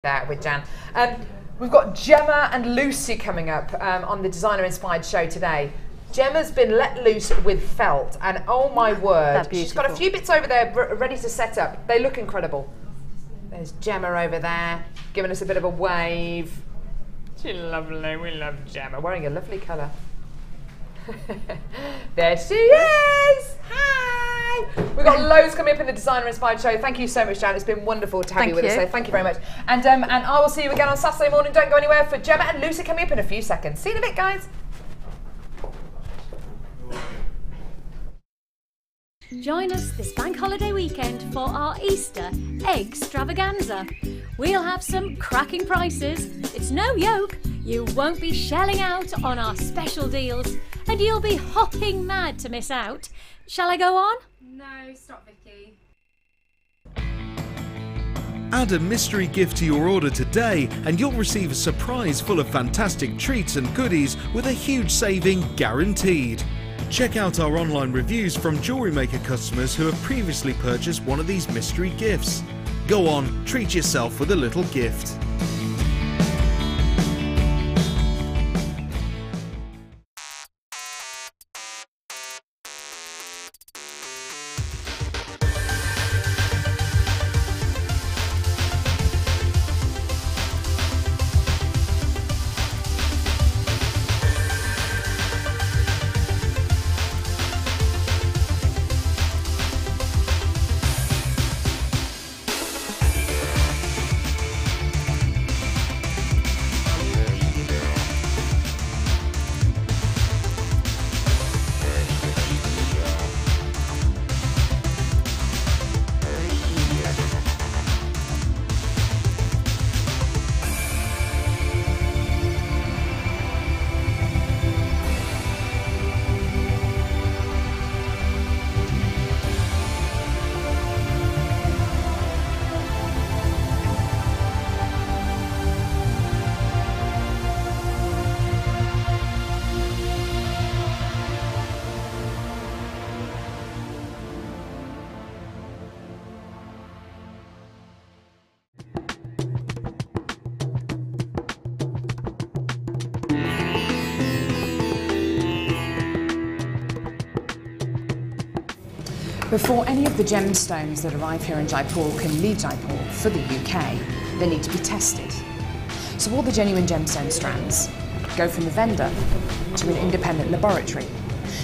There with Jan. We've got Gemma and Lucy coming up on the Designer Inspired show today. Gemma's been let loose with felt, and oh my word, she's got a few bits over there ready to set up. They look incredible. There's Gemma over there, giving us a bit of a wave. She's lovely, we love Gemma, wearing a lovely colour. There she is! Hi! We've got loads coming up in the Designer Inspired show. Thank you so much, Jan. It's been wonderful to have you with us. So thank you very much. And I will see you again on Saturday morning. Don't go anywhere for Gemma and Lucy coming up in a few seconds. See you in a bit, guys. Join us this bank holiday weekend for our Easter extravaganza. We'll have some cracking prices. It's no yoke. You won't be shelling out on our special deals, and you'll be hopping mad to miss out. Shall I go on? No, stop, Vicky. Add a mystery gift to your order today and you'll receive a surprise full of fantastic treats and goodies with a huge saving guaranteed. Check out our online reviews from JewelleryMaker customers who have previously purchased one of these mystery gifts. Go on, treat yourself with a little gift. Before any of the gemstones that arrive here in Jaipur can leave Jaipur for the UK, they need to be tested. So all the genuine gemstone strands go from the vendor to an independent laboratory.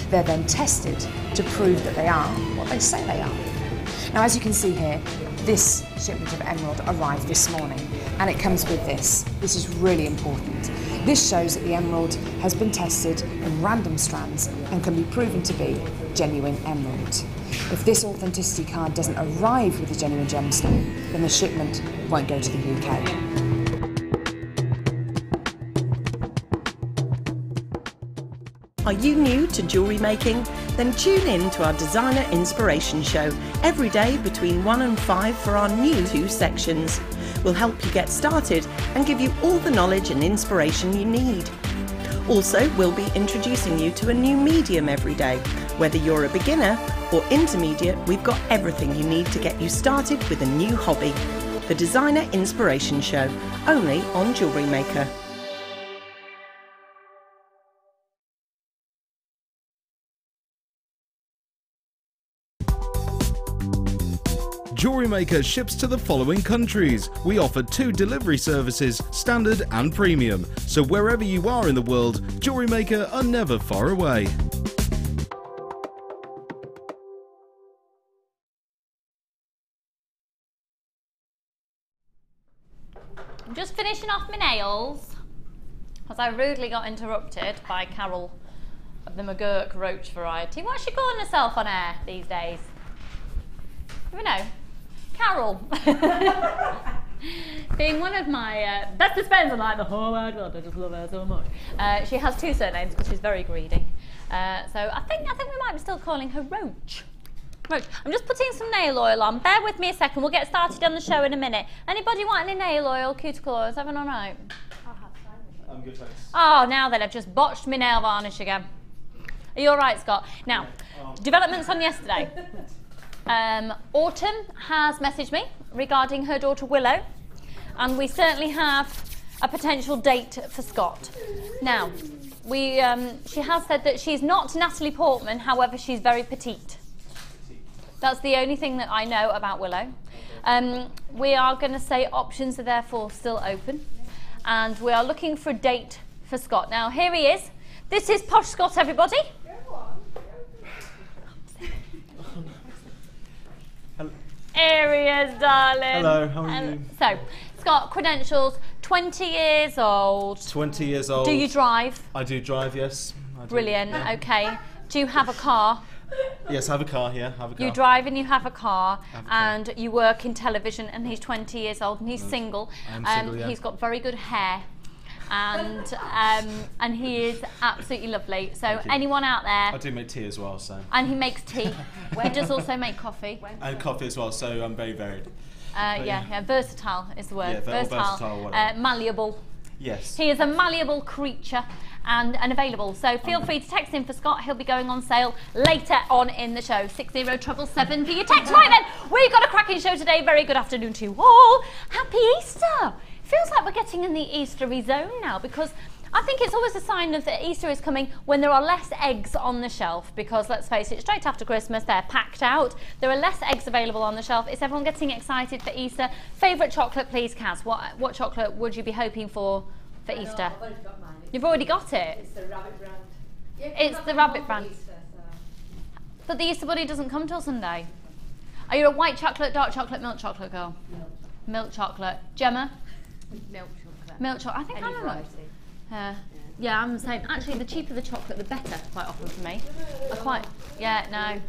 They're then tested to prove that they are what they say they are. Now, as you can see here, this shipment of emerald arrived this morning, and it comes with this. This is really important. This shows that the emerald has been tested in random strands and can be proven to be genuine emerald. If this authenticity card doesn't arrive with a genuine gemstone, then the shipment won't go to the UK. Are you new to jewellery making? Then tune in to our Designer Inspiration Show every day between 1 and 5 for our new 2 sections. We'll help you get started and give you all the knowledge and inspiration you need. Also, we'll be introducing you to a new medium every day. Whether you're a beginner or intermediate, we've got everything you need to get you started with a new hobby. The Designer Inspiration Show, only on JewelleryMaker. JewelleryMaker ships to the following countries. We offer 2 delivery services, standard and premium. So wherever you are in the world, JewelleryMaker are never far away. I'm just finishing off my nails as I rudely got interrupted by Carol of the McGurk Roach variety. What's she calling herself on air these days? You know, Carol. Being one of my bestest friends in like the whole wide world, I just love her so much. She has 2 surnames because she's very greedy. So I think we might be still calling her Roach. Roach. I'm just putting some nail oil on. Bear with me a second. We'll get started on the show in a minute. Anybody want any nail oil, cuticle oil? Is everyone all right? I'll have some. I'm good, thanks. Oh, now then, I've just botched my nail varnish again. Are you all right, Scott? Now, developments on yesterday. Autumn has messaged me regarding her daughter Willow. and we certainly have a potential date for Scott. Now, she has said that she's not Natalie Portman, however, she's very petite. That's the only thing that I know about Willow. We are going to say options are therefore still open, and we are looking for a date for Scott. Now, here he is. This is Posh Scott, everybody. Here he is, darling. Hello, how are you? So, Scott, credentials, 20 years old. 20 years old. Do you drive? I do drive, yes. I do. Brilliant, Yeah. okay. Do you have a car? Yes, I have a car, yeah, I have a car. You drive and you have a car, I have a car. and you work in television, and he's 20 years old and he's single. I'm single, yeah. He's got very good hair, and he is absolutely lovely. So anyone out there, I do make tea as well, so. and he makes tea. He does also make coffee. And coffee as well, so I'm very varied. Yeah, versatile is the word. Yeah, versatile, whatever. Malleable. Yes. He is a malleable creature and available. So feel free to text in for Scott. He'll be going on sale later on in the show. 60777 for your text. Right then, we've got a cracking show today. Very good afternoon to you all. Happy Easter. Feels like we're getting in the Eastery zone now, because I think it's always a sign of that Easter is coming when there are less eggs on the shelf, because let's face it, straight after Christmas they're packed out. There are less eggs available on the shelf. Is everyone getting excited for Easter? Favourite chocolate, please, Kaz? What chocolate would you be hoping for Easter? I've already got mine. You've already got it? It's the rabbit brand. Yeah, It's the rabbit brand. Easter, so. But the Easter Bunny doesn't come till Sunday. Are you a white chocolate, dark chocolate, milk chocolate girl? Milk. Milk chocolate. Gemma? Milk chocolate. Milk chocolate. I think I'm a milk. Yeah, I'm the same. Actually, the cheaper the chocolate, the better, quite often for me. No.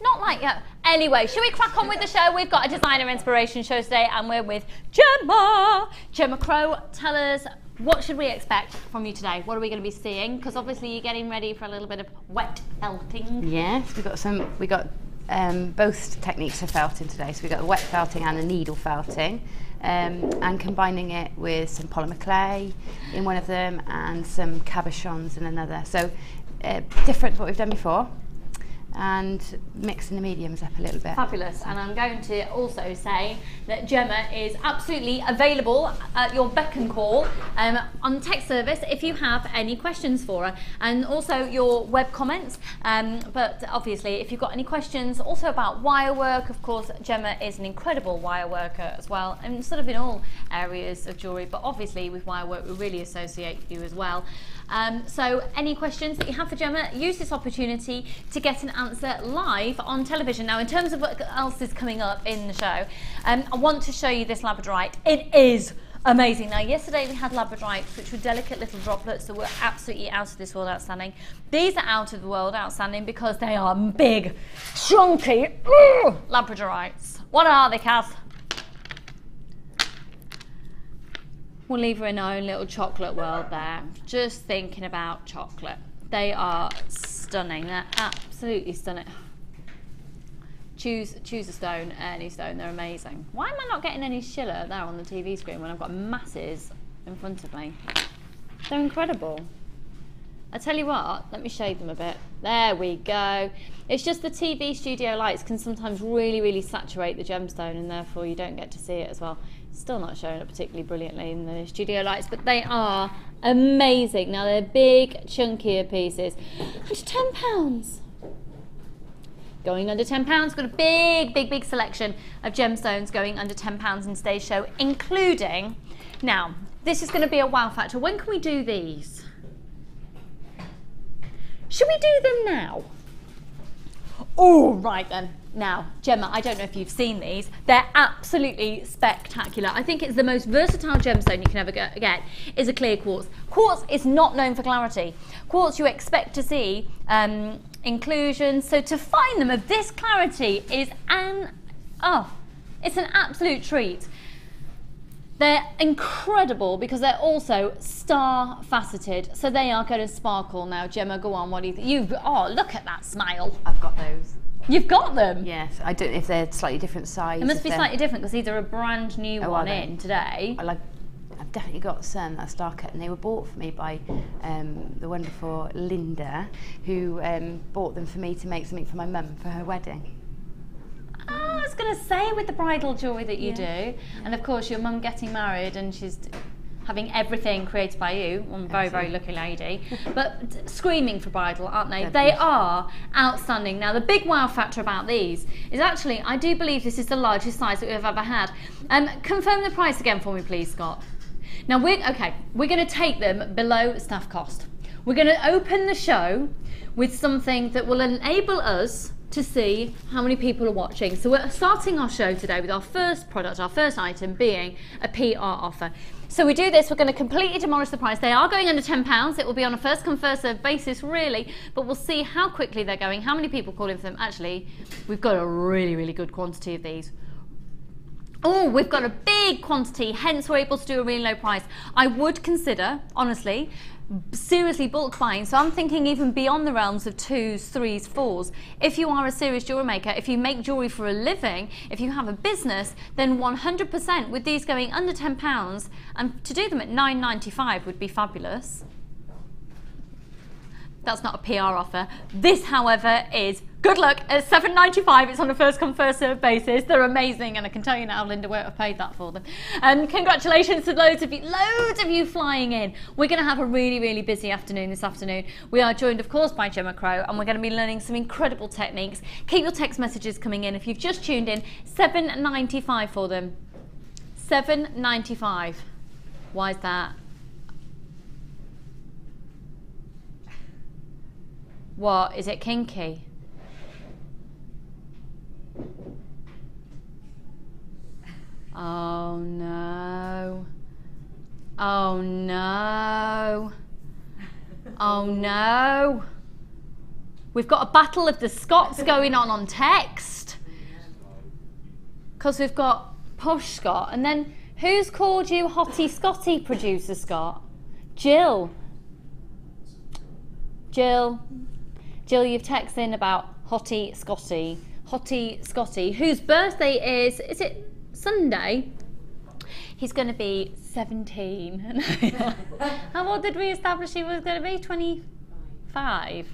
Not like that. Anyway, shall we crack on with the show? We've got a designer inspiration show today, and we're with Gemma. Gemma Crow, tell us, what should we expect from you today? What are we going to be seeing? Because obviously you're getting ready for a little bit of wet felting. Yes, we got both techniques of felting today. So we got the wet felting and the needle felting, and combining it with some polymer clay in one of them and some cabochons in another. So different to what we've done before, and mixing the mediums up a little bit. Fabulous. And I'm going to also say that Gemma is absolutely available at your beck and call on the text service if you have any questions for her, and also your web comments. But obviously, if you've got any questions also about wire work, of course, Gemma is an incredible wire worker as well, and sort of in all areas of jewellery, but obviously with wire work we really associate you as well. So any questions that you have for Gemma, use this opportunity to get an answer live on television. Now, in terms of what else is coming up in the show, I want to show you this labradorite. It is amazing. Now, yesterday we had labradorites, which were delicate little droplets that were absolutely out of this world outstanding. These are out of the world outstanding because they are big, chunky labradorites. What are they, Kaz? We'll leave her in her own little chocolate world there, just thinking about chocolate. They are stunning. They're absolutely stunning. Choose a stone, any stone. They're amazing. Why am I not getting any Schiller there on the TV screen when I've got masses in front of me? They're incredible. I tell you what, let me shade them a bit. There we go. It's just the TV studio lights can sometimes really, really saturate the gemstone, and therefore you don't get to see it as well. Still not showing up particularly brilliantly in the studio lights, but they are amazing. Now, they're big, chunkier pieces. Under £10. Going under £10. Got a big selection of gemstones going under £10 in today's show, including, now, this is going to be a wow factor. When can we do these? Should we do them now? Oh, right then. Now, Gemma, I don't know if you've seen these. They're absolutely spectacular. I think it's the most versatile gemstone you can ever get is a clear quartz. Quartz is not known for clarity. Quartz you expect to see inclusions. So to find them of this clarity is it's an absolute treat. They're incredible because they're also star faceted, so they are going to sparkle. Now, Gemma, go on. What do you think? Oh, look at that smile. I've got those. You've got them? Yes. I don't know if they're slightly different size. It must be slightly different because these are a brand new one in today. I've definitely got some that star cut, and they were bought for me by the wonderful Linda, who bought them for me to make something for my mum for her wedding. Oh, was going to say, with the bridal jewellery that you do, and of course your mum getting married and she's having everything created by you, one very, very lucky lady, but screaming for bridal, aren't they? They are outstanding. Now, the big wow factor about these is actually, I do believe this is the largest size that we've ever had. Confirm the price again for me, please, Scott. Now, we're going to take them below staff cost. We're going to open the show with something that will enable us to see how many people are watching. So we're starting our show today with our first product, our first item being a PR offer. So we do this, we're going to completely demolish the price. They are going under £10. It will be on a first come first served basis, really, but we'll see how quickly they're going, how many people call in for them. Actually, we've got a really, really good quantity of these. Oh, we've got a big quantity, hence we're able to do a really low price. I would consider, honestly, seriously bulk buying, so I'm thinking even beyond the realms of 2s, 3s, 4s. If you are a serious jewellery maker, if you make jewellery for a living, if you have a business, then 100% with these going under £10, and to do them at £9.95 would be fabulous. That's not a PR offer. This, however, is good luck at £7.95. It's on a first come first served basis. They're amazing, and I can tell you now, Linda won't have paid that for them. Congratulations to loads of you flying in. We're going to have a really, really busy afternoon this afternoon. We are joined, of course, by Gemma Crow, and we're going to be learning some incredible techniques. Keep your text messages coming in. If you've just tuned in, £7.95 for them. £7.95. Why is that? What, is it kinky? Oh no. Oh no. Oh no. We've got a battle of the Scots going on text. Because we've got Posh Scott, and then who's called you Hottie Scotty, producer Scott? Jill, you've texted in about Hottie Scotty, whose birthday is it Sunday? He's going to be 17. How old did we establish he was going to be? 25?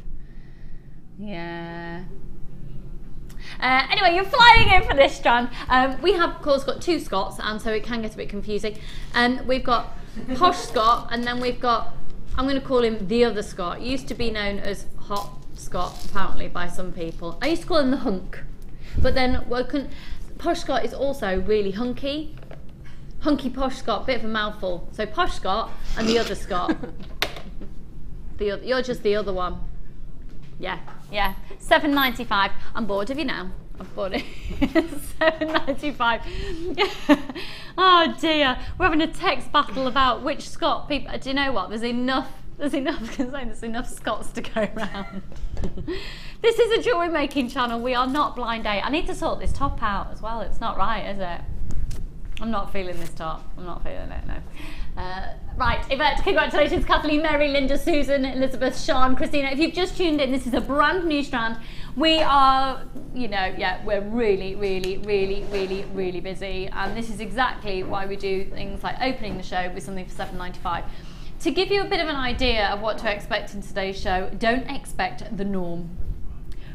Yeah. Anyway, you're flying in for this strand. We have, of course, got 2 Scots, and so it can get a bit confusing. We've got Posh Scott, and then we've got, I'm going to call him the other Scott. He used to be known as Hot Scott, apparently, by some people. I used to call him the hunk, but then Posh Scott is also really hunky. Hunky Posh Scott, bit of a mouthful. So Posh Scott and the other Scott. You're just the other one. Yeah. £7.95. I'm bored of you now. I'm bored of you. £7.95. Oh dear. We're having a text battle about which Scott people. Do you know what? There's enough Scots to go around. This is a jewellery making channel. We are not blind date. I need to sort this top out as well. It's not right, is it? I'm not feeling this top. I'm not feeling it, no. Right, Yvette, congratulations, Kathleen, Mary, Linda, Susan, Elizabeth, Sean, Christina. If you've just tuned in, this is a brand new strand. We are, we're really, really, really, really, really busy. And this is exactly why we do things like opening the show with something for £7.95. To give you a bit of an idea of what to expect in today's show, don't expect the norm.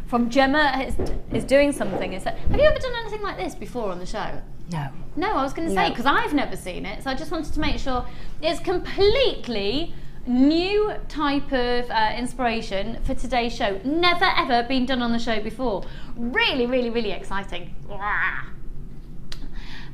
From Gemma is doing something. Have you ever done anything like this before on the show? No. No, I was going to say, because I've never seen it, so I just wanted to make sure it's completely new type of inspiration for today's show. Never ever been done on the show before. Really, really, really exciting.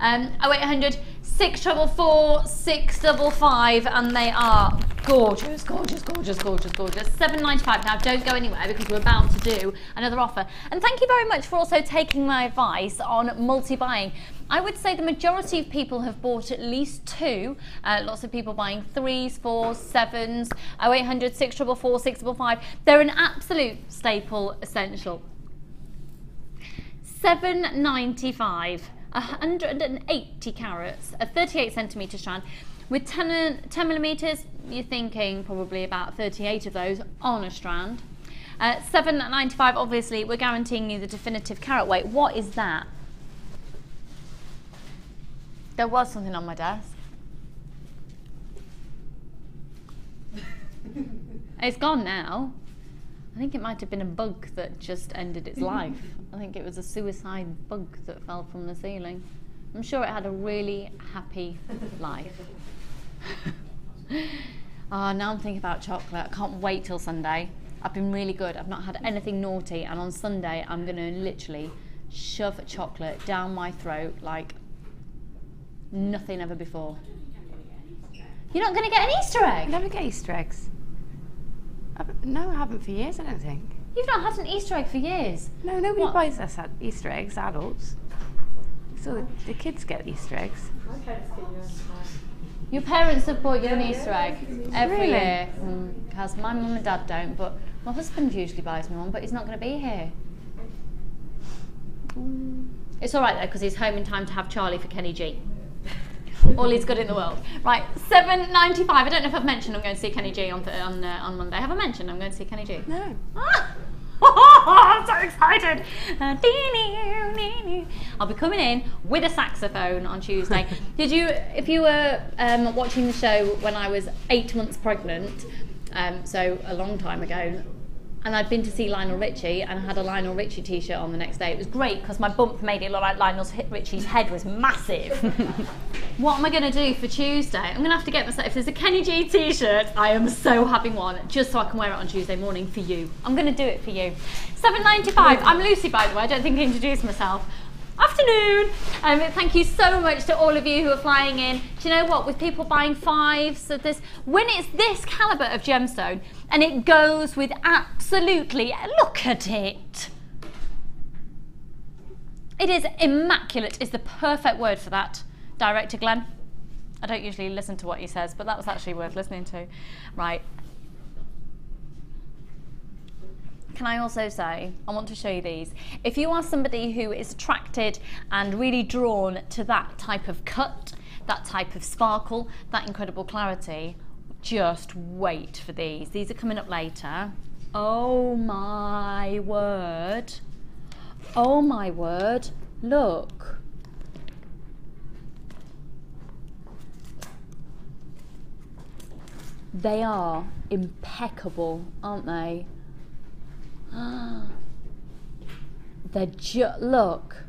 0800 644 655, and they are gorgeous, gorgeous, gorgeous, gorgeous, gorgeous. £7.95. Now don't go anywhere because we're about to do another offer. And thank you very much for also taking my advice on multi-buying. I would say the majority of people have bought at least 2. Lots of people buying 3s, 4s, 7s. 0800 644 655. They're an absolute staple essential. £7.95. 180 carats, a 38 centimetre strand with 10 millimetres. You're thinking probably about 38 of those on a strand. £7.95. Obviously, we're guaranteeing you the definitive carat weight. What is that? There was something on my desk. It's gone now. I think it might have been a bug that just ended its life. I think it was a suicide bug that fell from the ceiling. I'm sure it had a really happy life. Oh, now I'm thinking about chocolate. I can't wait till Sunday. I've been really good. I've not had anything naughty, and on Sunday I'm going to literally shove chocolate down my throat like nothing ever before. You're not going to get an Easter egg? I never get Easter eggs. No, I haven't for years, I don't think. You've not had an Easter egg for years? No, nobody buys us Easter eggs, adults. So the kids get Easter eggs. My parents give you a Your parents have bought you an Easter egg every Really? year. Because my mum and dad don't, but my husband usually buys me one, but he's not going to be here. It's all right though, because he's home in time to have Charlie for Kenny G. All is good in the world. Right, £7.95. I don't know if I've mentioned I'm going to see Kenny G on Monday. Have I mentioned I'm going to see Kenny G? No. I'm so excited. I'll be coming in with a saxophone on Tuesday. If you were watching the show when I was 8 months pregnant, so a long time ago, and I'd been to see Lionel Richie and I had a Lionel Richie t-shirt on the next day. It was great because my bump made it look like Lionel Richie's head was massive. What am I going to do for Tuesday? I'm going to have to get myself, if there's a Kenny G t-shirt, I am so having one, just so I can wear it on Tuesday morning for you. I'm going to do it for you. £7.95. I'm Lucy, by the way. I don't think I introduced myself. Afternoon. Thank you so much to all of you who are flying in. Do you know what? With people buying 5s of this, when it's this calibre of gemstone and it goes with absolutely, look at it. It is immaculate, is the perfect word for that. Director Glenn. I don't usually listen to what he says, but that was actually worth listening to. Right. Can I also say, I want to show you these. If you are somebody who is attracted and really drawn to that type of cut, that type of sparkle, that incredible clarity, just wait for these. These are coming up later. Oh my word. Oh my word. Look. They are impeccable, aren't they? Look.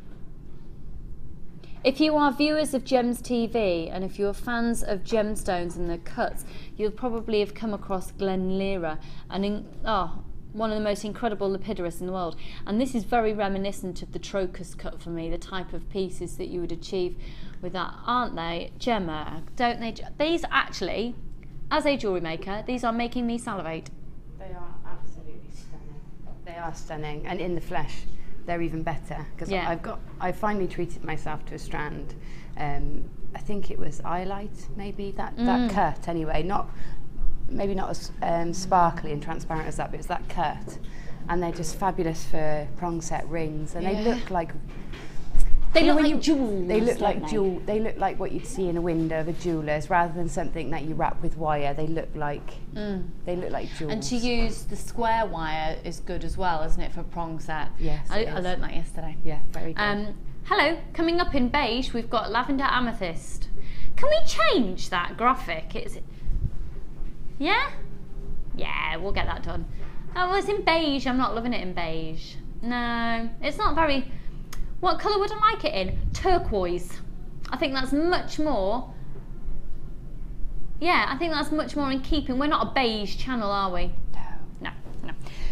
If you are viewers of Gems TV and if you're fans of gemstones and their cuts, you'll probably have come across Glen Lira, one of the most incredible lapidarists in the world. And this is very reminiscent of the Trocus cut for me, the type of pieces that you would achieve with that, aren't they? Gemma, don't they? These actually, as a jewellery maker, these are making me salivate. They are absolutely stunning. They are stunning, and in the flesh, they're even better. Because yeah. I finally treated myself to a strand. I think it was Eyelight, maybe that cut anyway. Maybe not as sparkly and transparent as that, but it's that cut, and they're just fabulous for prong set rings, and they look like. They look like jewels. They look like jewel. They look like what you'd see in a window of a jeweller's, rather than something that you wrap with wire. They look like jewels. And to use the square wire is good as well, isn't it, for prong set? Yes, I learned that yesterday. Yeah, very good. Hello, coming up in beige, we've got lavender amethyst. Can we change that graphic? Yeah, we'll get that done. Oh, well, it's in beige. I'm not loving it in beige. No, it's not very. What colour would I like it in? Turquoise. I think that's much more. Yeah, I think that's much more in keeping. We're not a beige channel, are we? No.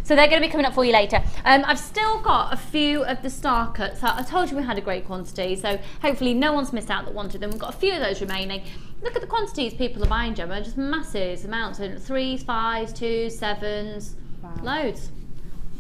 So they're going to be coming up for you later. I've still got a few of the star cuts. I told you we had a great quantity, so hopefully no one's missed out that wanted them. We've got a few of those remaining. Look at the quantities people are buying, Gemma. Just massive amounts. 3s, 5s, 2s, 7s. Wow. Loads.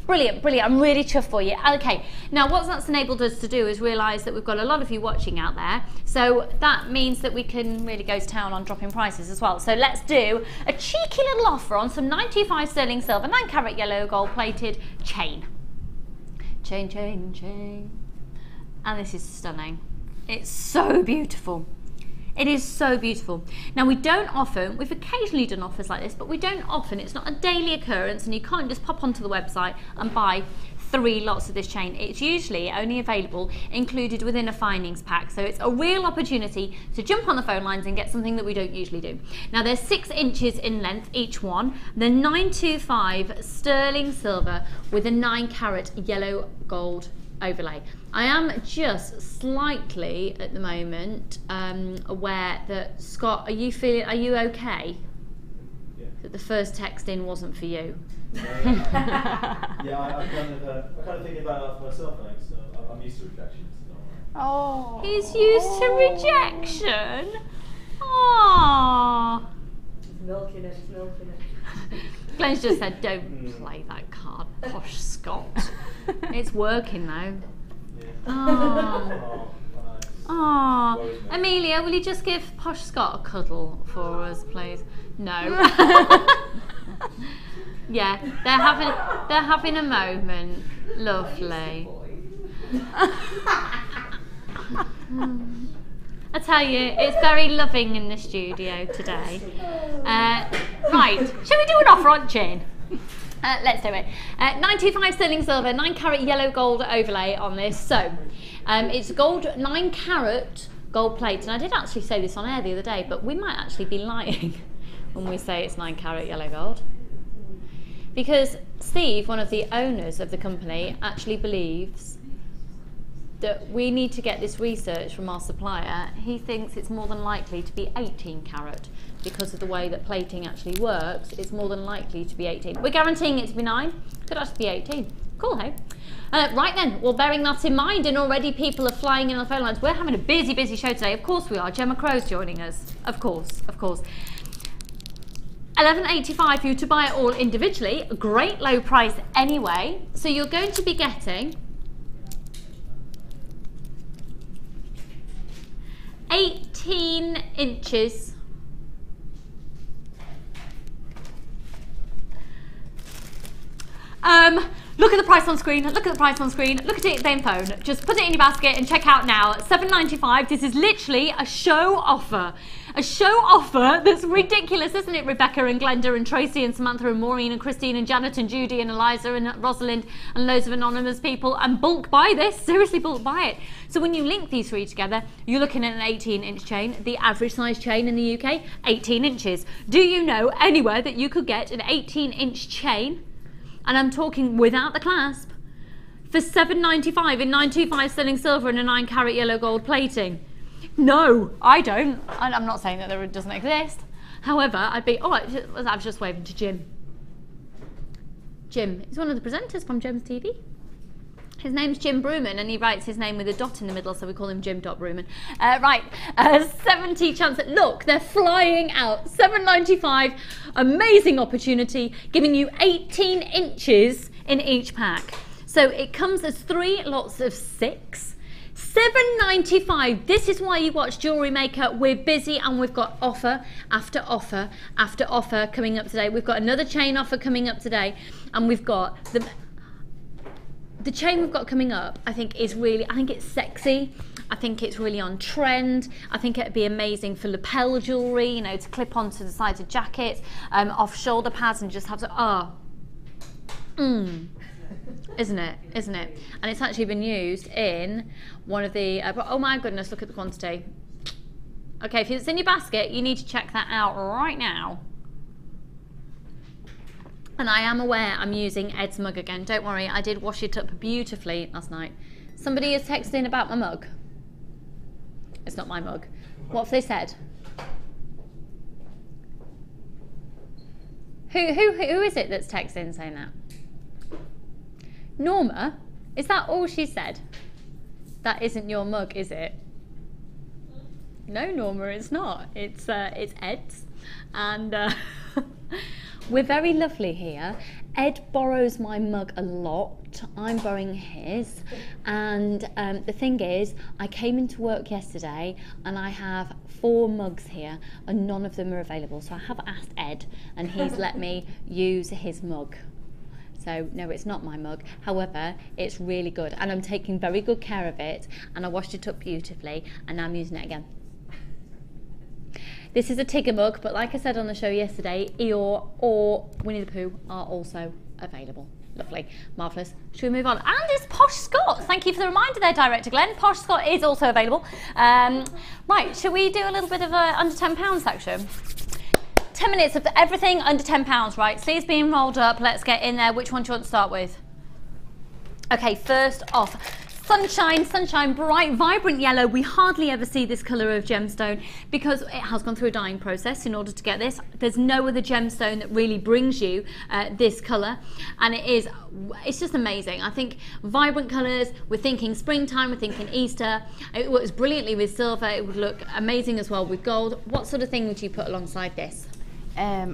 Brilliant. I'm really chuffed for you. Okay, now what that's enabled us to do is realise that we've got a lot of you watching out there. So that means that we can really go to town on dropping prices as well. So let's do a cheeky little offer on some 925 sterling silver, 9 carat yellow gold plated chain. Chain. And this is stunning. It's so beautiful. It is so beautiful. Now we've occasionally done offers like this, but we don't often, it's not a daily occurrence, and you can't just pop onto the website and buy 3 lots of this chain. It's usually only available included within a findings pack, so it's a real opportunity to jump on the phone lines and get something that we don't usually do. Now they're 6 inches in length each one. They're 925 sterling silver with a 9 carat yellow gold overlay. I am just slightly at the moment aware that Scott, are you okay? Yeah. That the first text in wasn't for you. Yeah, I'm kind of thinking about that for myself, thanks. So I'm used to rejection. Oh. He's used to rejection. Aww. It's milking it, it's milking it. Glenn's just said, don't play that card, posh Scott. It's working though. Oh. Oh. Amelia, will you just give posh Scott a cuddle for us, please? No. Yeah, they're having a moment. Lovely. I tell you, it's very loving in the studio today. Right, shall we do an offer on chain? Let's do it. 925 sterling silver, 9 carat yellow gold overlay on this. So, it's gold, 9 carat gold plate. And I did actually say this on air the other day, but we might actually be lying when we say it's 9 carat yellow gold. Because Steve, one of the owners of the company, actually believes that we need to get this research from our supplier. He thinks it's more than likely to be 18 carat because of the way that plating actually works. It's more than likely to be 18. We're guaranteeing it to be 9. Could actually be 18. Cool, hey? Right then, well, bearing that in mind, and already people are flying in on the phone lines. We're having a busy show today. Of course we are. Gemma Crow's joining us. Of course. $11.85 for you to buy it all individually. A great low price anyway. So you're going to be getting 18 inches. Look at the price on screen, look at the price on screen, look at it then phone. Just put it in your basket and check out now. $7.95. This is literally a show offer. A show offer that's ridiculous, isn't it, Rebecca and Glenda and Tracy and Samantha and Maureen and Christine and Janet and Judy and Eliza and Rosalind and loads of anonymous people, and bulk buy this, seriously bulk buy it. So when you link these 3 together, you're looking at an 18-inch chain. The average size chain in the UK, 18 inches. Do you know anywhere that you could get an 18-inch chain, and I'm talking without the clasp, for $7.95 in 925 sterling silver and a 9 carat yellow gold plating? No, I don't. I'm not saying that there doesn't exist. However, I'd be, oh, I was just waving to Jim. Jim is one of the presenters from Gem's TV. His name's Jim Brewman, and he writes his name with a dot in the middle, so we call him Jim.Brewman. Right, 70 chance. Look, they're flying out. $7.95, amazing opportunity, giving you 18 inches in each pack. So it comes as 3 lots of 6. $7.95. This is why you watch Jewellery Maker. We're busy and we've got offer after offer after offer coming up today. We've got another chain offer coming up today, and we've got the chain we've got coming up, I think is really, I think it's sexy. I think it's really on trend. I think it'd be amazing for lapel jewellery, you know, to clip onto the sides of jackets, off shoulder pads, and just have to, isn't it? And it's actually been used in one of the, oh my goodness, look at the quantity. Okay, if it's in your basket, you need to check that out right now. And I am aware I'm using Ed's mug again. Don't worry, I did wash it up beautifully last night. Somebody is texting about my mug. It's not my mug. What have they said? Who is it that's texting saying that? Norma? Is that all she said? That isn't your mug, is it? No, Norma, it's not. It's Ed's. And we're very lovely here. Ed borrows my mug a lot. I'm borrowing his. And the thing is, I came into work yesterday and I have 4 mugs here and none of them are available. So I have asked Ed and he's let me use his mug. So no, it's not my mug. However, it's really good and I'm taking very good care of it, and I washed it up beautifully and now I'm using it again. This is a Tigger mug, but like I said on the show yesterday, Eeyore or Winnie the Pooh are also available. Lovely, marvellous. Should we move on? And it's Posh Scott. Thank you for the reminder there, Director Glenn. Posh Scott is also available. Right, shall we do a little bit of a under £10 section? 10 minutes of everything under £10, right? Sleeves being rolled up. Let's get in there. Which one do you want to start with? Okay, first off, Sunshine, Sunshine, bright, vibrant yellow. We hardly ever see this colour of gemstone because it has gone through a dyeing process in order to get this. There's no other gemstone that really brings you this colour, and it's just amazing. I think vibrant colours, we're thinking springtime, we're thinking Easter. It works brilliantly with silver, it would look amazing as well with gold. What sort of thing would you put alongside this? I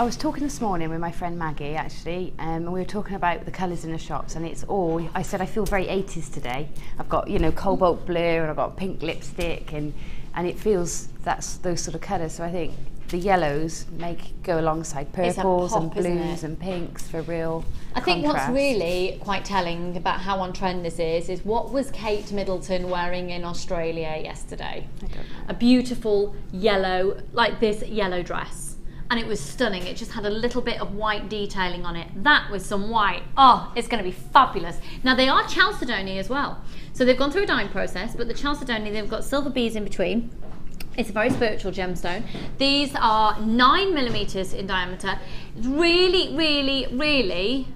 was talking this morning with my friend Maggie actually, and we were talking about the colours in the shops, and it's all, I said I feel very 80s today. I've got, you know, cobalt blue and I've got pink lipstick, and it feels that's those sort of colours. So I think the yellows go alongside purples and blues and pinks for real I think contrast. What's really quite telling about how on trend this is what was Kate Middleton wearing in Australia yesterday? I don't know. A beautiful yellow, like this yellow dress. And it was stunning. It just had a little bit of white detailing on it. That with some white. Oh, it's going to be fabulous. Now they are chalcedony as well. So they've gone through a dyeing process, but the chalcedony, they've got silver beads in between. It's a very spiritual gemstone. These are 9mm in diameter. Really, really, really,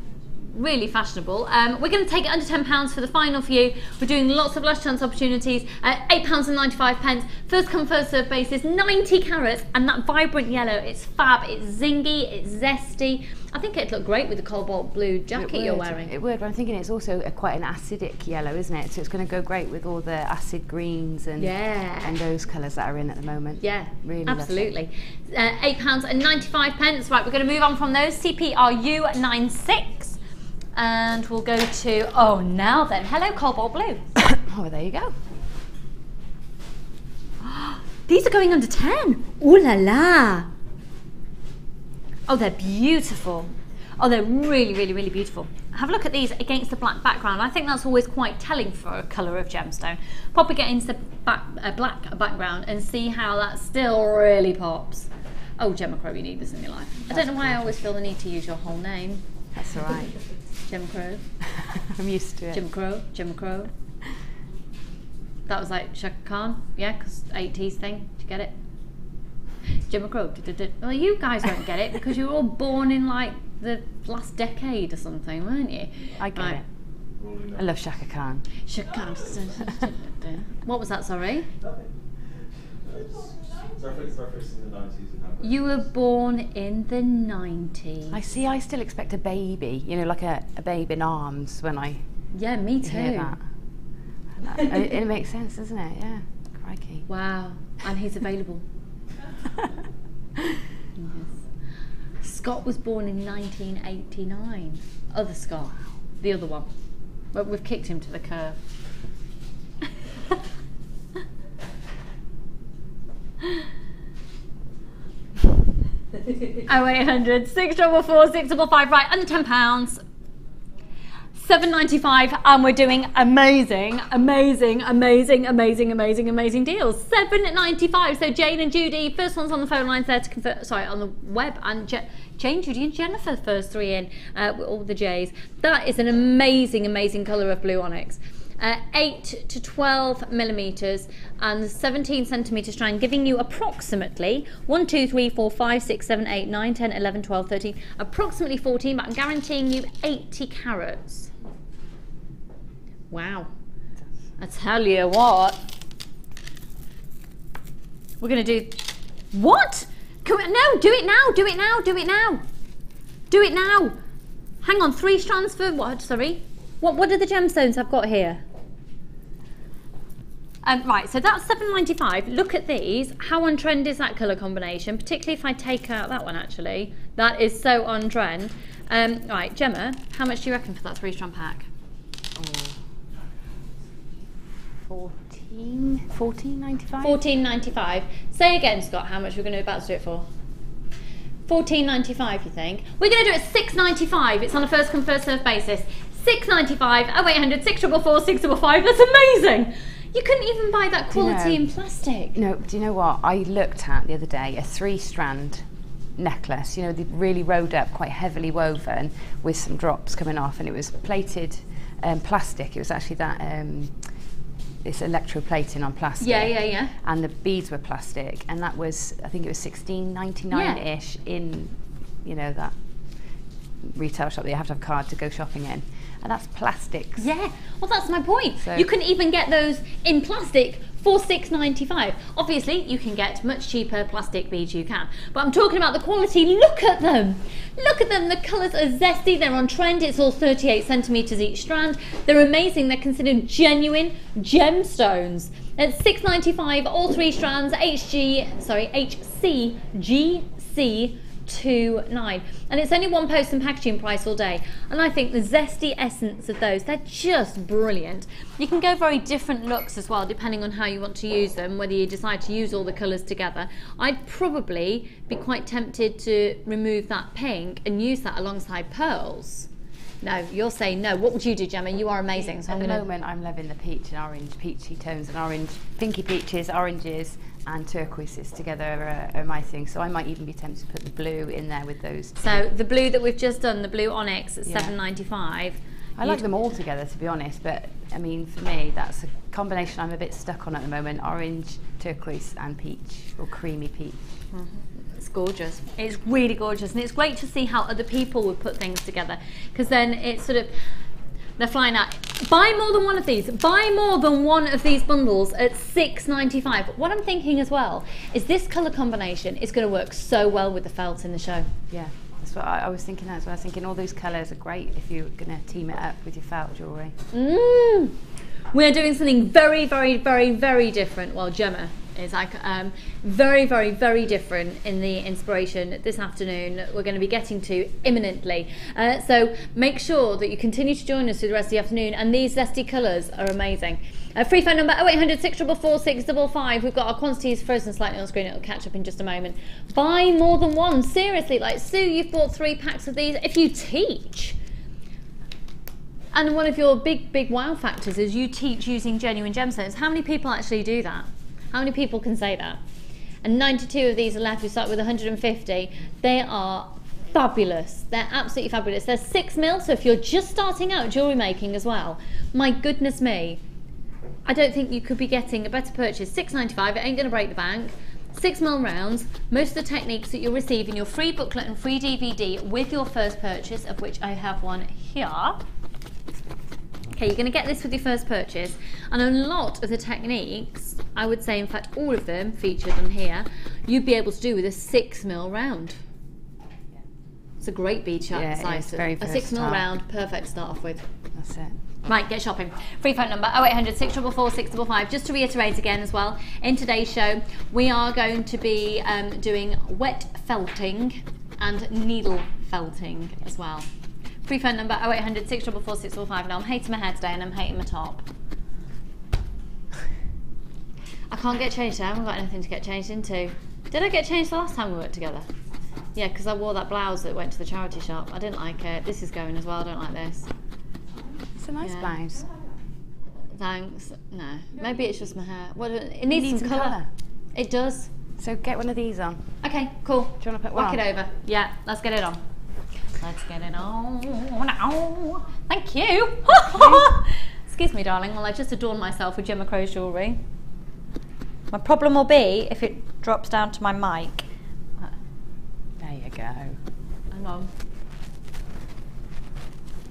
really fashionable. We're going to take it under £10 for the final few. We're doing lots of last chance opportunities. £8.95. First come, first serve basis. 90 carats, and that vibrant yellow. It's fab. It's zingy. It's zesty. I think it'd look great with the cobalt blue jacket you're wearing. It would, but I'm thinking it's also quite an acidic yellow, isn't it? So it's going to go great with all the acid greens and those colours that are in at the moment. Yeah, really, absolutely. £8.95. Right, we're going to move on from those. CPRU 96. And we'll go to, oh, now then, hello cobalt blue. Oh, there you go. These are going under 10. Ooh la la. Oh, they're beautiful. Oh, they're really, really, really beautiful. Have a look at these against the black background. I think that's always quite telling for a colour of gemstone. Pop it into the black background and see how that still really pops. Oh, Gemma Crow, you need this in your life. I don't know why I always feel the need to use your whole name. That's all right. Gemma Crow. I'm used to it. Gemma Crow, Gemma Crow. That was like Shaka Khan, yeah, because 80s thing. Did you get it? Gemma Crow. Well, you guys won't get it because you were all born in like the last decade or something, weren't you? I get it. I love Shaka Khan. Shaka Khan. What was that, sorry? Reference in the 90s. You were born in the 90s. I still expect a baby, you know, like a babe in arms when I me too. hear that. It makes sense, doesn't it? Yeah. Crikey. Wow. And he's available. Yes. Scott was born in 1989. Other Scott. The other one. But we've kicked him to the curb. 0800 644 655. Right, under £10. £7.95, and we're doing amazing deals. £7.95. So Jane and Judy, first ones on the phone lines there to convert. Sorry, on the web, and Jane, Judy, and Jennifer, first three in with all the J's. That is an amazing colour of blue onyx. 8 to 12mm and 17 centimetre strand, giving you approximately 1, 2, 3, 4, 5, 6, 7, 8, 9, 10, 11, 12, 13, approximately 14, but I'm guaranteeing you 80 carats. Wow. I tell you what. We're going to do... What? No, do it now, do it now, do it now. Do it now. Hang on, 3 strands for what? Sorry. What are the gemstones I've got here? Right, so that's £7.95. Look at these. How on trend is that colour combination? Particularly if I take out that one, actually. That is so on trend. Right, Gemma, how much do you reckon for that 3-strand pack? $14.95. $14.95. Say again, Scott, how much we're going to about to do it for? $14.95, you think? We're going to do it at $6.95. It's on a first come first serve basis. $6.95. 0800 644 655. That's amazing. You couldn't even buy that quality in plastic. No, do you know what? I looked at the other day a 3-strand necklace, you know, they really rode up, quite heavily woven with some drops coming off, and it was plated plastic. It was actually that it's electroplating on plastic. Yeah. And the beads were plastic, and that was, I think it was $16.99-ish in, you know, that retail shop that you have to have a card to go shopping in. And that's plastics. Yeah, well that's my point. So you can even get those in plastic for $6.95. Obviously, you can get much cheaper plastic beads, you can. But I'm talking about the quality. Look at them. Look at them. The colours are zesty. They're on trend. It's all 38 centimetres each strand. They're amazing. They're considered genuine gemstones. At $6.95, all 3 strands, HCGC29, and it's only 1 post and packaging price all day. And I think the zesty essence of those, they're just brilliant. You can go very different looks as well, depending on how you want to use them, whether you decide to use all the colours together. I'd probably be quite tempted to remove that pink and use that alongside pearls. No, you're saying no. What would you do, Gemma? You are amazing. So at the moment, I'm loving the peach and orange, peachy tones and orange, pinky peaches, oranges and turquoises together are my thing. So I might even be tempted to put the blue in there with those two. So the blue that we've just done, the blue onyx at $7.95. I like them all together, to be honest, but I mean, for me, that's a combination I'm a bit stuck on at the moment: orange, turquoise, and peach, or creamy peach. Mm-hmm. It's gorgeous. It's really gorgeous, and it's great to see how other people would put things together, because then it's sort of, they're flying out. Buy more than one of these. Buy more than one of these bundles at $6.95. What I'm thinking as well is this colour combination is going to work so well with the felt in the show. Yeah, that's what I was thinking as well. I was thinking all those colours are great if you're going to team it up with your felt jewellery. We're doing something very, very, very, very different. Well, Gemma is like very, very, very different in the inspiration this afternoon we're going to be getting to imminently. So make sure that you continue to join us through the rest of the afternoon, and these zesty colours are amazing. Free phone number 0800 644 655. We've got our quantities frozen slightly on screen. It'll catch up in just a moment. Buy more than one. Seriously, like Sue, you've bought 3 packs of these. If you teach, and one of your big wow factors is you teach using genuine gemstones, how many people actually do that? How many people can say that? And 92 of these are left. We start with 150. They are fabulous. They're absolutely fabulous. They're 6 mil, so if you're just starting out jewellery making as well, my goodness me, I don't think you could be getting a better purchase. $6.95, it ain't gonna break the bank. 6 mil rounds. Most of the techniques that you'll receive in your free booklet and free DVD with your first purchase, of which I have one here. Okay, you're going to get this with your first purchase, and a lot of the techniques, I would say in fact all of them featured on here, you'd be able to do with a 6 mil round. It's a great bead size. Very a 6 mil round, perfect to start off with. That's it. Right, get shopping. Free phone number 0800 644 655. Just to reiterate again as well, in today's show we are going to be doing wet felting and needle felting as well. Free phone number 0800 644 645. Now I'm hating my hair today and I'm hating my top. I can't get changed. I haven't got anything to get changed into. Did I get changed the last time we worked together? Yeah, because I wore that blouse that went to the charity shop. I didn't like it. This is going as well. I don't like this. It's a nice blouse. Thanks. No, maybe it's just my hair. Well, it needs some colour. It does. So get one of these on. Okay, cool. Do you want to put one on? Whack it over. Yeah, let's get it on. Let's get it on now. Thank you. Excuse me, darling, while I just adorn myself with Gemma Crow's jewellery. My problem will be if it drops down to my mic. There you go. Hang on.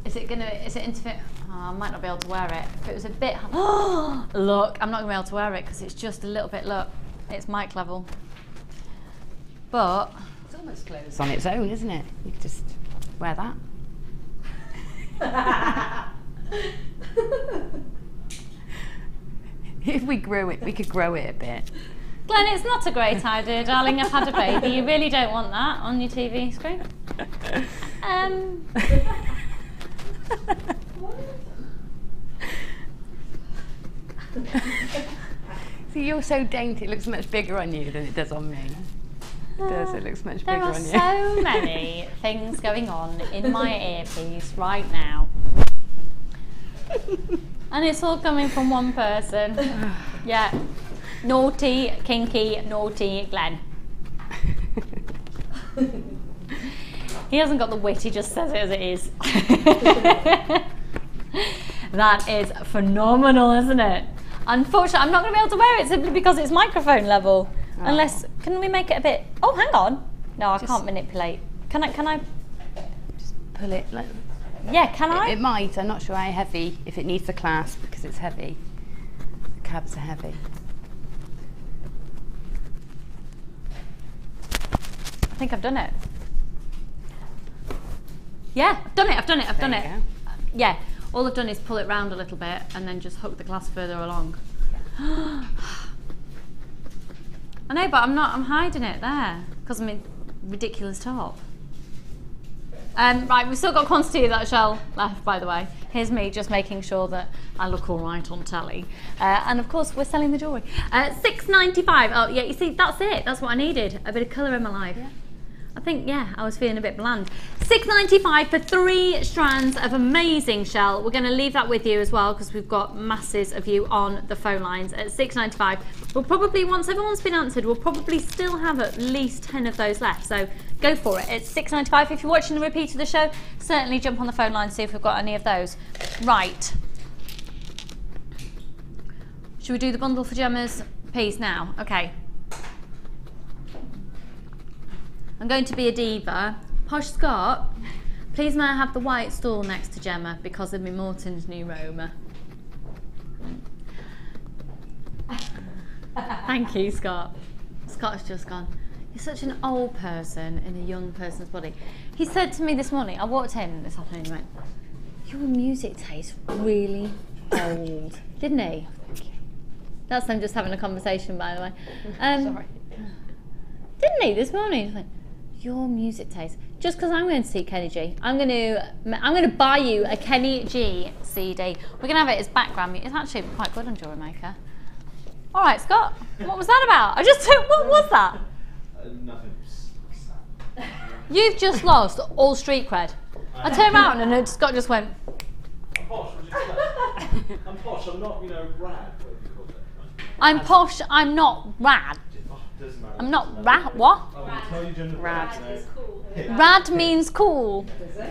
Is it interfere? Oh, I might not be able to wear it. If it was a bit... Look, I'm not going to be able to wear it because it's just a little bit, look, it's mic level. But... It's almost closed on its own, isn't it? You could just wear that. If we grew it, we could grow it a bit. Glenn, it's not a great idea, darling. I've had a baby. You really don't want that on your TV screen. See, you're so dainty. It looks much bigger on you than it does on me. It does. It looks much bigger on you. There are so many things going on in my earpiece right now. And it's all coming from one person. Yeah. Naughty, kinky, naughty Glenn. He hasn't got the wit, he just says it as it is. That is phenomenal, isn't it? Unfortunately, I'm not going to be able to wear it simply because it's microphone level. Oh. Unless, can we make it a bit, oh, hang on. No, I can't manipulate. Can I? Just pull it like. Yeah, can I? It might, I'm not sure how heavy, if it needs the clasp because it's heavy. The cabs are heavy. I think I've done it. Yeah, I've done it. Yeah, all I've done is pull it round a little bit and then just hook the glass further along. Yeah. I know, but I'm hiding it there because I'm in ridiculous top. Right, we've still got quantity of that shell left, by the way. Here's me just making sure that I look all right on telly. And of course, we're selling the jewellery. $6.95. Oh, yeah, you see, that's it. That's what I needed. A bit of colour in my life. Yeah. I think, yeah, I was feeling a bit bland. $6.95 for 3 strands of amazing shell. We're going to leave that with you as well because we've got masses of you on the phone lines at $6.95. We'll probably, once everyone's been answered, we'll probably still have at least 10 of those left. So go for it. It's $6.95. If you're watching the repeat of the show, certainly jump on the phone line and see if we've got any of those. Right. Should we do the bundle for Gemma's piece now? Okay. I'm going to be a diva. Posh Scott, please may I have the white stool next to Gemma because of me Morton's new Roma. Thank you, Scott. Scott's just gone. You're such an old person in a young person's body. He said to me this morning, I walked in this afternoon and went, your music tastes really old, didn't he? That's them just having a conversation, by the way. Sorry. Didn't he this morning? He went, your music taste. Just because I'm going to see Kenny G, I'm going to buy you a Kenny G CD. We're going to have it as background music. It's actually quite good on JewelleryMaker. All right, Scott, what was that about? What was that? Nothing. You've just lost all street cred. I turned around and Scott just went. I'm posh. I'm posh. I'm not, rad. I'm posh. I'm not rad. I'm not rad. What? Rad. Rad means cool.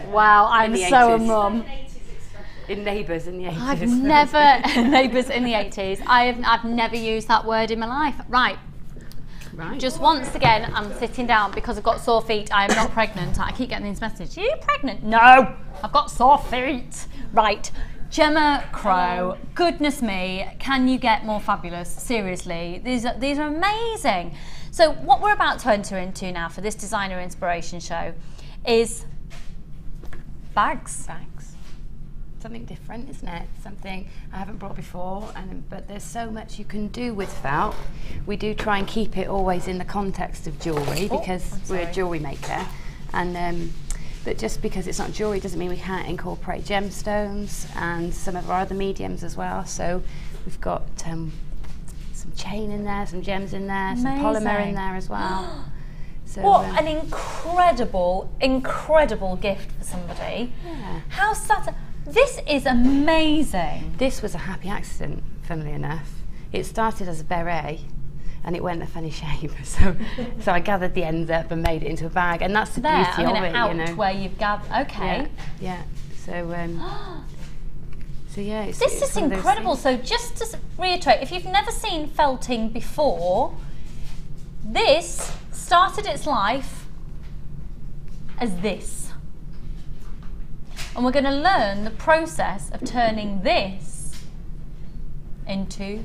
Wow, I'm so a mum. In Neighbours in the 80s. I've never Neighbours in the 80s. I've never used that word in my life. Right. Just once again, I'm sitting down because I've got sore feet. I am not pregnant. I keep getting these messages. Are you pregnant? No, I've got sore feet. Right. Gemma Crow, goodness me, can you get more fabulous? Seriously, these are amazing. So what we're about to enter into now for this designer inspiration show is bags. Something different, isn't it? Something I haven't brought before, but there's so much you can do with felt. We do try and keep it always in the context of jewellery because we're a jewellery maker, and but just because it's not jewellery doesn't mean we can't incorporate gemstones and some of our other mediums as well. So we've got some chain in there, some gems in there, some polymer in there as well. So, what an incredible gift for somebody. Yeah. How sad. This is amazing. This was a happy accident, funnily enough. It started as a beret and it went a funny shape. So I gathered the ends up and made it into a bag, and that's the beauty of it, where you've gathered. Okay. Yeah. So yeah. This is incredible. So just to reiterate, if you've never seen felting before, this started its life as this. And we're going to learn the process of turning this into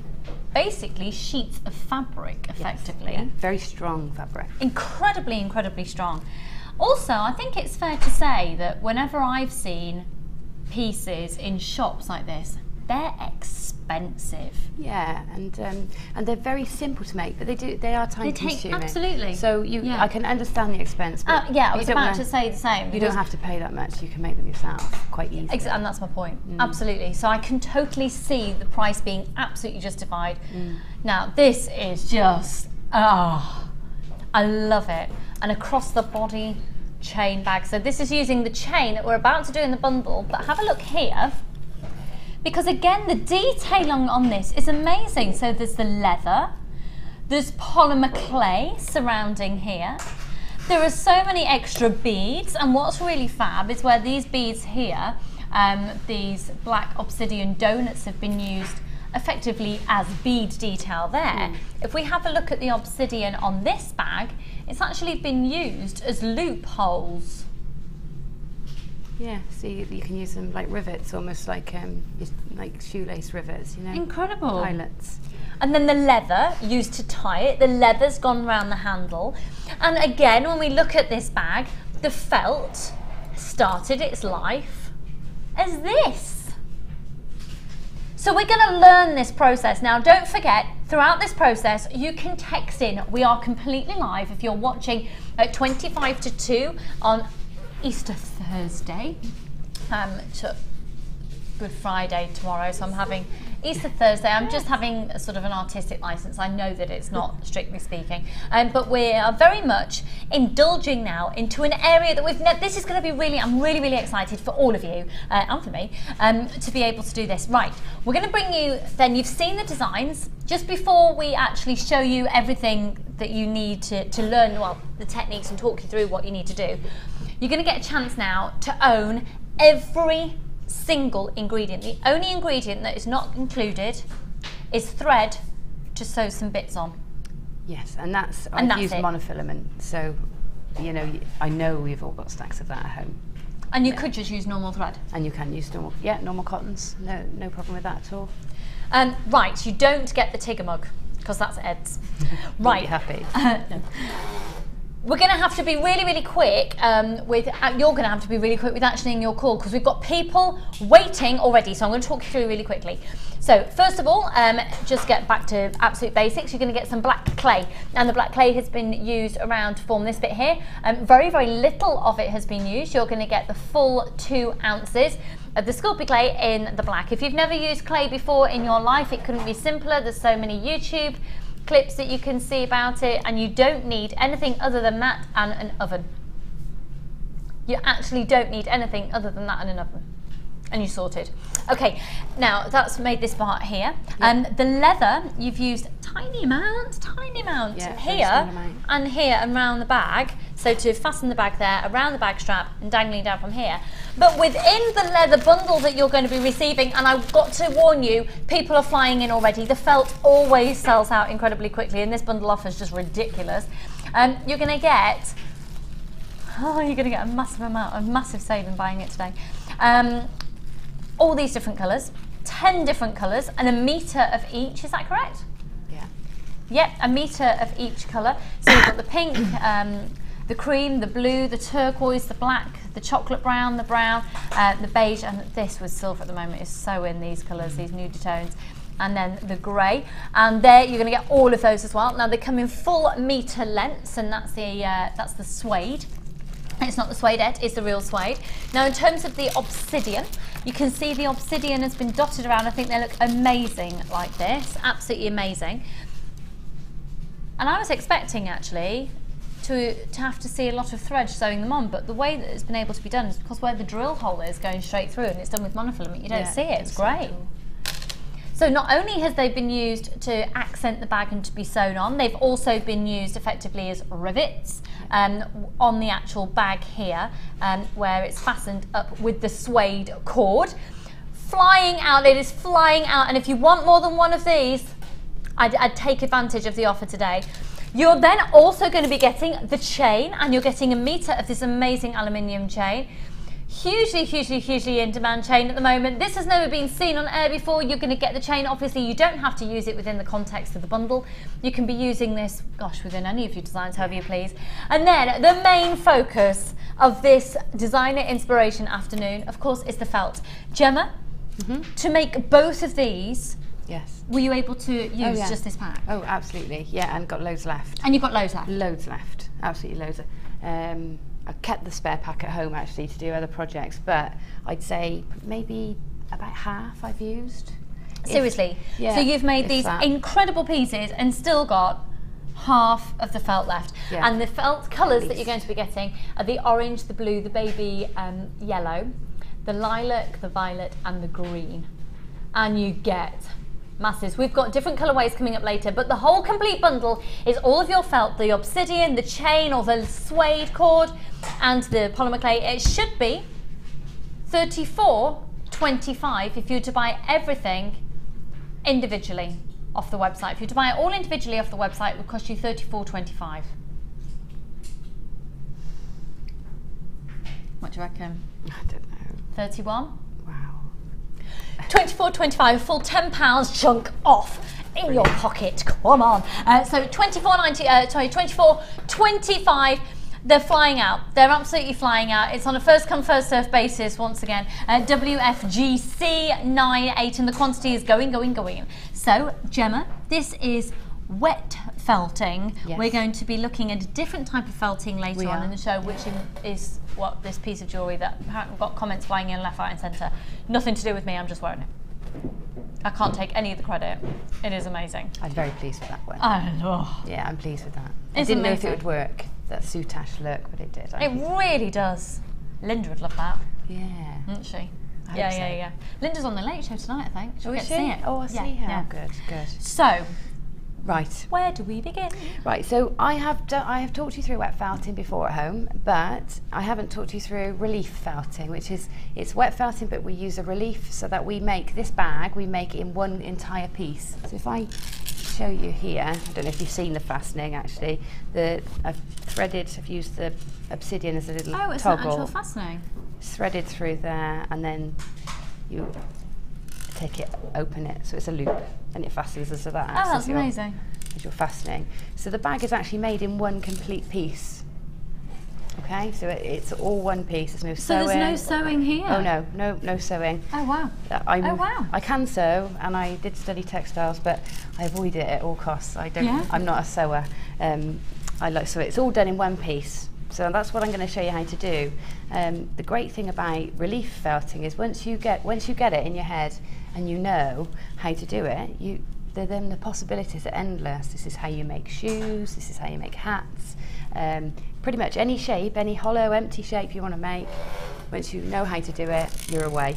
basically sheets of fabric, effectively. Yes, yeah. Very strong fabric. Incredibly strong. Also, I think it's fair to say that whenever I've seen pieces in shops like this, they're expensive. Yeah, and they're very simple to make, but they are time consuming. Absolutely. So I can understand the expense. But yeah, I was about to say the same. You don't have to pay that much. You can make them yourself quite easily. And that's my point. Absolutely. So I can totally see the price being absolutely justified. Now this is just I love it. And across the body chain bag. So this is using the chain that we're about to do in the bundle. But have a look here. Because again, the detailing on this is amazing. So there's the leather, there's polymer clay surrounding here, There are so many extra beads, and what's really fab is where these beads here, these black obsidian donuts, have been used effectively as bead detail there. If we have a look at the obsidian on this bag, it's actually been used as loopholes. Yeah, so you can use them like rivets, almost like shoelace rivets, you know. Incredible. Eyelets. And then the leather used to tie it. The leather's gone around the handle. And again, when we look at this bag, the felt started its life as this. So we're going to learn this process. Now, don't forget, throughout this process, you can text in. We are completely live if you're watching at 25 to 2 on Easter Thursday. Good Friday tomorrow, so I'm having Easter Thursday. I'm just having a sort of an artistic license. I know that it's not strictly speaking, but we are very much indulging now into an area that this is going to be really, I'm really excited for all of you and for me to be able to do this. Right, we're going to bring you, then you've seen the designs. Just before we actually show you everything that you need to learn, well, the techniques, and talk you through what you need to do, you're going to get a chance now to own every single ingredient. The only ingredient that is not included is thread to sew some bits on. Yes, and I've used monofilament, so you know, I know we've all got stacks of that at home. And you could just use normal thread. And you can use normal cottons. No problem with that at all. Right, you don't get the Tigger mug because that's Ed's. Right. Be happy. No. We're going to have to be really quick you're going to have to be really quick with actioning your call because we've got people waiting already, so I'm going to talk you through really quickly. So first of all, just get back to absolute basics. You're going to get some black clay, and the black clay has been used around to form this bit here. Very little of it has been used. You're going to get the full 2 ounces of the Sculpey clay in the black. If you've never used clay before in your life, it couldn't be simpler. There's so many YouTube clips that you can see about it, and you don't need anything other than that and an oven. You actually don't need anything other than that and an oven, and you're sorted. Okay, now that's made this part here. The leather, you've used tiny amounts here and here and around the bag, so to fasten the bag there, around the bag strap and dangling down from here. But within the leather bundle that you're going to be receiving, and I've got to warn you, people are flying in already. The felt always sells out incredibly quickly, and this bundle offer is just ridiculous. You're going to get a massive saving buying it today. All these different colours, 10 different colours, and a metre of each, is that correct? Yeah. Yep, a metre of each colour. So you've got the pink, the cream, the blue, the turquoise, the black, the chocolate brown, the brown, the beige, and this with silver at the moment is so in these colours, these nudie tones. And then the grey, and there you're going to get all of those as well. Now they come in full metre lengths, and that's the suede. It's not the suede, it's the real suede. Now in terms of the obsidian, you can see the obsidian has been dotted around. I think they look amazing like this, absolutely amazing. And I was expecting actually to have to see a lot of thread sewing them on, but the way that it's been able to be done is because where the drill hole is going straight through, and it's done with monofilament, you don't see it, it's great. So not only has they been used to accent the bag and to be sewn on, they've also been used effectively as rivets on the actual bag here, where it's fastened up with the suede cord. Flying out, it is flying out, and if you want more than one of these, I'd take advantage of the offer today. You're then also going to be getting the chain, and you're getting a metre of this amazing aluminium chain. Hugely in demand chain at the moment. This has never been seen on air before. You're going to get the chain. Obviously you don't have to use it within the context of the bundle. You can be using this, gosh, within any of your designs, however you please. And then the main focus of this designer inspiration afternoon, of course, is the felt. Gemma, to make both of these, yes, were you able to use just this pack? Oh, absolutely, yeah, and got loads left. And you've got loads left? Loads left, absolutely loads. I kept the spare pack at home actually to do other projects, but I'd say maybe about half I've used. Seriously? So you've made these incredible pieces and still got half of the felt left. Yeah. And the felt colours that you're going to be getting are the orange, the blue, the baby yellow, the lilac, the violet and the green. And you get masses. We've got different colourways coming up later, but the whole complete bundle is all of your felt, the obsidian, the chain or the suede cord, and the polymer clay. It should be $34.25 if you were to buy everything individually off the website. If you were to buy it all individually off the website, it would cost you $34.25. What do you reckon? I don't know. 31? Wow. $24.25, a full £10 chunk off in your pocket. Come on. So $24.25. They're flying out. They're absolutely flying out. It's on a first come first serve basis once again. WFGC98, and the quantity is going. So Gemma, this is wet felting. Yes. We're going to be looking at a different type of felting later on in the show, which is what this piece of jewellery that apparently got comments flying in left, right and centre. Nothing to do with me, I'm just wearing it. I can't take any of the credit. It is amazing. I'm very pleased with that one. Yeah, I'm pleased with that. It's I didn't know amazing. if it would work, that soutache look, but it did. It really does. Linda would love that. Yeah. Wouldn't she? I hope so. Yeah. Linda's on the Late Show tonight, I think. She'll get to see it. Oh, I see her. Yeah. Good. So, Right. where do we begin? Right, so I have talked you through wet felting before at home, but I haven't talked you through relief felting, which is, it's wet felting, but we use a relief so that we make this bag, we make it in one entire piece. So if I show you here, I don't know if you've seen the fastening actually, I've used the obsidian as a little toggle. Oh, it's an actual fastening. Threaded through there, and then you take it, open it, so it's a loop, and it fastens as that. Oh, that's amazing. As your fastening. So the bag is actually made in one complete piece. Okay, so it's all one piece. There's no sewing. So there's no sewing here? Oh no sewing. Oh wow. I can sew, and I did study textiles, but I avoid it at all costs. I'm not a sewer. So it's all done in one piece. So that's what I'm going to show you how to do. The great thing about relief felting is once you get it in your head and you know how to do it, then the possibilities are endless. This is how you make shoes, this is how you make hats, pretty much any shape, any hollow, empty shape you want to make. Once you know how to do it, you're away.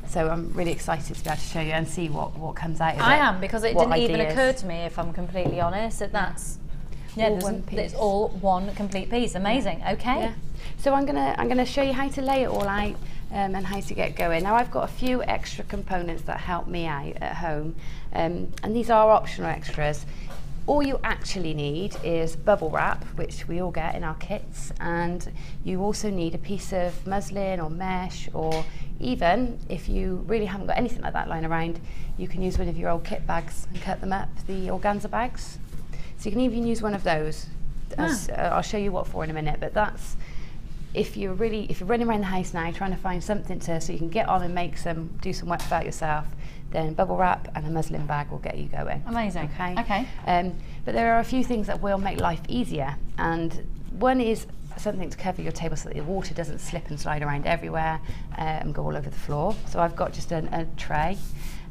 So I'm really excited to be able to show you and see what comes out of it. I am, because it didn't even occur to me, if I'm completely honest, that's it's all one complete piece. Amazing. Yeah. Okay. Yeah. So I'm gonna show you how to lay it all out and how to get going. Now I've got a few extra components that help me out at home, and these are optional extras. All you actually need is bubble wrap, which we all get in our kits, and you also need a piece of muslin or mesh, or even if you really haven't got anything like that lying around, you can use one of your old kit bags and cut them up, the organza bags. So you can even use one of those. I'll show you what for in a minute, but that's if you're running around the house now trying to find something so you can get on and do some wet felt yourself, then bubble wrap and a muslin bag will get you going. Amazing. Okay. But there are a few things that will make life easier, and one is something to cover your table so that the water doesn't slip and slide around everywhere and go all over the floor. So I've got just a tray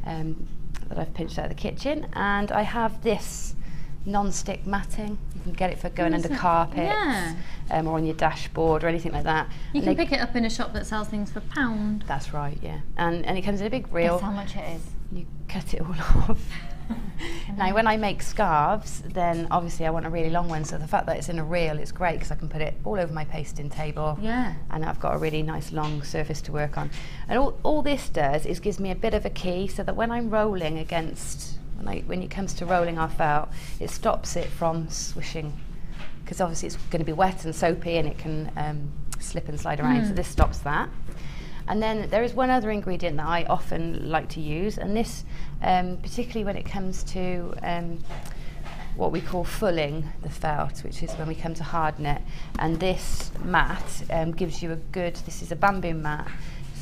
that I've pinched out of the kitchen, and I have this non-stick matting. You can get it for going under carpets, or on your dashboard or anything like that. You can pick it up in a shop that sells things for £1. That's right, yeah. And it comes in a big reel. Guess how much it is? You cut it all off. Now when I make scarves, then obviously I want a really long one, so the fact that it's in a reel is great because I can put it all over my pasting table. Yeah. And I've got a really nice long surface to work on. And all this does is gives me a bit of a key so that when I'm rolling against when it comes to rolling our felt, it stops it from swishing, because obviously it's going to be wet and soapy and it can slip and slide around, so this stops that. And then there is one other ingredient that I often like to use, and this particularly when it comes to what we call fulling the felt, which is when we come to harden it, and this mat gives you this is a bamboo mat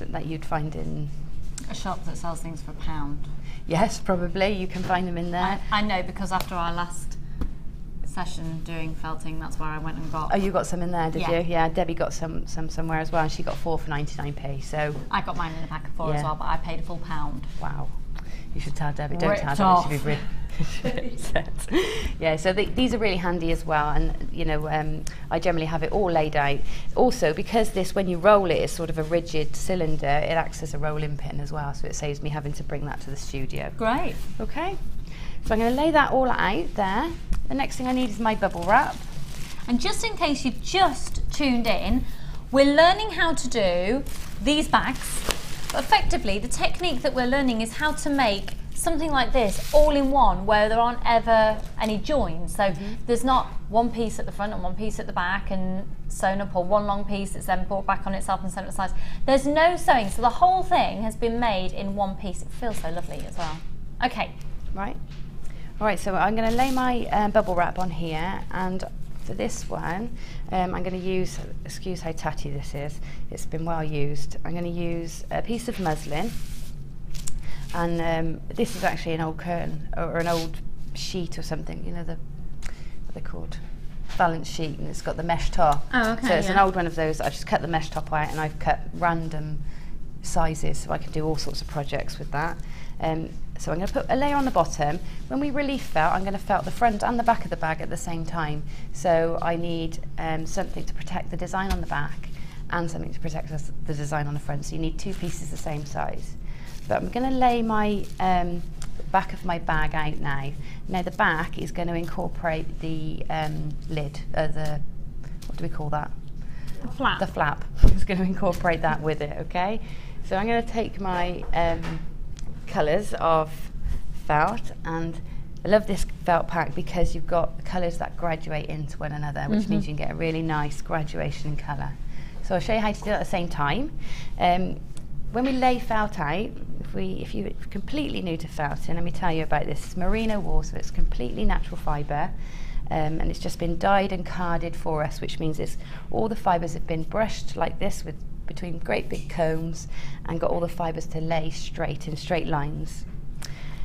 that you'd find in a shop that sells things for £1. Yes, probably. You can find them in there. I know, because after our last session doing felting, that's where I went and got. Oh, you got some in there, did you? Yeah, Debbie got some somewhere as well, and she got 4 for 99p. So I got mine in a pack of 4 as well, but I paid a full £1. Wow. You should tell Debbie. Don't tell Debbie. Yeah, so these are really handy as well, and you know, I generally have it all laid out. Also, because this, when you roll it, is sort of a rigid cylinder, it acts as a rolling pin as well, so it saves me having to bring that to the studio. Great. Okay, so I'm going to lay that all out there. The next thing I need is my bubble wrap. And just in case you've just tuned in, we're learning how to do these bags. But effectively, the technique that we're learning is how to make something like this all in one, where there aren't ever any joins. So there's not one piece at the front and one piece at the back and sewn up, or one long piece that's then brought back on itself and sewn at the sides. There's no sewing, so the whole thing has been made in one piece. It feels so lovely as well. Okay. Right. All right, so I'm going to lay my bubble wrap on here, and for this one, I'm going to use, excuse how tatty this is, it's been well used. I'm going to use a piece of muslin, and this is actually an old curtain, or an old sheet or something, you know, what they're called, valance sheet, and it's got the mesh top. Oh, okay. So it's an old one of those. I've just cut the mesh top out, and I've cut random sizes, so I can do all sorts of projects with that. So I'm going to put a layer on the bottom. When we relief felt, I'm going to felt the front and the back of the bag at the same time. So I need something to protect the design on the back and something to protect the design on the front. So you need two pieces the same size. But I'm going to lay my back of my bag out now. Now the back is going to incorporate the lid, what do we call that? The flap. The flap. It's going to incorporate that with it, okay? So I'm going to take my colours of felt, and I love this felt pack because you've got the colours that graduate into one another, which means you can get a really nice graduation in colour. So I'll show you how to do it at the same time. When we lay felt out, if you're completely new to felting, let me tell you about this. It's merino wool, so it's completely natural fibre, and it's just been dyed and carded for us, which means all the fibres have been brushed like this between great big combs, and got all the fibres to lay straight in straight lines.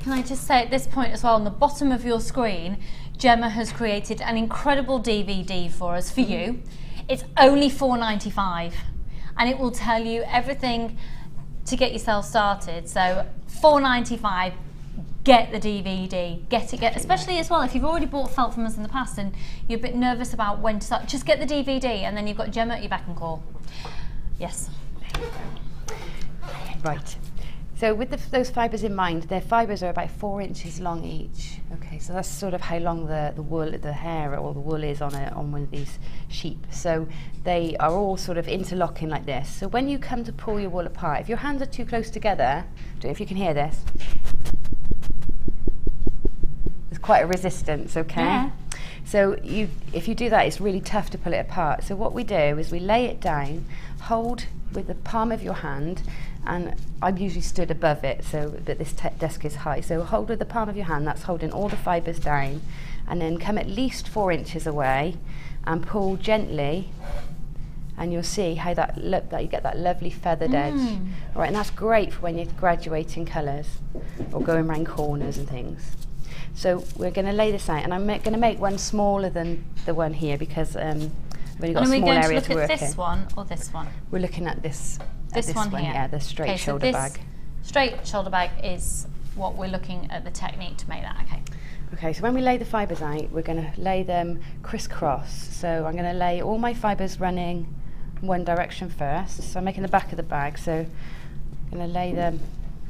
Can I just say at this point as well, on the bottom of your screen, Gemma has created an incredible DVD for us, for you. It's only £4.95, and it will tell you everything to get yourself started. So £4.95, get the DVD, get it, especially as well if you've already bought felt from us in the past and you're a bit nervous about when to start, just get the DVD, and then you've got Gemma at your beck and call. Yes. Right. So with those fibres in mind, their fibres are about 4 inches long each. Okay, so that's sort of how long the hair or the wool is on one of these sheep. So they are all sort of interlocking like this. So when you come to pull your wool apart, if your hands are too close together, I don't know if you can hear this. There's quite a resistance, okay? Yeah. So if you do that, it's really tough to pull it apart. So what we do is we lay it down, hold with the palm of your hand, and I'm usually stood above it so that this desk is high. So hold with the palm of your hand, that's holding all the fibres down, and then come at least 4 inches away and pull gently, and you'll see how that you get that lovely feathered edge. All right, and that's great for when you're graduating colours or going around corners and things. So we're going to lay this out, and I'm going to make one smaller than the one here because I've only got a small area to work in. Are we going to look at this one or this one? We're looking at this one here. Yeah, the straight shoulder bag. Straight shoulder bag is what we're looking at, the technique to make that. Okay. Okay, so when we lay the fibres out, we're going to lay them crisscross. So I'm going to lay all my fibres running one direction first. So I'm making the back of the bag. So I'm going to lay them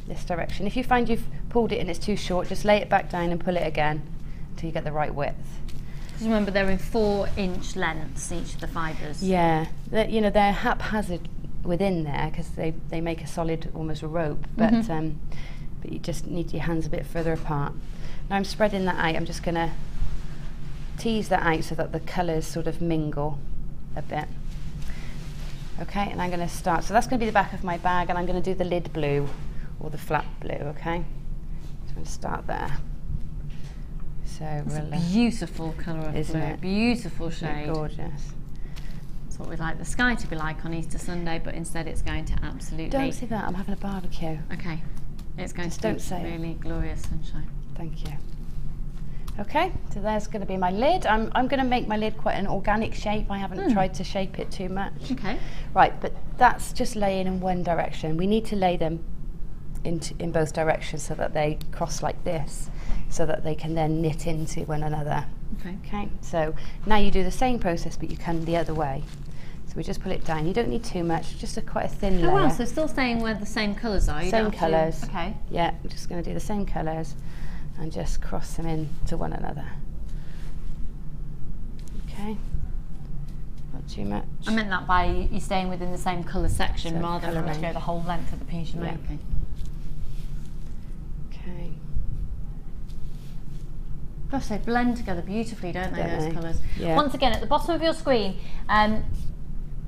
this direction. If you find you've pulled it and it's too short, just lay it back down and pull it again until you get the right width. Because remember, they're in 4-inch lengths, each of the fibres. Yeah, they're haphazard within there because they make a solid, almost a rope, but you just need your hands a bit further apart. Now I'm spreading that out. I'm just going to tease that out so that the colours sort of mingle a bit. Okay, and I'm going to start. So that's going to be the back of my bag, and I'm going to do the lid blue or the flap blue. Okay, so I'm going to start there. So it's a beautiful colour of isn't blue. It? Beautiful shade. Gorgeous. That's what we'd like the sky to be like on Easter Sunday, but instead it's going to absolutely... Don't say that, I'm having a barbecue. Okay. It's going Just to don't be say really it. glorious sunshine. Thank you. Okay, so there's going to be my lid. I'm going to make my lid quite an organic shape. I haven't tried to shape it too much. Okay. Right, but that's just laying in one direction. We need to lay them in both directions so that they cross like this, so that they can then knit into one another. Okay, so now you do the same process, but you come the other way. So we just pull it down. You don't need too much, just quite a thin layer. Oh wow, so still staying where the same colours are? Same colours. Okay. Yeah, I'm just going to do the same colours and just cross them into one another. Okay, not too much. I meant that by you staying within the same colour section rather than having to go the whole length of the piece you're making. Okay. Gosh, they blend together beautifully, don't they, those colours? Yeah. Once again, at the bottom of your screen,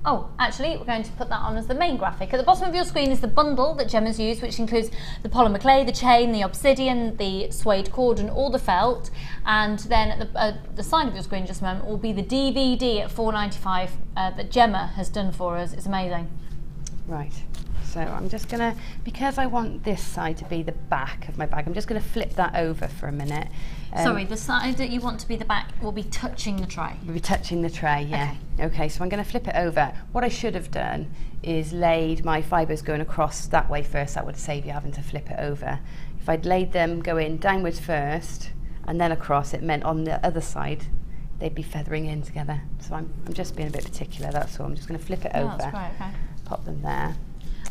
oh, actually, we're going to put that on as the main graphic. At the bottom of your screen is the bundle that Gemma's used, which includes the polymer clay, the chain, the obsidian, the suede cord, and all the felt. And then at the side of your screen, just a moment, will be the DVD at $4.95 that Gemma has done for us. It's amazing. Right. So I'm just going to, because I want this side to be the back of my bag, I'm just going to flip that over for a minute. Sorry, the side that you want to be the back will be touching the tray. We'll be touching the tray, yeah. Okay, so I'm going to flip it over. What I should have done is laid my fibres going across that way first. That would save you having to flip it over. If I'd laid them going downwards first and then across, it meant on the other side they'd be feathering in together. So I'm just being a bit particular, that's all. I'm just going to flip it over, That's great, okay. pop them there.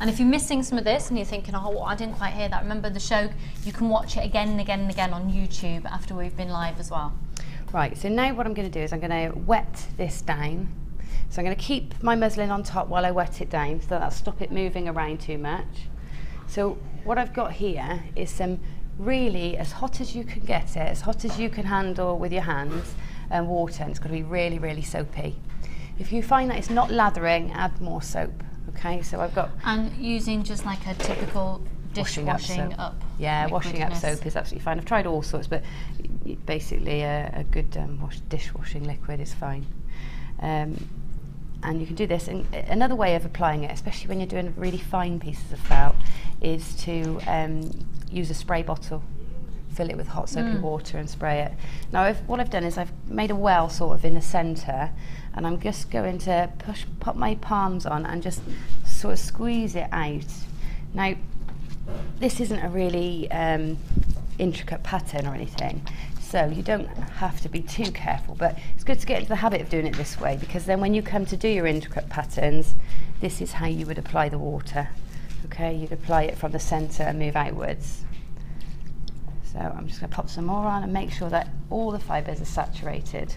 And if you're missing some of this and you're thinking, oh, I didn't quite hear that, remember the show, you can watch it again and again and again on YouTube after we've been live as well. Right, so now what I'm going to do is I'm going to wet this down. So I'm going to keep my muslin on top while I wet it down, so that'll stop it moving around too much. So what I've got here is some really, as hot as you can get it, as hot as you can handle with your hands, and water, and it's got to be really, really soapy. If you find that it's not lathering, add more soap. Okay, so I've got... And using just like a typical dishwashing up. Yeah, washing up soap is absolutely fine. I've tried all sorts, but basically a good dishwashing liquid is fine. And you can do this. And another way of applying it, especially when you're doing really fine pieces of felt, is to use a spray bottle. Fill it with hot soapy water and spray it. Now what I've done is I've made a well sort of in the centre, and I'm just going to pop my palms on and just sort of squeeze it out. Now this isn't a really intricate pattern or anything, so you don't have to be too careful, but it's good to get into the habit of doing it this way, because then when you come to do your intricate patterns, this is how you would apply the water. Okay, you'd apply it from the centre and move outwards. So I'm just going to pop some more on and make sure that all the fibres are saturated.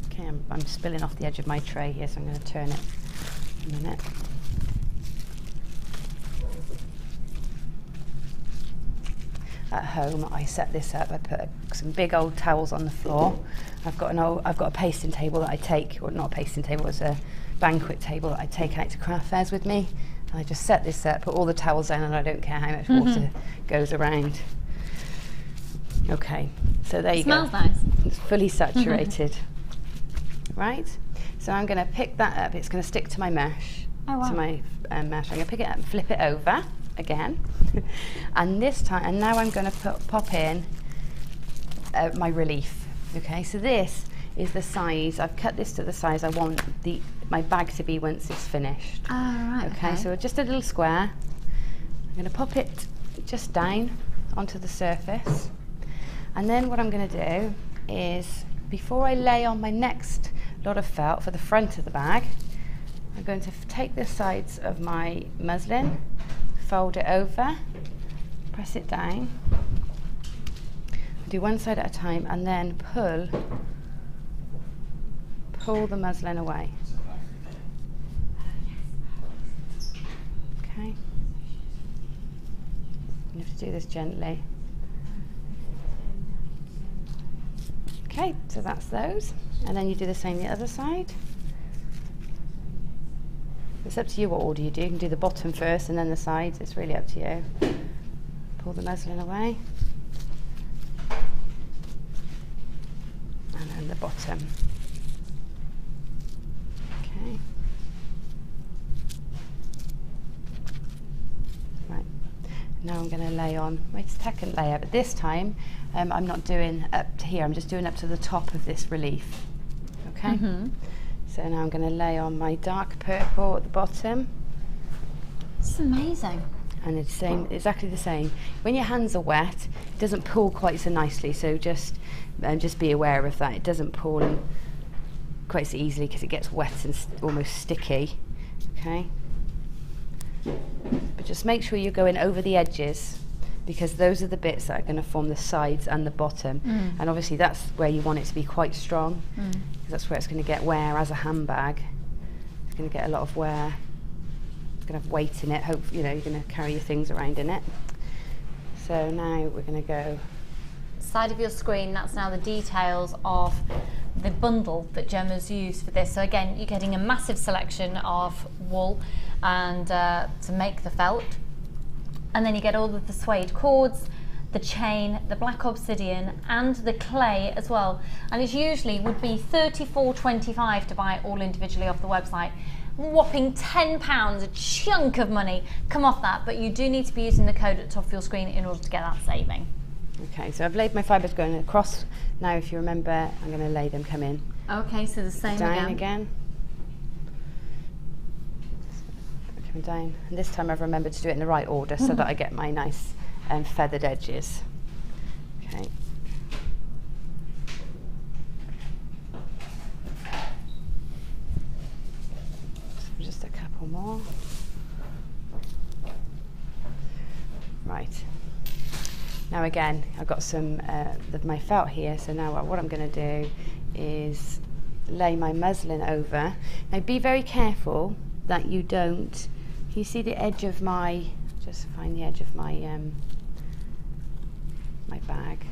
Okay, I'm spilling off the edge of my tray here, so I'm going to turn it in a minute. At home, I set this up. I put some big old towels on the floor. I've got a pasting table that I take, or not a pasting table, it's a banquet table that I take out to craft fairs with me. And I just set this up, put all the towels down, and I don't care how much water goes around. Okay, so there you go. Smells nice. It's fully saturated. Right, so I'm going to pick that up. It's going to stick to my mesh. Oh, wow. To my mesh. I'm going to pick it up and flip it over again. And this time, and now I'm going to pop in my relief. Okay, so this is the size. I've cut this to the size I want my bag to be once it's finished. Oh, right. Okay, so just a little square. I'm going to pop it just down onto the surface. And then what I'm going to do is, before I lay on my next lot of felt for the front of the bag, I'm going to take the sides of my muslin, fold it over, press it down, do one side at a time, and then pull the muslin away. Okay. You have to do this gently. Okay, so that's those. And then you do the same the other side. It's up to you what order you do. You can do the bottom first and then the sides. It's really up to you. Pull the muslin away. And then the bottom. Okay. Right. Now I'm going to lay on my second layer, but this time I'm not doing up to here. I'm just doing up to the top of this relief. okay? So now I'm going to lay on my dark purple at the bottom. It's amazing. And it's exactly the same. When your hands are wet, it doesn't pull quite so nicely, so just be aware of that. It doesn't pull in quite so easily because it gets wet and almost sticky, okay? But just make sure you're going over the edges, because those are the bits that are going to form the sides and the bottom. And obviously that's where you want it to be quite strong, because that's where it's going to get wear as a handbag. It's going to get a lot of wear. Going to have weight in it. Hope you know you're going to carry your things around in it. So now we're going to go side of your screen. That's now the details of the bundle that Gemma's used for this. So again, you're getting a massive selection of wool and to make the felt, and then you get all of the suede cords, the chain, the black obsidian, and the clay as well. And it usually would be $34.25 to buy all individually off the website. Whopping £10, a chunk of money come off that, but you do need to be using the code at the top of your screen in order to get that saving. Okay, so I've laid my fibres going across. Now if you remember, I'm going to lay them come in. Okay, so the same down again. Coming down. And this time I've remembered to do it in the right order so that I get my nice feathered edges. Okay. Just a couple more. Right. Now again, I've got some of my felt here, so now what I'm going to do is lay my muslin over. Now be very careful that you don't, you see the edge of my, just find the edge of my my bag.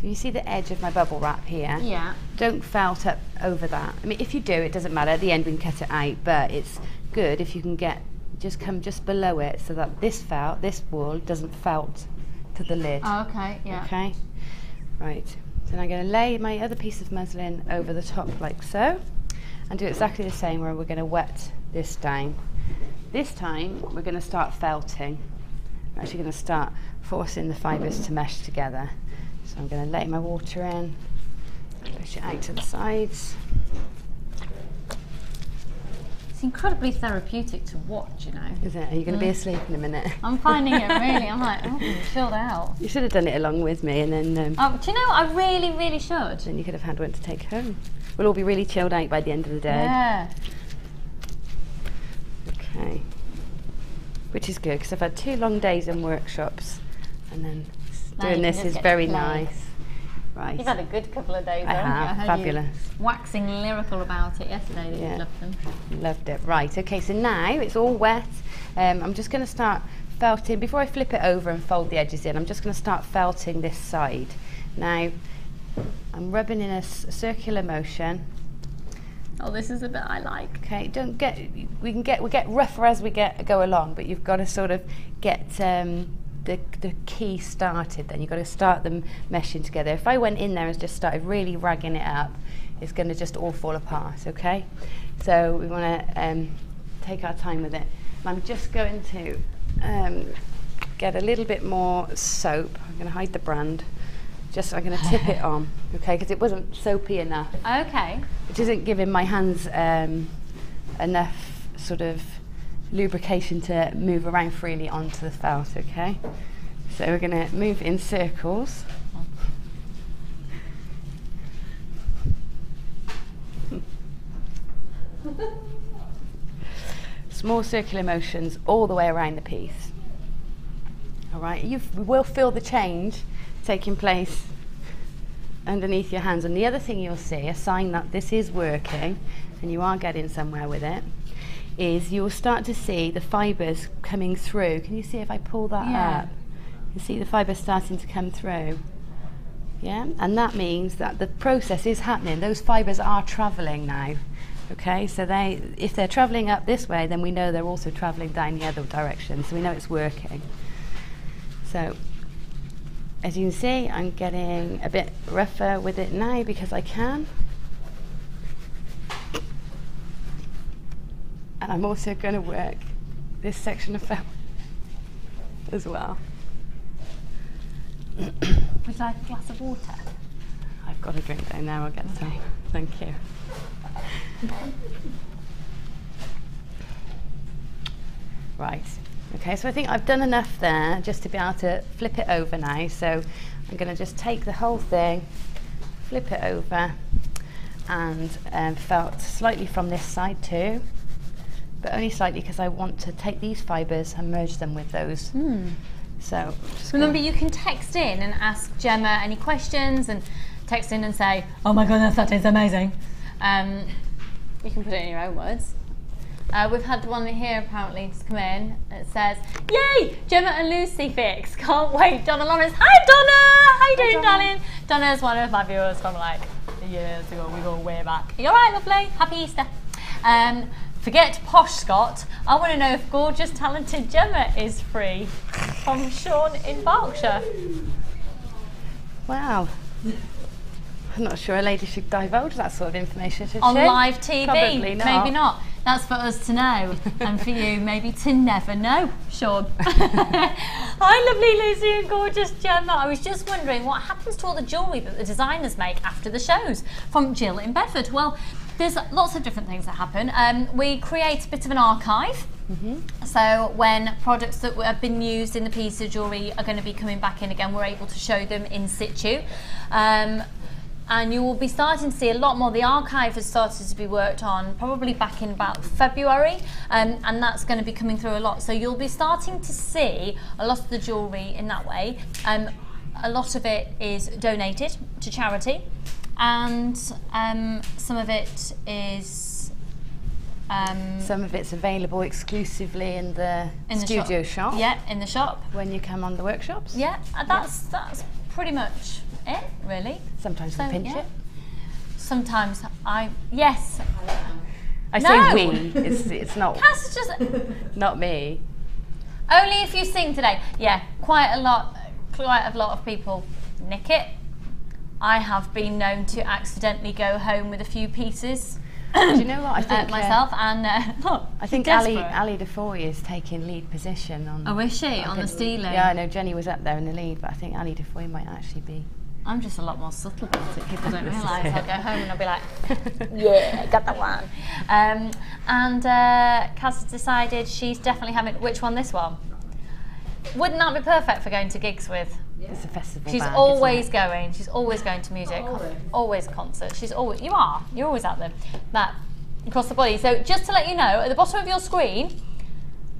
So you see the edge of my bubble wrap here? Yeah. Don't felt up over that. I mean, if you do, it doesn't matter. At the end we can cut it out, but it's good if you can get, just come just below it so that this felt, this wool doesn't felt to the lid. Oh, okay, yeah. Okay, right. So I'm going to lay my other piece of muslin over the top like so, and do exactly the same where we're going to wet this down. This time we're going to start felting. We're actually going to start forcing the fibres to mesh together. So I'm going to lay my water in, push it out to the sides. It's incredibly therapeutic to watch, you know. Is it? Are you going to be asleep in a minute? I'm finding it really, I'm like, oh, I'm chilled out. You should have done it along with me, and then... do you know what? I really, really should. Then you could have had one to take home. We'll all be really chilled out by the end of the day. Yeah. Okay. Which is good, because I've had 2 long days in workshops, and then doing this is very nice. Right. You've had a good couple of days, I have. I heard Fabulous. You waxing lyrical about it yesterday that you loved them. Loved it. Right, okay, so now it's all wet. I'm just going to start felting. Before I flip it over and fold the edges in, I'm just going to start felting this side. Now, I'm rubbing in a circular motion. Oh, this is a bit I like. Okay, don't get, we get rougher as we go along, but you've got to sort of get the key started. Then you've got to start them meshing together. If I went in there and just started really ragging it up, it's going to just all fall apart. Okay, so we want to take our time with it. I'm just going to get a little bit more soap. I'm going to hide the brand. I'm going to tip it on, okay, because it wasn't soapy enough. Okay. Which isn't giving my hands enough sort of lubrication to move around freely onto the felt, okay? So we're going to move in circles. Small circular motions all the way around the piece. All right, you will feel the change taking place underneath your hands. And the other thing you'll see, a sign that this is working and you are getting somewhere with it, is you'll start to see the fibres coming through. Can you see if I pull that up? You see the fibres starting to come through. Yeah, and that means that the process is happening. Those fibres are travelling now. Okay, so if they're travelling up this way, then we know they're also travelling down the other direction. So we know it's working. So, as you can see, I'm getting a bit rougher with it now because I can. And I'm also going to work this section of felt as well. Would you like a glass of water? I've got a drink down there, I'll get some. Thank you. Right, okay, so I think I've done enough there just to be able to flip it over now. So I'm going to just take the whole thing, flip it over, and felt slightly from this side too, but only slightly because I want to take these fibres and merge them with those. So remember, you can text in and ask Gemma any questions, and text in and say, oh my goodness, that is amazing. You can put it in your own words. We've had the one here apparently just come in. It says, yay, Gemma and Lucy fix. Can't wait. Donna Lawrence. Hi Donna! How you doing, darling? Donna's one of my viewers from like years ago. We go way back. You alright, lovely? Happy Easter. Forget posh Scott. I want to know if gorgeous, talented Gemma is free. From Sean in Berkshire. Wow. I'm not sure a lady should divulge that sort of information, should on she? live TV, Probably not. maybe not. That's for us to know, and for you maybe to never know, Sean. Hi lovely Lucy and gorgeous Gemma. I was just wondering what happens to all the jewellery that the designers make after the shows from Jill in Bedford. Well, there's lots of different things that happen. We create a bit of an archive. So when products that have been used in the piece of jewellery are going to be coming back in again, we're able to show them in situ. And you will be starting to see a lot more. The archive has started to be worked on probably back in about February, and that's going to be coming through a lot. So you'll be starting to see a lot of the jewellery in that way. A lot of it is donated to charity, and some of it is... some of it's available exclusively in the studio shop. Yeah, in the shop. When you come on the workshops. Yeah, that's pretty much it, really. Sometimes we pinch it. Sometimes yes. I say we, it's not. Cass is just... not me. Only if you sing today. Yeah, quite a lot of people nick it. I have been known to accidentally go home with a few pieces. Do you know what I think? Myself and I think Ali Defoe is taking lead position on. Oh, is she on the stealing? Yeah, I know Jenny was up there in the lead, but I think Ali Defoe might actually be. I'm just a lot more subtle about it. People don't realise. I'll go home and I'll be like, yeah, I got that one. And Kaz has decided she's definitely having which one? This one. Wouldn't that be perfect for going to gigs with? Yeah. It's a festival. She's bag, always going. She's always going to music. Always concerts. She's always. You're always out there. That across the body. So just to let you know, at the bottom of your screen.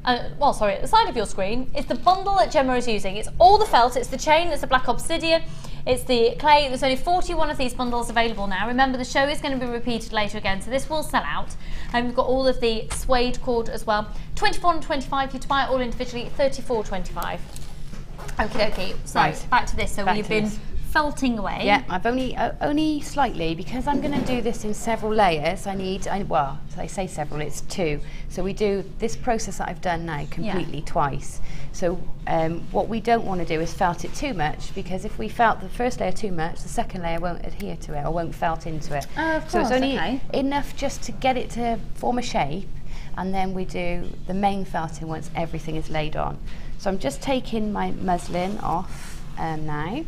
At the side of your screen is the bundle that Gemma is using. It's all the felt, it's the chain, it's the black obsidian, it's the clay. There's only 41 of these bundles available now. Remember, the show is going to be repeated later again, so this will sell out. And we've got all of the suede cord as well. 24 and 25, you to buy it all individually, 34.25. Okie dokie. So right. Back to this. So we've been felting away. Yeah, I've only slightly, because I'm going to do this in several layers. Well, so I say several, it's 2. So we do this process that I've done now completely twice. So what we don't want to do is felt it too much, because if we felt the first layer too much, the second layer won't adhere to it or won't felt into it. Oh, of course, so it's only enough just to get it to form a shape, and then we do the main felting once everything is laid on. So I'm just taking my muslin off now.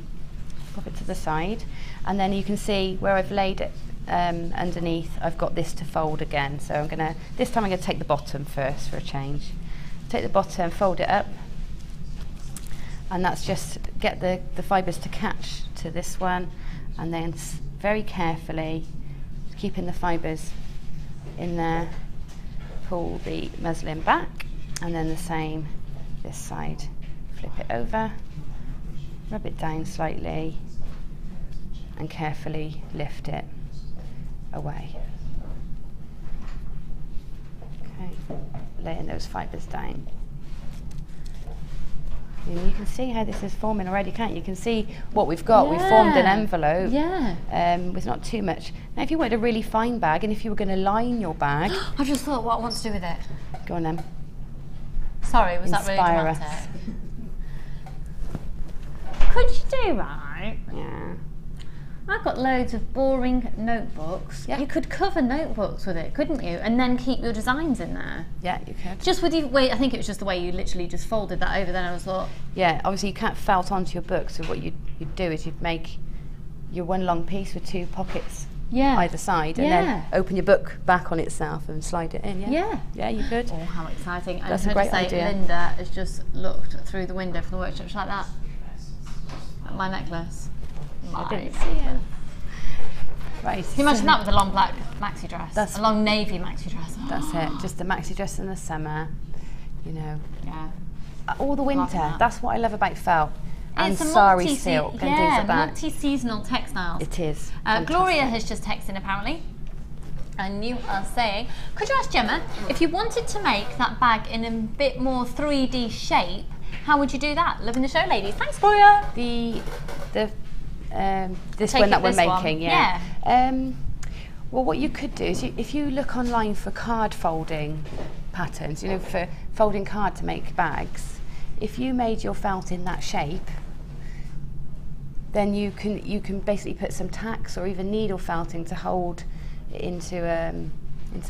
Pop it to the side, and then you can see where I've laid it underneath. I've got this to fold again, so this time I'm going to take the bottom first for a change. Take the bottom, fold it up, and that's just get the fibres to catch to this one, and then very carefully, keeping the fibres in there, pull the muslin back, and then the same this side. Flip it over, rub it down slightly, and carefully lift it away. Okay, laying those fibres down. And you can see how this is forming already, can't you? You can see what we've got. We've formed an envelope with not too much. Now if you wanted a really fine bag, and if you were going to line your bag... I just thought what I want to do with it. Go on then. Sorry, was that really dramatic? Us. Could you do right? Yeah. I've got loads of boring notebooks. Yeah. You could cover notebooks with it, couldn't you? And then keep your designs in there. Yeah, you could. Just with you, I think it was just the way you literally just folded that over. Then I was thought. Yeah, obviously you can't felt onto your book. So what you'd do is you'd make your one long piece with 2 pockets either side, and then open your book back on itself and slide it in. Yeah, you could. Oh, how exciting. That's and a great idea. Linda has just looked through the window from the workshop like that. My necklace. I didn't see it. Right. Can you imagine that with a long black maxi dress? A long navy maxi dress. That's it. Just a maxi dress in the summer, you know. Yeah. All the winter. That's what I love about felt. And It's a sari silk and things like that. multi-seasonal textiles. It is. Gloria has just texted in apparently, and you are saying, could you ask Gemma, if you wanted to make that bag in a bit more 3D shape, how would you do that? Loving the show, ladies. Thanks, Gloria. This one that we're making, well, what you could do is if you look online for card folding patterns, you know, for folding card to make bags, if you made your felt in that shape, then you can basically put some tacks or even needle felting to hold it into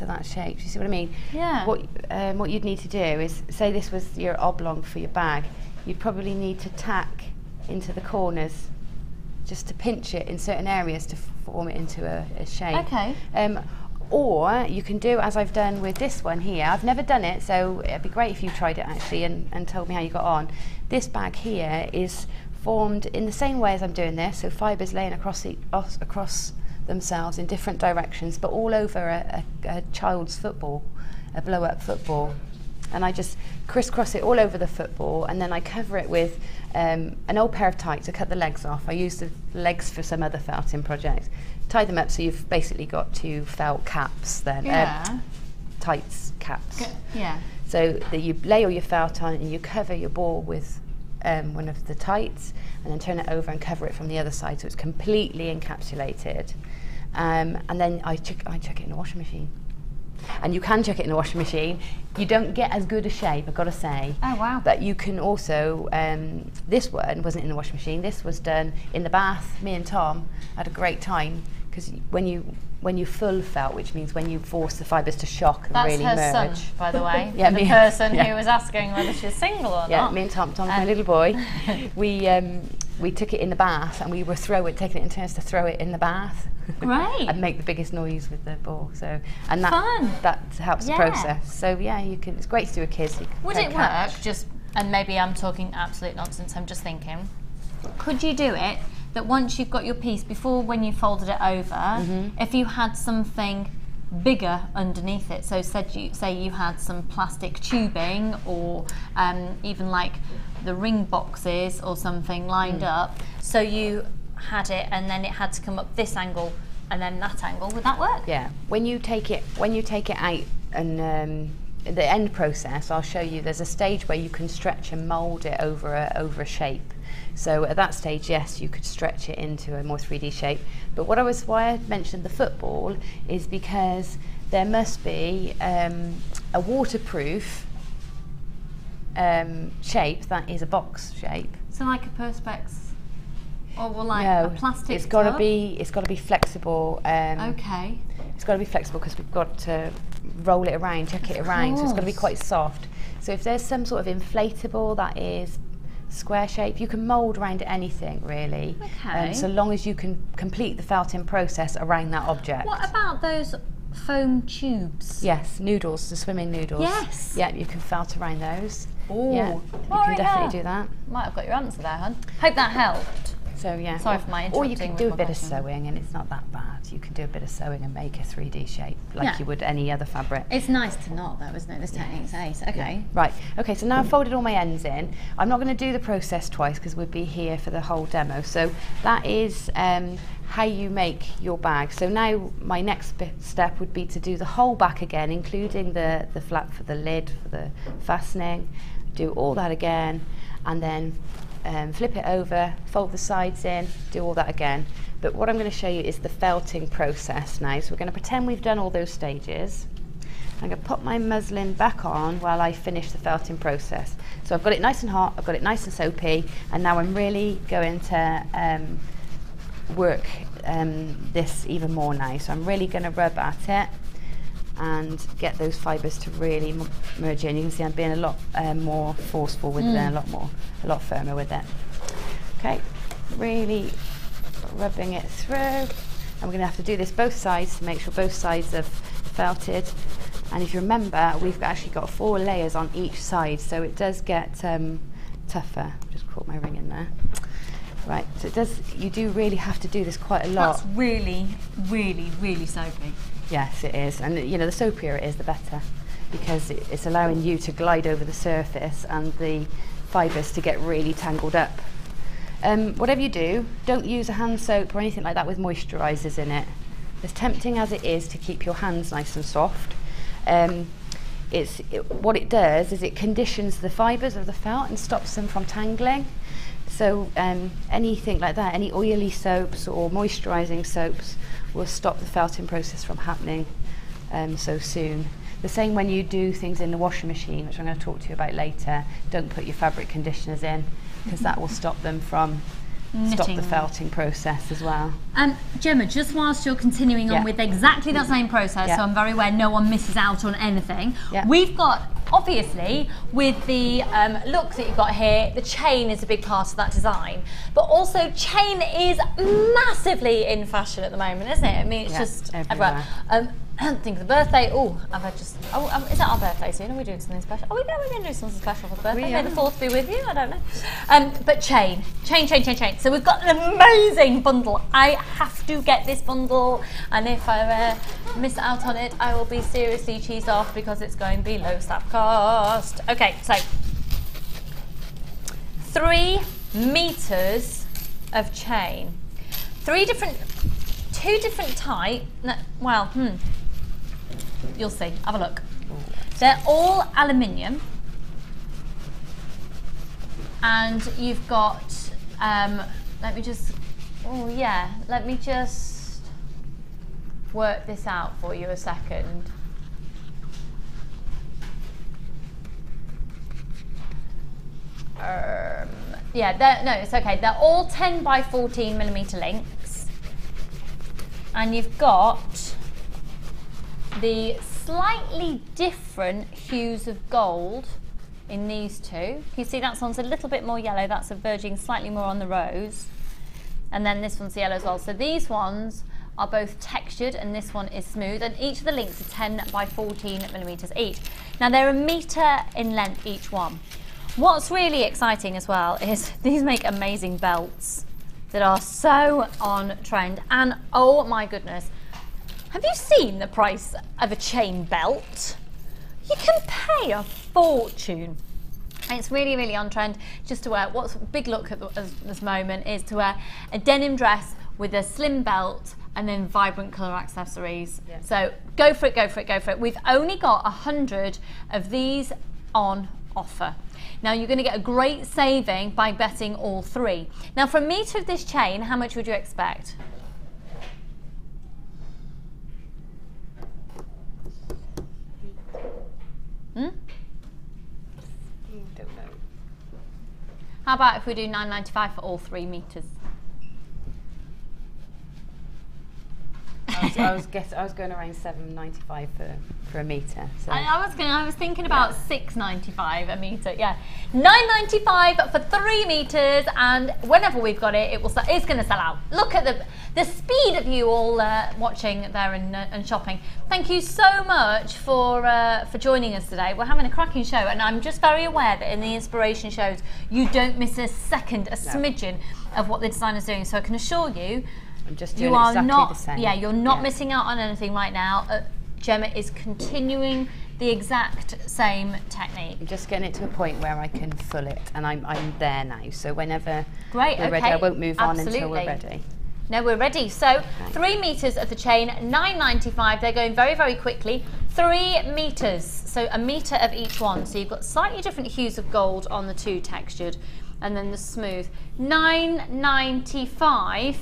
that shape. Do you see what I mean? Yeah. What you'd need to do is, say this was your oblong for your bag, you'd probably need to tack into the corners just to pinch it in certain areas to form it into a shape. Okay. Or you can do as I've done with this one here. I've never done it, so it'd be great if you tried it actually and told me how you got on. This bag here is formed in the same way as I'm doing this, so fibres laying across themselves in different directions, but all over a child's football, a blow-up football. And I just crisscross it all over the football, and then I cover it with an old pair of tights. I cut the legs off. I used the legs for some other felting projects. Tie them up so you've basically got 2 felt caps then. Tights caps. Yeah. So that you lay all your felt on and you cover your ball with one of the tights, and then turn it over and cover it from the other side so it's completely encapsulated. And then I chuck it in the washing machine. And you can chuck it in the washing machine. You don't get as good a shape, I've got to say. Oh, wow. But you can also, this one wasn't in the washing machine, this was done in the bath. Me and Tom had a great time, because when you full felt, which means when you force the fibres to shock and really merge. That's her son, by the way. Yeah, the person who was asking whether she's single or not. Yeah, me and Tom's my little boy. We took it in the bath and we were taking it in turns to throw it in the bath. Right. And make the biggest noise with the ball. So, and Fun. that helps the process. So yeah, you can. It's great to do with kids. Would it work? Just, and maybe I'm talking absolute nonsense. I'm just thinking. Could you do it that once you've got your piece, before when you folded it over, if you had something bigger underneath it, so say you had some plastic tubing or even like the ring boxes or something lined up, so you had it and then it had to come up this angle and then that angle, would that work? Yeah. When you take it out and the end process, I'll show you, there's a stage where you can stretch and mould it over a shape. So at that stage, yes, you could stretch it into a more 3D shape. But why I mentioned the football is because there must be a waterproof shape that is a box shape. So like a perspex, or like no, a plastic. It's got to be flexible. Okay. It's got to be flexible because we've got to roll it around, chuck it around, so it's got to be quite soft. So if there's some sort of inflatable that is square shape, you can mould around anything really. Okay. So long as you can complete the felting process around that object. What about those foam tubes? Yes, noodles, the swimming noodles. Yes. Yeah, you can felt around those. Oh, yeah, you can definitely do that. Might have got your answer there, hon. Hope that helped. So yeah. Sorry for my interrupting. Or you can do a bit question. of sewing, and it's not that bad. You can do a bit of sewing and make a 3D shape like you would any other fabric. It's nice to knot though, isn't it? This technique's ace. Okay. Yeah. Right. Okay. So now I've folded all my ends in. I'm not going to do the process twice because we'd be here for the whole demo. So that is how you make your bag. So now my next step would be to do the whole back again, including the flap for the lid, for the fastening. Do all that again, and then flip it over, fold the sides in, do all that again. But what I'm going to show you is the felting process now. So we're going to pretend we've done all those stages. I'm going to put my muslin back on while I finish the felting process. So I've got it nice and hot, I've got it nice and soapy, and now I'm really going to work this even more now. So I'm really going to rub at it and get those fibres to really merge in. You can see I'm being a lot more forceful with it, a lot firmer with it. Okay, really rubbing it through. And we're going to have to do this both sides to make sure both sides have felted. And if you remember, we've actually got 4 layers on each side, so it does get tougher. Just caught my ring in there. Right, so it does. You do really have to do this quite a lot. That's really, really, really soapy. Yes, it is, and you know, the soapier it is, the better, because it's allowing you to glide over the surface and the fibres to get really tangled up. Whatever you do, don't use a hand soap or anything like that with moisturisers in it. As tempting as it is to keep your hands nice and soft, what it does is it conditions the fibres of the felt and stops them from tangling. So anything like that, any oily soaps or moisturising soaps will stop the felting process from happening so soon. The same when you do things in the washing machine, which I'm going to talk to you about later. Don't put your fabric conditioners in, because that will stop them from stop the felting process as well. Gemma, just whilst you're continuing on with exactly that same process, so I'm very aware no one misses out on anything, we've got, obviously, with the look that you've got here, the chain is a big part of that design, but also chain is massively in fashion at the moment, isn't it? I mean, it's just everywhere. Think of the birthday. Oh, is that our birthday soon? Are we doing something special? We're going to do something special for the birthday. May the 4th be with you. I don't know. But chain. So we've got an amazing bundle. I have to get this bundle, and if I miss out on it, I will be seriously cheesed off because it's going to be low staff cost. Okay, so 3 meters of chain. 2 different type. Well, you'll see. Have a look. They're all aluminium, and you've got. Let me just work this out for you a second. No, it's okay. They're all 10 by 14 millimeter links, and you've got the slightly different hues of gold in these 2. You see that one's a little bit more yellow, that's verging slightly more on the rose, and then this one's yellow as well. So these ones are both textured and this one is smooth, and each of the links are 10 by 14 millimeters each. Now they're 1 meter in length each one. What's really exciting as well is these make amazing belts that are so on trend, and oh my goodness, have you seen the price of a chain belt? You can pay a fortune. It's really, really on trend just to wear. What's a big look at this moment is to wear a denim dress with a slim belt and then vibrant colour accessories. Yeah. So go for it, go for it, go for it. We've only got 100 of these on offer. Now you're going to get a great saving by betting all 3. Now for 1 metre of this chain, how much would you expect? Don't know. How about if we do £9.95 for all 3 meters? I was going around £7.95 for a metre. So. I was thinking about £6.95 a metre. Yeah, £9.95 for 3 meters, and whenever we've got it, it's going to sell out. Look at the speed of you all watching there and shopping. Thank you so much for joining us today. We're having a cracking show, and I'm just very aware that in the inspiration shows you don't miss a second, a smidgen of what the designer's doing. So I can assure you. I'm just doing exactly the same. Yeah, you're not missing out on anything right now. Gemma is continuing the exact same technique. I'm just getting it to a point where I can full it, and I'm there now. So whenever we're ready, I won't move on until we're ready. No, we're ready. So 3 meters of the chain, £9.95. They're going very, very quickly. 3 meters, so 1 meter of each one. So you've got slightly different hues of gold on the 2 textured, and then the smooth. £9.95.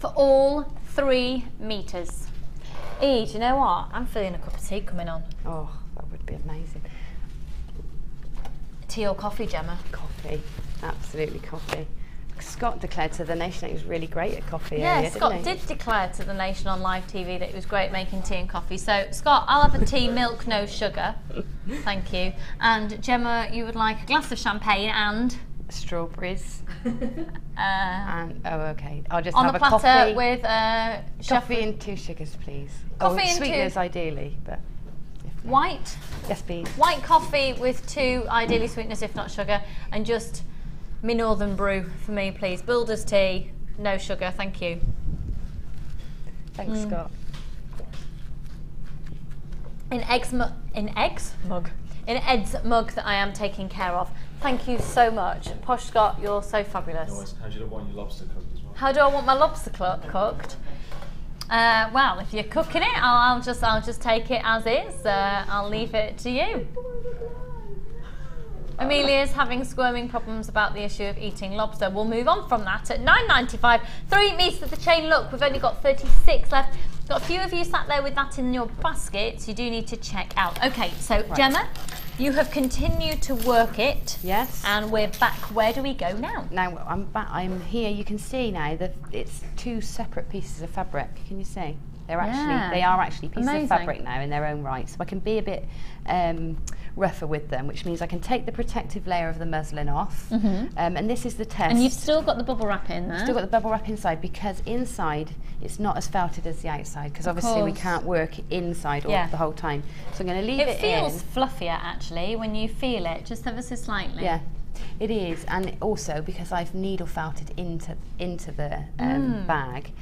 for all 3 meters. Do you know what? I'm feeling a cup of tea coming on. Oh, that would be amazing. Tea or coffee, Gemma? Coffee, absolutely coffee. Scott declared to the nation that he was really great at coffee earlier, Yeah, Scott did declare to the nation on live TV that he was great making tea and coffee. So, Scott, I'll have a tea, milk, no sugar. Thank you. And Gemma, you would like a glass of champagne and... strawberries. And okay, I'll just on have the a platter coffee with coffee and 2 sugars, please. Coffee and sweeteners ideally, but if not. white. Yes, please. White coffee with 2 ideally sweeteners, if not sugar, and just me northern brew for me, please. Builder's tea, no sugar, thank you. Thanks, Scott. In Ed's mug that I am taking care of. Thank you so much, Posh Scott. You're so fabulous. Nice. How do you want your lobster cooked as well? How do I want my lobster cooked? Well, if you're cooking it, I'll just take it as is. I'll leave it to you. Amelia's having squirming problems about the issue of eating lobster. We'll move on from that at £9.95. 3 metres of the chain. Look, we've only got 36 left. Got a few of you sat there with that in your baskets. You do need to check out. Okay, so right. Gemma, you have continued to work it. Yes. And we're back. Where do we go now? Now I'm back. I'm here. You can see now that it's 2 separate pieces of fabric. Can you see? They are actually pieces of fabric now in their own right. So I can be a bit rougher with them, which means I can take the protective layer of the muslin off. And this is the test. And you've still got the bubble wrap in there. Still got the bubble wrap inside, because inside it's not as felted as the outside, because obviously we can't work inside all the whole time. So I'm going to leave it in. It feels fluffier actually when you feel it, just ever so slightly. Yeah. It is, and also because I've needle felted into the bag,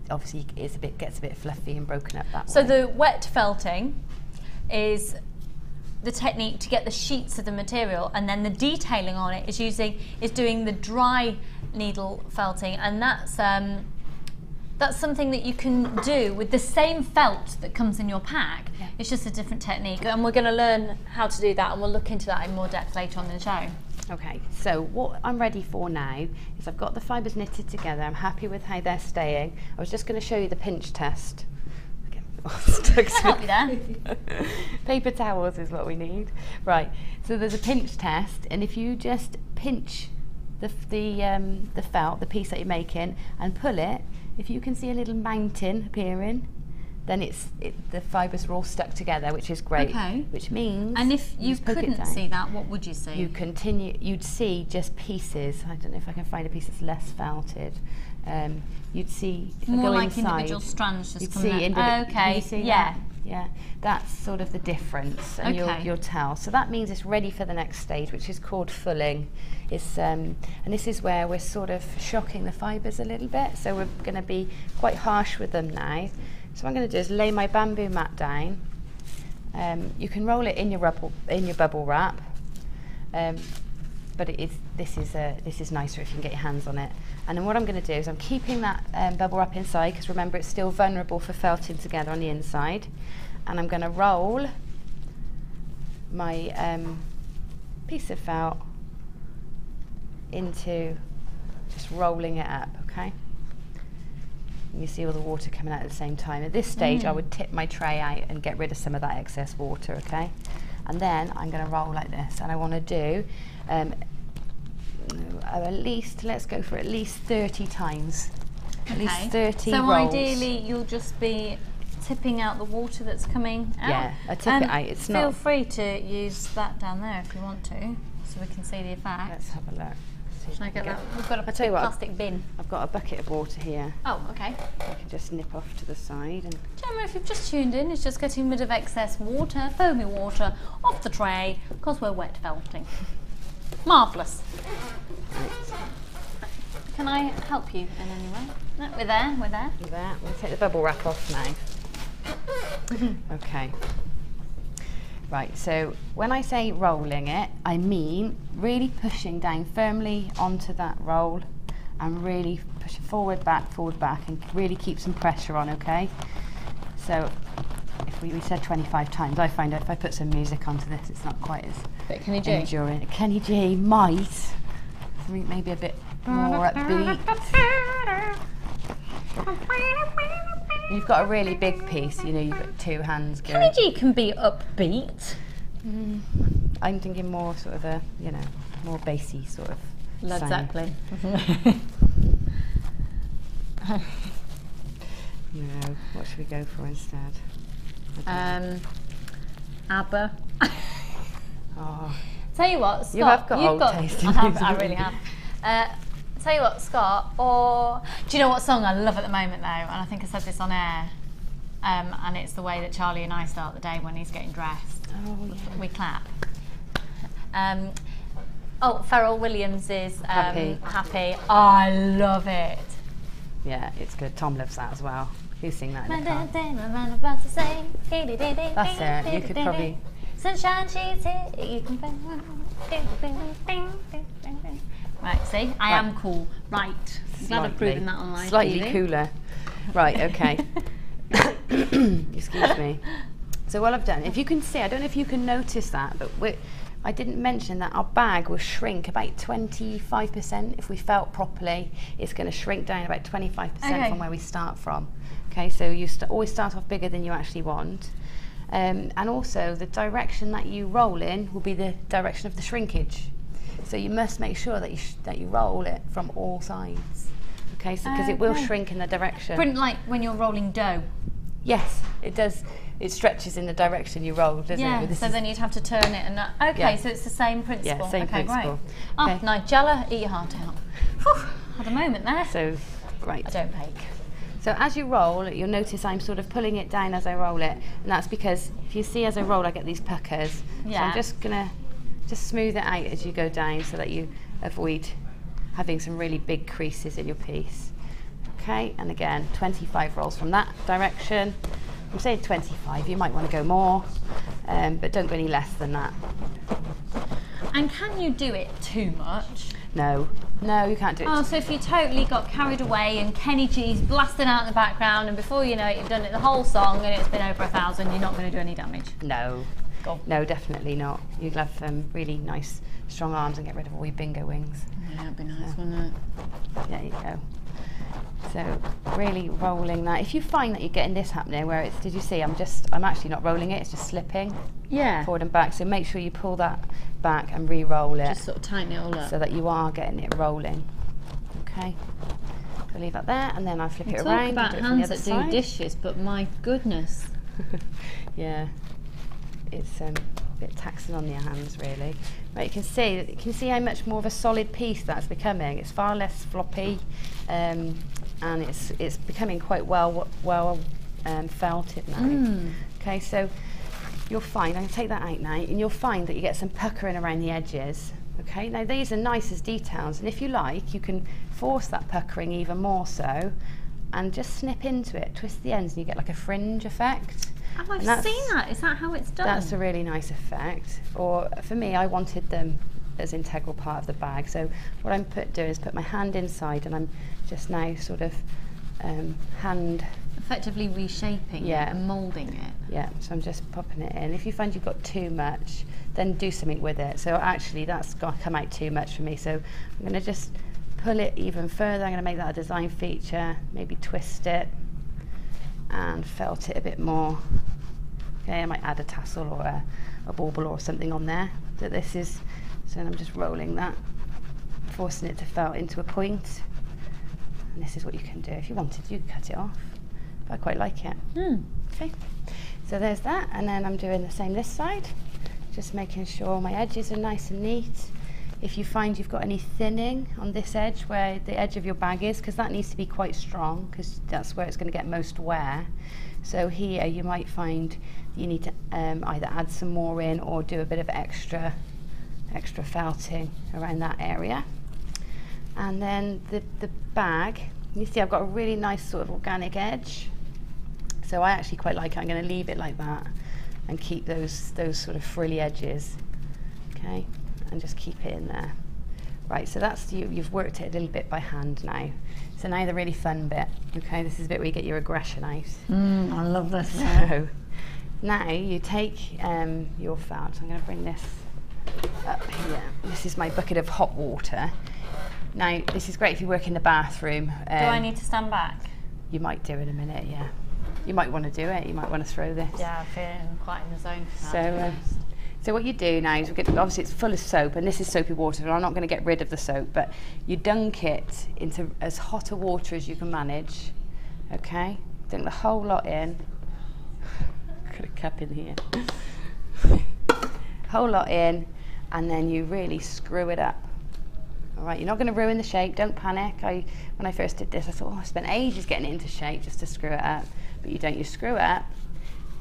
obviously gets a bit fluffy and broken up that way. So the wet felting is the technique to get the sheets of the material, and then the detailing on it is doing the dry needle felting, and that's something that you can do with the same felt that comes in your pack. Yeah. It's just a different technique, and we're going to learn how to do that, and we'll look into that in more depth later on in the show. Okay, so what I'm ready for now is I've got the fibres knitted together. I'm happy with how they're staying. I was just going to show you the pinch test. I'll help you there. Paper towels is what we need. Right, so there's a pinch test, and if you just pinch the felt, the piece that you're making, and pull it, if you can see a little mountain appearing, then the fibres are all stuck together, which is great. Okay. Which means, and if you couldn't see that, what would you see? You'd see just pieces. I don't know if I can find a piece that's less felted. You'd see if more I go like inside, individual strands just coming out. Okay. You see yeah. That? Yeah. That's sort of the difference, and you'll tell. So that means it's ready for the next stage, which is called fulling. It's and this is where we're sort of shocking the fibres a little bit. So we're going to be quite harsh with them now. So what I'm going to do is lay my bamboo mat down. You can roll it in your bubble wrap, but this is nicer if you can get your hands on it. And then what I'm going to do is I'm keeping that bubble wrap inside, because remember it's still vulnerable for felting together on the inside. And I'm going to roll my piece of felt into just rolling it up, okay? And you see all the water coming out at the same time. At this stage, I would tip my tray out and get rid of some of that excess water, okay? And then I'm going to roll like this, and I want to do at least, let's go for at least 30 times. At least 30 rolls. So ideally, you'll just be tipping out the water that's coming out. Yeah, I tip it out. It's feel free to use that down there if you want to, so we can see the effect. Let's have a look. Should I get that? We've got a plastic bin. I've got a bucket of water here. Oh, okay. I can just nip off to the side. And Gemma, if you've just tuned in, it's just getting rid of excess water, foamy water, off the tray, because we're wet felting. Marvellous. Right. Can I help you in any way? No, we're there. We're there. We'll take the bubble wrap off now. Okay. Right, so when I say rolling it, I mean really pushing down firmly onto that roll and really pushing forward, back, and really keep some pressure on, okay? So if we said 25 times, I find out if I put some music onto this, it's not quite as enduring. Kenny G might, I think maybe a bit more upbeat. You've got a really big piece, you know, you've got 2 hands going. Kenny G can be upbeat. I'm thinking more sort of a, you know, more bassy sort of Led Zeppelin. No, what should we go for instead? ABBA. Oh. Tell you what, Scott, you have got old taste in music. I really have. Tell you what, Scott, or do you know what song I love at the moment though? And I think I said this on air. And it's the way that Charlie and I start the day when he's getting dressed. Oh, yeah. We clap. Pharrell Williams is Happy. Happy. I love it. Yeah, it's good. Tom loves that as well. You sing that in the car. That's it. You could probably. Sunshine, she's here. You can. Right, see, I am cool. Right. I'm glad I've proven that online. Slightly cooler. Right. Okay. Excuse me. So what I've done, if you can see, I don't know if you can notice that, but I didn't mention that our bag will shrink about 25% if we felt properly. It's going to shrink down about 25% from where we start from. Okay, so you always start off bigger than you actually want. And also the direction that you roll in will be the direction of the shrinkage. So you must make sure that you roll it from all sides. Okay, so because it will shrink in the direction. Like when you're rolling dough. Yes, it does. It stretches in the direction you roll, doesn't it? Yeah, so then you'd have to turn it and that. Okay, so it's the same principle. Yeah, same principle. Right. Oh, Nigella, eat your heart out. Whew, had a moment there. So, right. I don't bake. So as you roll, you'll notice I'm sort of pulling it down as I roll it, and that's because if you see as I roll, I get these puckers. Yeah. So I'm just gonna smooth it out as you go down so that you avoid having some really big creases in your piece. Okay, and again, 25 rolls from that direction. I'm saying 25, you might want to go more, but don't go any less than that. And can you do it too much? No, you can't do it. Oh, so if you totally got carried away and Kenny G's blasting out in the background and before you know it, you've done it the whole song and it's been over 1,000, you're not going to do any damage? No. No, definitely not. You'll have really nice, strong arms and get rid of all your bingo wings. Yeah, that'd be nice, wouldn't it? There you go. So really rolling that. If you find that you're getting this happening where it's, did you see, I'm actually not rolling it, it's just slipping forward and back. So make sure you pull that back and re-roll it. Just sort of tighten it all up. So that you are getting it rolling. Okay. So leave that there and then I'll flip it around. Talk about hands that do dishes, but my goodness. Yeah. It's a bit taxing on your hands, really. Right, you can see how much more of a solid piece that's becoming. It's far less floppy, and it's becoming quite well felted now. Okay, so you'll find, I'm going to take that out now, and you'll find that you get some puckering around the edges. Okay, now these are nice as details, and if you like, you can force that puckering even more so, and just snip into it, twist the ends, and you get like a fringe effect. Oh, I've seen that. Is that how it's done? That's a really nice effect. Or for me, I wanted them as integral part of the bag. So what I'm doing is put my hand inside, and I'm just now sort of effectively reshaping it and moulding it. Yeah. So I'm just popping it in. If you find you've got too much, then do something with it. So actually, that's got to come out too much for me. So I'm going to just pull it even further. I'm going to make that a design feature. Maybe twist it and felt it a bit more. Okay, I might add a tassel or a bauble or something on there. So this is, so I'm just rolling that, forcing it to felt into a point. And this is what you can do. If you wanted, you could cut it off. But I quite like it. Okay, so there's that, and then I'm doing the same this side. Just making sure my edges are nice and neat. If you find you've got any thinning on this edge where the edge of your bag is, because that needs to be quite strong, because that's where it's going to get most wear. So here you might find you need to either add some more in or do a bit of extra felting around that area. And then the bag, you see I've got a really nice sort of organic edge. So I actually quite like it. I'm going to leave it like that and keep those sort of frilly edges. Okay. And just keep it in there. Right, so that's you've worked it a little bit by hand now. So now the really fun bit. Okay, this is the bit where you get your aggression out. I love this. So now you take your felt. I'm going to bring this up here. This is my bucket of hot water. Now this is great if you work in the bathroom. Do I need to stand back? You might do in a minute, yeah. You might want to do it. You might want to throw this. Yeah, I feel quite in the zone for that. So what you do now is, obviously it's full of soap, and this is soapy water, and I'm not going to get rid of the soap, but you dunk it into as hot a water as you can manage, okay? Dunk the whole lot in. Got a cup in here. Whole lot in, and then you really screw it up, All right, you're not going to ruin the shape, don't panic. When I first did this, I thought, oh, I spent ages getting it into shape just to screw it up. But you don't, you screw it up,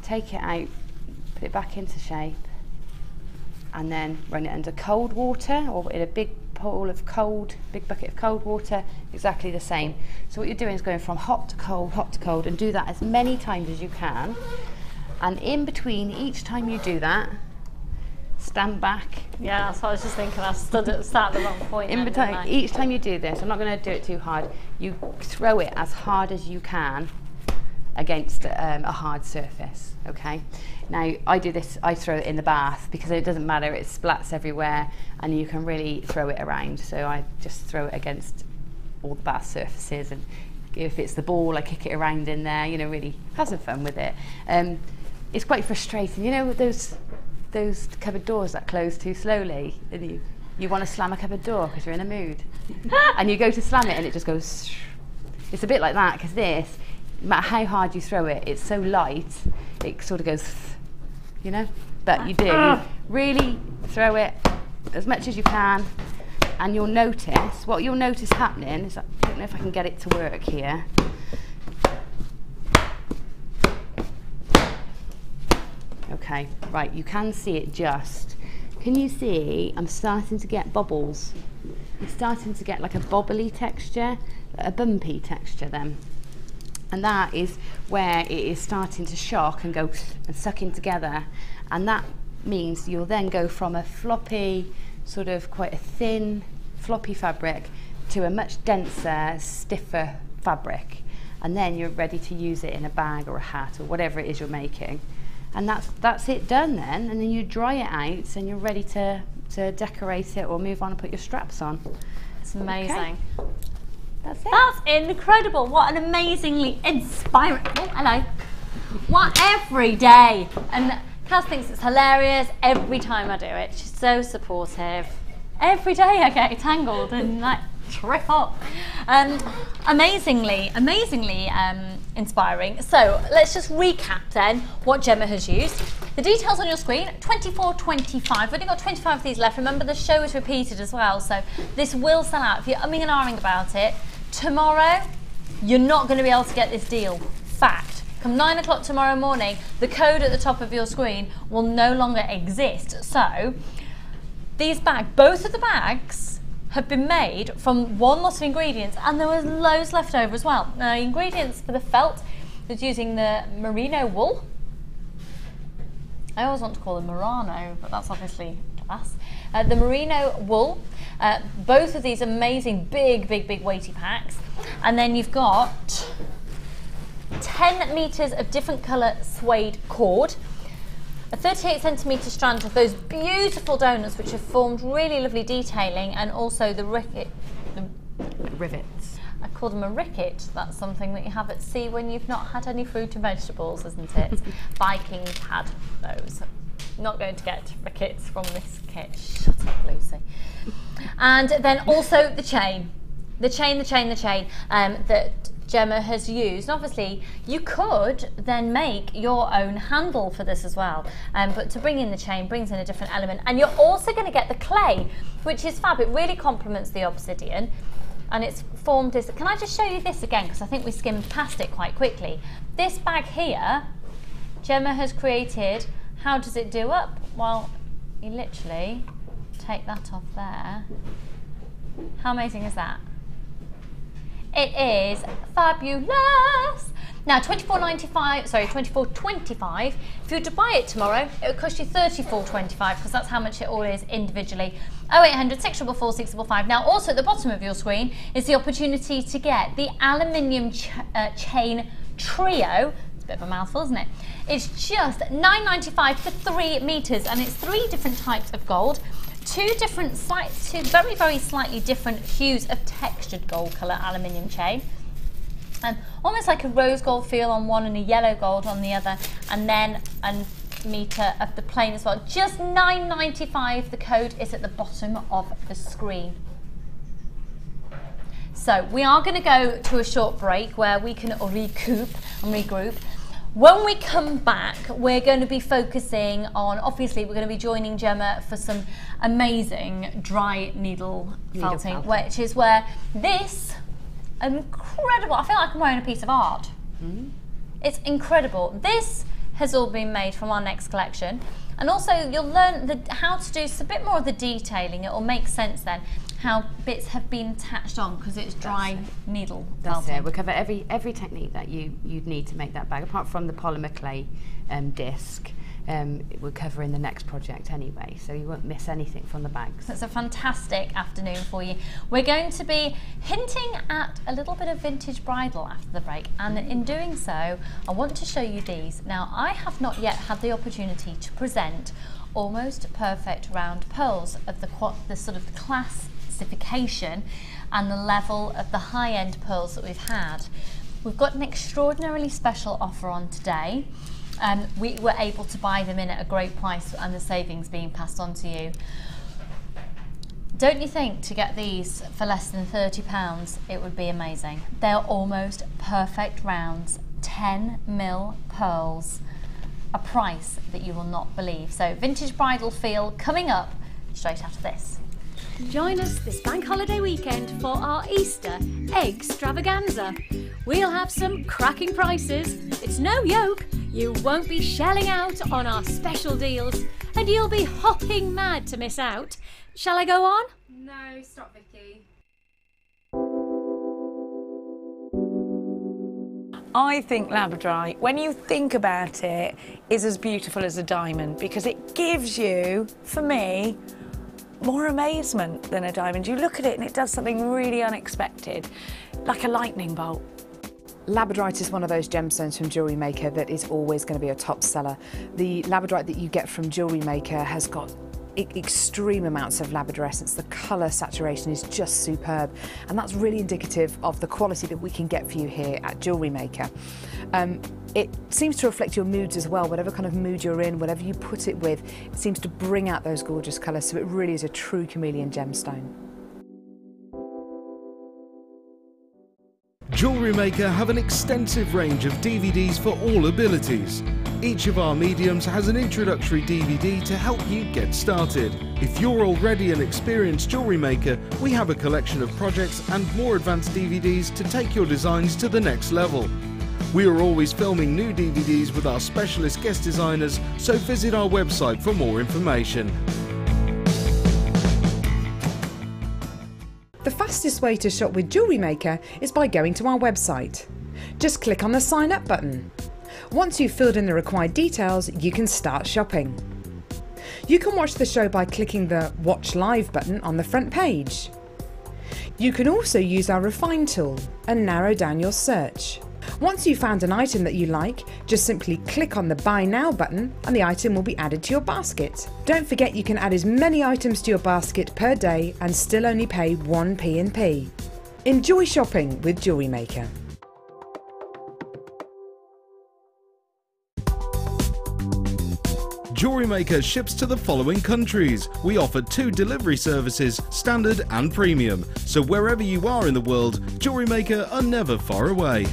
take it out, put it back into shape, and then run it under cold water or in a big pool of big bucket of cold water, exactly the same. So what you're doing is going from hot to cold, and do that as many times as you can. And in between each time you do that, stand back. Yeah, that's what I was just thinking. I sat at the wrong point. In between, each time you do this, I'm not going to do it too hard, you throw it as hard as you can against a hard surface, okay? Now, I do this, I throw it in the bath because it doesn't matter, it splats everywhere and you can really throw it around. So I just throw it against all the bath surfaces, and if it's the ball, I kick it around in there, you know, really have some fun with it. It's quite frustrating, you know, those cupboard doors that close too slowly, and you want to slam a cupboard door because you're in a mood, and you go to slam it and it just goes. It's a bit like that, because this, no matter how hard you throw it, it's so light, it sort of goes, you know. But you do really throw it as much as you can, and you'll notice, what you'll notice happening is, I don't know if I can get it to work here. Okay, right, you can see it just. Can you see I'm starting to get bubbles? I'm starting to get like a bobbly texture, a bumpy texture then. And that is where it is starting to shock and go and suck in together. And that means you'll then go from a floppy, sort of quite a thin, floppy fabric to a much denser, stiffer fabric. And then you're ready to use it in a bag or a hat or whatever it is you're making. And that's it done then, and then you dry it out and you're ready to decorate it or move on and put your straps on. It's amazing. Okay. That's it. That's incredible. What an amazingly inspiring, oh hello, what every day. And Kaz thinks it's hilarious every time I do it. She's so supportive. Every day I get tangled and like trip up. Amazingly inspiring. So let's just recap then what Gemma has used. The details on your screen, 24.25. We've only got 25 of these left. Remember, the show is repeated as well, so this will sell out. If you're umming and ahhing about it, tomorrow you're not going to be able to get this deal. Fact. Come 9 o'clock tomorrow morning, the code at the top of your screen will no longer exist. So these bags, both of the bags, have been made from one lot of ingredients, and there was loads left over as well. Now, ingredients for the felt is using the merino wool. I always want to call them Murano, but that's obviously us. The merino wool, both of these amazing big weighty packs, and then you've got 10 meters of different colour suede cord, a 38 centimetre strand of those beautiful donuts which have formed really lovely detailing, and also the rivets. I call them a ricket. That's something that you have at sea when you've not had any fruit and vegetables, isn't it? Vikings had those. Not going to get rickets from this kit. Shut up, Lucy. And then also the chain. The chain that Gemma has used. And obviously you could then make your own handle for this as well, but to bring in the chain brings in a different element. And you're also going to get the clay, which is fab. It really complements the obsidian, and it's formed as, can I just show you this again, because I think we skimmed past it quite quickly. This bag here, Gemma has created. How does it do up? Well, you literally take that off there. How amazing is that? It is fabulous. Now, $24.25. If you were to buy it tomorrow, it would cost you $34.25, because that's how much it all is individually. 0800 644 655. Now, also at the bottom of your screen is the opportunity to get the aluminium chain trio. It's a bit of a mouthful, isn't it? It's just $9.95 for 3 meters, and it's 3 different types of gold. Two very slightly different hues of textured gold colour aluminium chain. Almost like a rose gold feel on one and a yellow gold on the other, and then a metre of the plain as well. Just $9.95. The code is at the bottom of the screen. So we are going to go to a short break where we can recoup and regroup. When we come back, we're going to be focusing on, obviously, we're going to be joining Gemma for some amazing dry needle felting, which is where this incredible, I feel like I'm wearing a piece of art. It's incredible. This has all been made from our next collection. And also you'll learn how to do a bit more of the detailing. It will make sense then how bits have been attached on because it's dry needle felting. That's it. We'll cover every technique that you'd need to make that bag, apart from the polymer clay disc. We'll cover in the next project anyway, so you won't miss anything from the bags. It's a fantastic afternoon for you. We're going to be hinting at a little bit of vintage bridal after the break, and in doing so, I want to show you these. Now, I have not yet had the opportunity to present almost perfect round pearls of the sort of classification and the level of the high-end pearls that we've had. We've got an extraordinarily special offer on today. We were able to buy them in at a great price and the savings being passed on to you. Don't you think to get these for less than £30 it would be amazing? They're almost perfect rounds, 10mm pearls, a price that you will not believe. So vintage bridal feel coming up straight after this. Join us this bank holiday weekend for our Easter extravaganza. We'll have some cracking prices. It's no yoke. You won't be shelling out on our special deals, and you'll be hopping mad to miss out. Shall I go on? No, stop, Vicky. I think Labradorite, when you think about it, is as beautiful as a diamond because it gives you, for me, more amazement than a diamond. You look at it and it does something really unexpected, like a lightning bolt. Labradorite is one of those gemstones from JewelleryMaker that is always going to be a top seller. The labradorite that you get from JewelleryMaker has got extreme amounts of labradorescence. The colour saturation is just superb, and that's really indicative of the quality that we can get for you here at JewelleryMaker. It seems to reflect your moods as well. Whatever kind of mood you're in, whatever you put it with, it seems to bring out those gorgeous colours, so it really is a true chameleon gemstone. JewelleryMaker have an extensive range of DVDs for all abilities. Each of our mediums has an introductory DVD to help you get started. If you're already an experienced jewellery maker, we have a collection of projects and more advanced DVDs to take your designs to the next level. We are always filming new DVDs with our specialist guest designers, so visit our website for more information. The fastest way to shop with JewelleryMaker is by going to our website. Just click on the sign up button. Once you've filled in the required details, you can start shopping. You can watch the show by clicking the Watch Live button on the front page. You can also use our Refine tool and narrow down your search. Once you've found an item that you like, just simply click on the Buy Now button and the item will be added to your basket. Don't forget you can add as many items to your basket per day and still only pay 1p in P. Enjoy shopping with JewelleryMaker. JewelleryMaker ships to the following countries. We offer 2 delivery services, standard and premium. So wherever you are in the world, JewelleryMaker are never far away.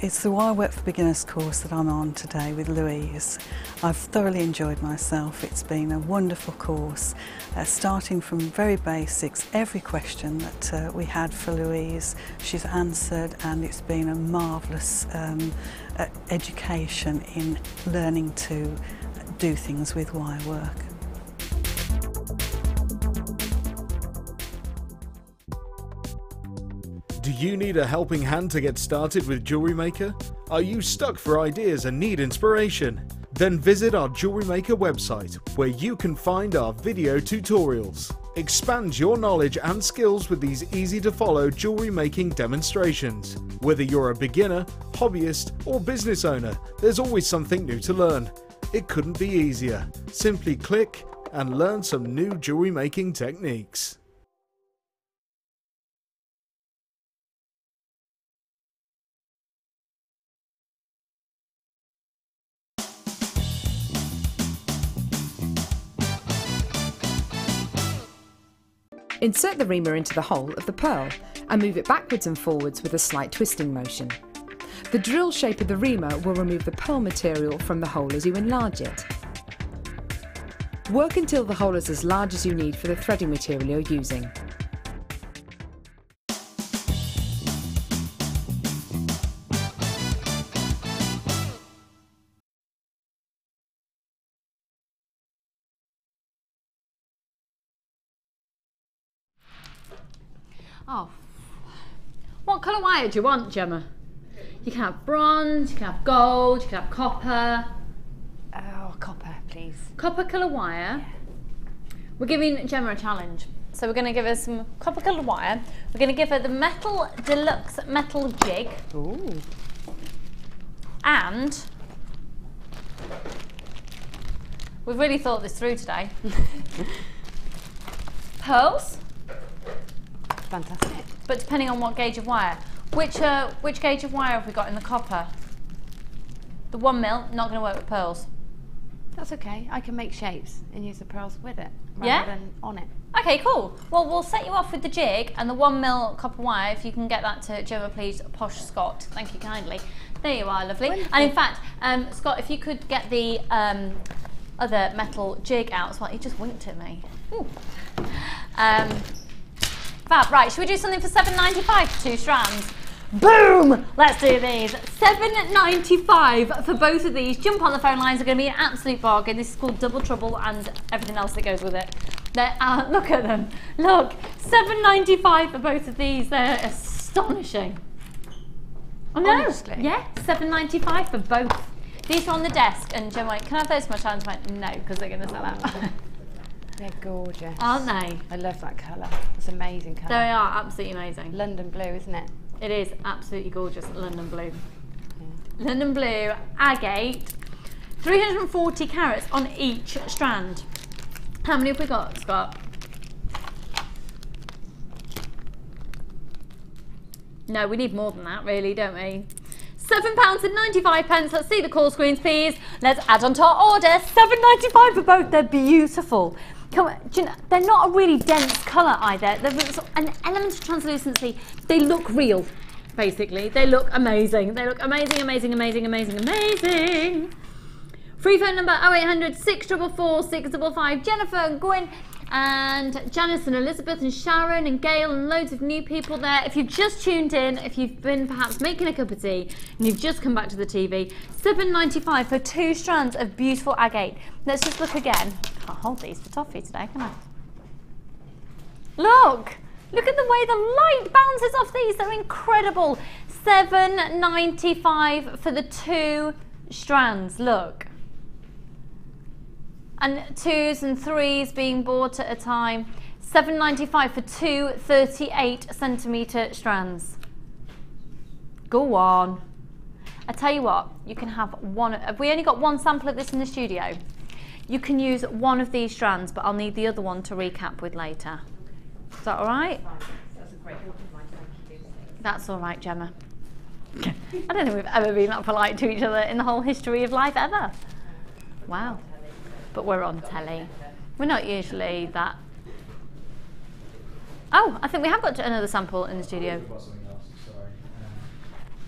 It's the Why Work for Beginners course that I'm on today with Louise. I've thoroughly enjoyed myself. It's been a wonderful course, starting from very basics. Every question that we had for Louise, she's answered, and it's been a marvellous education in learning to do things with wire work. Do you need a helping hand to get started with JewelleryMaker? Are you stuck for ideas and need inspiration? Then visit our JewelleryMaker website, where you can find our video tutorials. Expand your knowledge and skills with these easy-to-follow jewellery making demonstrations. Whether you're a beginner, hobbyist, or business owner, there's always something new to learn. It couldn't be easier. Simply click and learn some new jewellery making techniques. Insert the reamer into the hole of the pearl and move it backwards and forwards with a slight twisting motion. The drill shape of the reamer will remove the pearl material from the hole as you enlarge it. Work until the hole is as large as you need for the threading material you're using. Oh, what colour wire do you want, Gemma? You can have bronze, you can have gold, you can have copper. Oh, copper, please. Copper colour wire. Yeah. We're giving Gemma a challenge. So we're going to give her some copper coloured wire. We're going to give her the Metal Deluxe Metal Jig. Ooh. And we've really thought this through today. Pearls. Fantastic. But depending on what gauge of wire. Which gauge of wire have we got in the copper? The 1 mil, not going to work with pearls. That's okay. I can make shapes and use the pearls with it Yeah? rather than on it. Okay, cool. Well, we'll set you off with the jig and the 1 mil copper wire. If you can get that to Gemma, please. Posh Scott. Thank you kindly. There you are, lovely. Wonderful. And in fact, Scott, if you could get the other metal jig out as well. He just winked at me. Ooh. Fab. Right, should we do something for $7.95 for 2 strands? Boom! Let's do these. $7.95 for both of these. Jump on the phone lines. Are going to be an absolute bargain. This is called Double Trouble and everything else that goes with it. Look at them. Look, $7.95 for both of these. They're astonishing. I know. Honestly. Yeah, $7.95 for both. These are on the desk, and Gemma went, "Can I have those for my challenge?" I went, "No, because they're going to sell out." They're gorgeous. Aren't they? I love that colour. It's an amazing colour. They are absolutely amazing. London blue, isn't it? It is absolutely gorgeous, London blue. Yeah. London blue, agate, 340 carats on each strand. How many have we got, Scott? No, we need more than that, really, don't we? £7.95. Let's see the call screens, please. Let's add on to our order. $7.95 for both. They're beautiful. Come on, do you know, they're not a really dense colour either. There's an element of translucency. They look real, basically. They look amazing. They look amazing, amazing, amazing, amazing, amazing. Free phone number 0800 644 655. Jennifer, Gwyn, and Janice and Elizabeth and Sharon and Gail and loads of new people there. If you've just tuned in, if you've been perhaps making a cup of tea and you've just come back to the TV, $7.95 for 2 strands of beautiful agate. Let's just look again. Can't hold these for toffee today, can I? Look at the way the light bounces off these. They're incredible. $7.95 for the 2 strands. Look. And 2s and 3s being bought at a time. $7.95 for 2 38cm strands. Go on. I tell you what, you can have one. Have we only got 1 sample of this in the studio? You can use 1 of these strands, but I'll need the other one to recap with later. Is that all right? That's a great compromise. Thank you. That's all right, Gemma. I don't think we've ever been that polite to each other in the whole history of life ever. Wow. But we're on telly. We're not usually that. Oh, I think we have got another sample in the studio.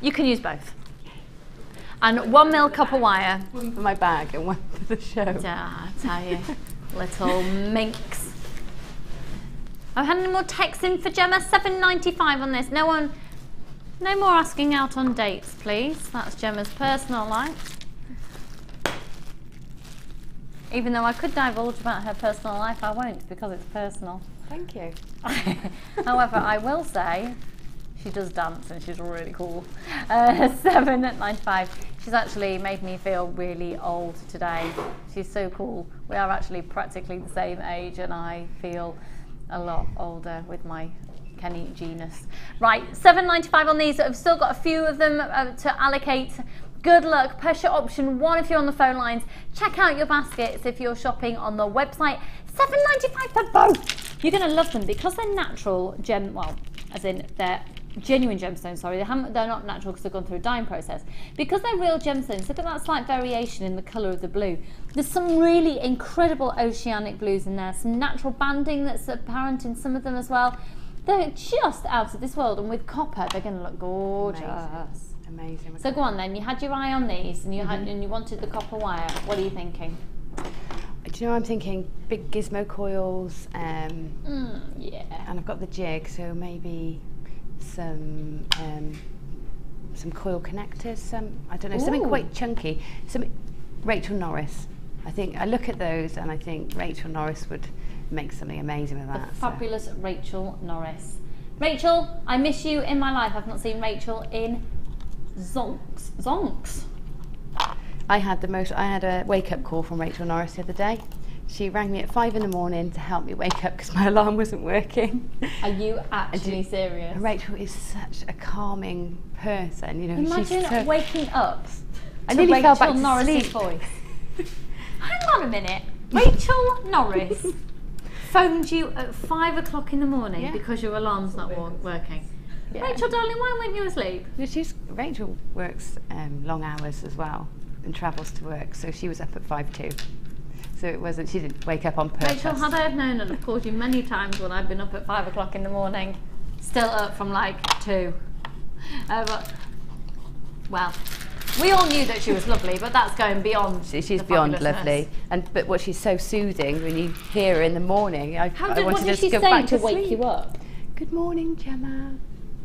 You can use both. And 1 mil copper wire. 1 for my bag and 1 for the show. Yeah, I tell you, little minx. I've had any more texts in for Gemma. $7.95 on this. No more asking out on dates, please. That's Gemma's personal life. Even though I could divulge about her personal life, I won't because it's personal. Thank you. However, I will say she does dance and she's really cool. $7.95. She's actually made me feel really old today. She's so cool. We are actually practically the same age and I feel a lot older with my Kenny genus. Right, $7.95 on these. I've still got a few of them to allocate. Good luck. Press your option 1 if you're on the phone lines. Check out your baskets if you're shopping on the website. $7.95 for both. You're going to love them because they're natural well, as in they're genuine gemstones, sorry, they're not natural because they've gone through a dyeing process. Because they're real gemstones, look at that slight variation in the colour of the blue. There's some really incredible oceanic blues in there, some natural banding that's apparent in some of them as well. They're just out of this world, and with copper, they're going to look gorgeous. Amazing. So go on then, you had your eye on these, and you wanted the copper wire. What are you thinking? Do you know, I'm thinking big gizmo coils, yeah. And I've got the jig, so maybe some coil connectors, I don't know, something quite chunky. Rachel Norris. I think I look at those and I think Rachel Norris would make something amazing with that. The fabulous Rachel Norris. Rachel, I miss you in my life. I've not seen Rachel in zonks. I had a wake-up call from Rachel Norris the other day. She rang me at 5 in the morning to help me wake up because my alarm wasn't working. Are you actually serious? Rachel is such a calming person, you know. Imagine waking up I nearly fell back Rachel to Norris's sleep. voice. Hang on a minute. Rachel Norris phoned you at 5 o'clock in the morning because your alarm's not working. Yeah. Rachel, darling, why weren't you asleep? Rachel works long hours as well and travels to work, so she was up at 5 too. So it wasn't, she didn't wake up on purpose. Rachel, had I have known, and I've called you many times when I've been up at 5 o'clock in the morning, still up from like 2. But, well, we all knew that she was lovely, but that's going beyond. She's beyond lovely, but what she's so soothing when you hear her in the morning. I wanted her to go back to wake you up? Good morning, Gemma.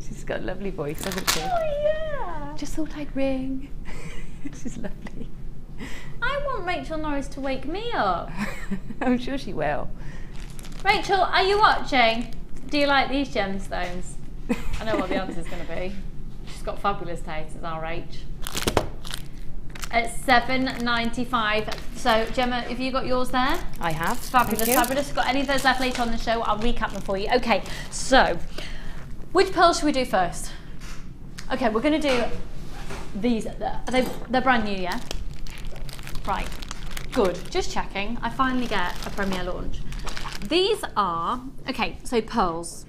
She's got a lovely voice, hasn't she? Oh yeah. Just thought I'd ring. She's lovely. I want Rachel Norris to wake me up. I'm sure she will. Rachel, are you watching? Do you like these gemstones? I know what the answer's going to be. She's got fabulous taste, is our Rach. At $7.95. So Gemma, have you got yours there? I have. Fabulous, fabulous. Got any of those left later on the show? I'll recap them for you. Okay, so which pearls should we do first? Okay, we're going to do these. They're brand new, yeah? Right, good. Just checking. I finally get a premiere launch. These are, okay, so pearls.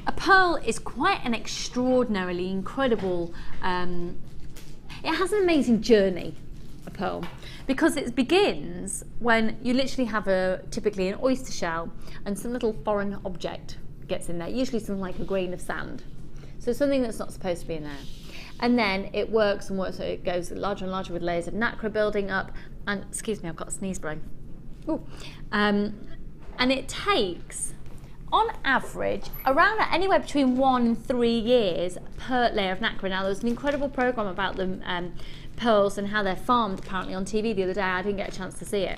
A pearl is quite an extraordinarily incredible, it has an amazing journey, a pearl, because it begins when you literally have typically an oyster shell and some little foreign object gets in there, usually something like a grain of sand. So something that's not supposed to be in there. And then it works and works, so it goes larger and larger with layers of nacre building up. And, excuse me, I've got a sneeze brain. Ooh. And it takes, on average, around anywhere between 1 and 3 years per layer of nacre. Now, there's an incredible programme about the pearls and how they're farmed, apparently, on TV the other day. I didn't get a chance to see it,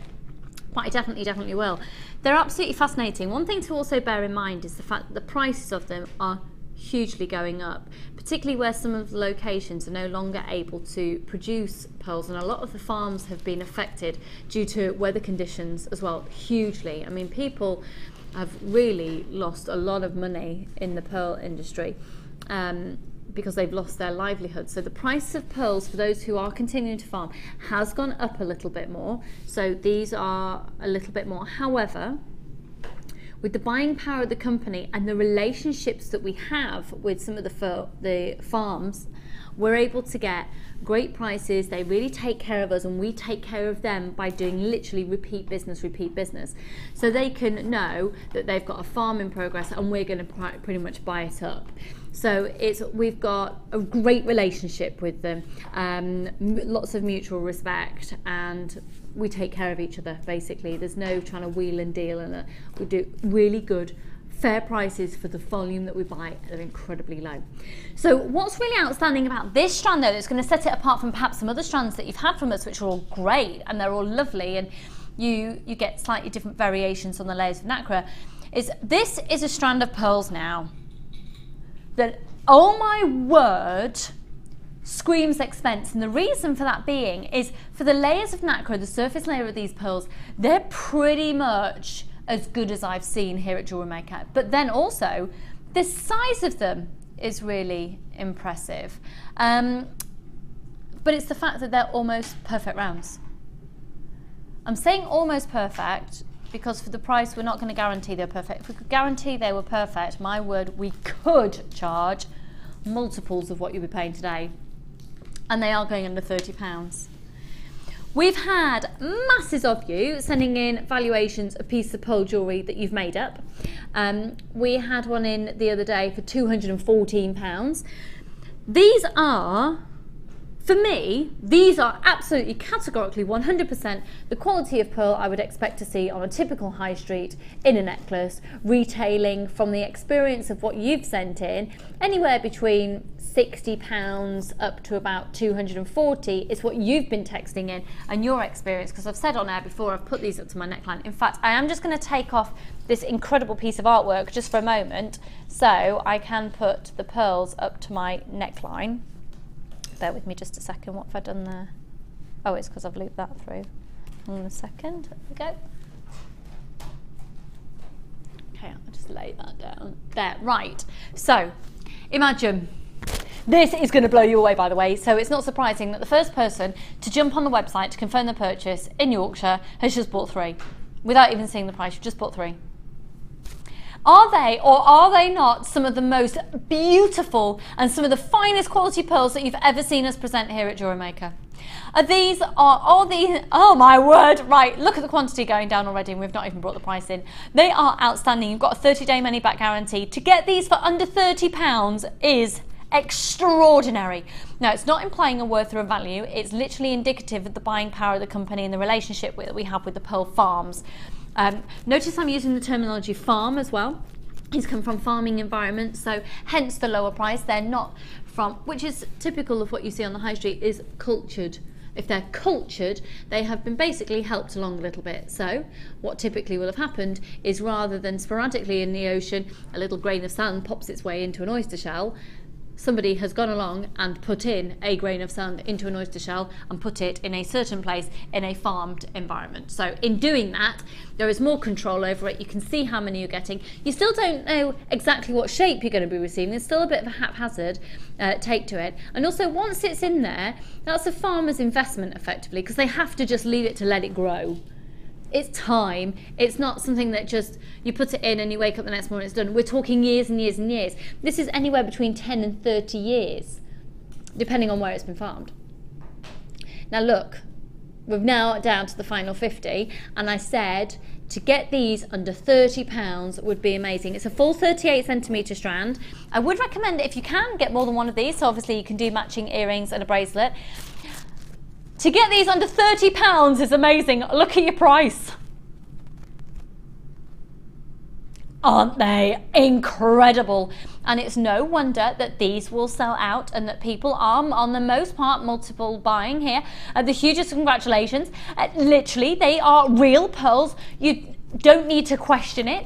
but I definitely will. They're absolutely fascinating. One thing to also bear in mind is the fact that the prices of them are hugely going up, particularly where some of the locations are no longer able to produce pearls, and a lot of the farms have been affected due to weather conditions as well, hugely. I mean, people have really lost a lot of money in the pearl industry because they've lost their livelihood. So the price of pearls for those who are continuing to farm has gone up a little bit more. So these are a little bit more. However, with the buying power of the company and the relationships that we have with some of the farms, we're able to get great prices. They really take care of us, and we take care of them by doing literally repeat business. So they can know that they've got a farm in progress and we're going to pretty much buy it up. So we've got a great relationship with them, lots of mutual respect, and we take care of each other, basically. There's no trying to wheel and deal, and we do really good, fair prices for the volume that we buy. They're incredibly low. So what's really outstanding about this strand, though, that's going to set it apart from perhaps some other strands that you've had from us, which are all great and they're all lovely, and you get slightly different variations on the layers of nacre, is this is a strand of pearls now that, oh my word, screams expense. And the reason for that being is for the layers of nacre, the surface layer of these pearls, they're pretty much as good as I've seen here at JewelleryMaker. But then also, the size of them is really impressive. But it's the fact that they're almost perfect rounds. I'm saying almost perfect because for the price we're not going to guarantee they're perfect. If we could guarantee they were perfect, my word, we could charge multiples of what you'll be paying today, and they are going under £30. We've had masses of you sending in valuations of pieces of pearl jewellery that you've made up. We had one in the other day for £214. These are, for me, these are absolutely categorically 100% the quality of pearl I would expect to see on a typical high street in a necklace, retailing from the experience of what you've sent in, anywhere between £60 up to about 240 is what you've been texting in and your experience, because I've said on air before I've put these up to my neckline. In fact, I am just going to take off this incredible piece of artwork just for a moment so I can put the pearls up to my neckline. Bear with me just a second. What have I done there? Oh, it's because I've looped that through. Hang on a second. There we go. Okay, I'll just lay that down. There, right. So, imagine. This is going to blow you away, by the way, so it's not surprising that the first person to jump on the website to confirm the purchase in Yorkshire has just bought 3. Without even seeing the price, you've just bought 3. Are they, or are they not, some of the most beautiful and some of the finest quality pearls that you've ever seen us present here at JewelleryMaker? Oh my word, right, look at the quantity going down already and we've not even brought the price in. They are outstanding. You've got a 30-day money-back guarantee. To get these for under £30 is extraordinary. Now, it's not implying a worth or a value, it's literally indicative of the buying power of the company and the relationship that we have with the pearl farms. Notice I'm using the terminology farm as well. These come from farming environments, so hence the lower price. They're not from, which is typical of what you see on the high street, is cultured. If they're cultured, they have been basically helped along a little bit. So what typically will have happened is, rather than sporadically in the ocean a little grain of sand pops its way into an oyster shell, somebody has gone along and put in a grain of sand into an oyster shell and put it in a certain place in a farmed environment. So in doing that, there is more control over it. You can see how many you're getting. You still don't know exactly what shape you're going to be receiving. There's still a bit of a haphazard take to it. And also, once it's in there, that's a farmer's investment effectively, because they have to just leave it to let it grow. It's time. It's not something that just you put it in and you wake up the next morning it's done. We're talking years and years and years. This is anywhere between 10 and 30 years, depending on where it's been farmed. Now look, we're now down to the final 50, and I said to get these under £30 would be amazing. It's a full 38 centimetre strand. I would recommend it if you can get more than one of these, so obviously you can do matching earrings and a bracelet. To get these under £30 is amazing. Look at your price. Aren't they incredible? And it's no wonder that these will sell out and that people are, on the most part, multiple buying here. The hugest congratulations. Literally, they are real pearls. You don't need to question it.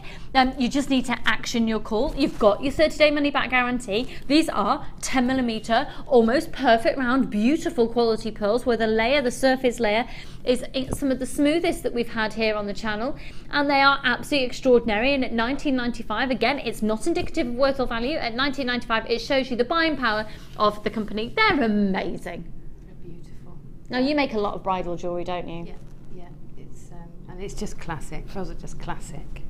You just need to action your call. You've got your 30-day money-back guarantee. These are 10mm, almost perfect round, beautiful quality pearls, where the layer, the surface layer, is some of the smoothest that we've had here on the channel, and they are absolutely extraordinary. And at £19.95, again, it's not indicative of worth or value. At £19.95, it shows you the buying power of the company. They're amazing. They're beautiful. Now, you make a lot of bridal jewellery, don't you? Yeah. And it's just classic. Pearls are just classic.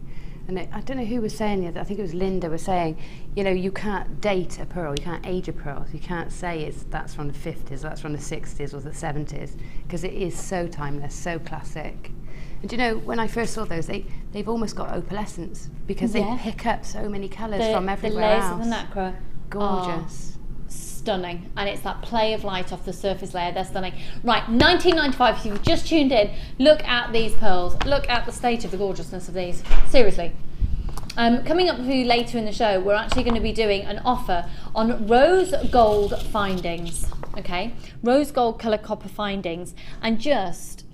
And I don't know who was saying the other, I think it was Linda was saying, you know, you can't date a pearl, you can't age a pearl, you can't say that's from the 50s, or that's from the 60s or the 70s, because it is so timeless, so classic. And you know, when I first saw those, they've almost got opalescence, because they pick up so many colours from everywhere else. The layers of the nacre, gorgeous. Stunning, and it's that play of light off the surface layer. They're stunning. Right, £19.95. If you've just tuned in, look at these pearls. Look at the state of the gorgeousness of these. Seriously. Coming up for you later in the show, we're actually going to be doing an offer on rose gold findings. Okay, rose gold colour copper findings, and just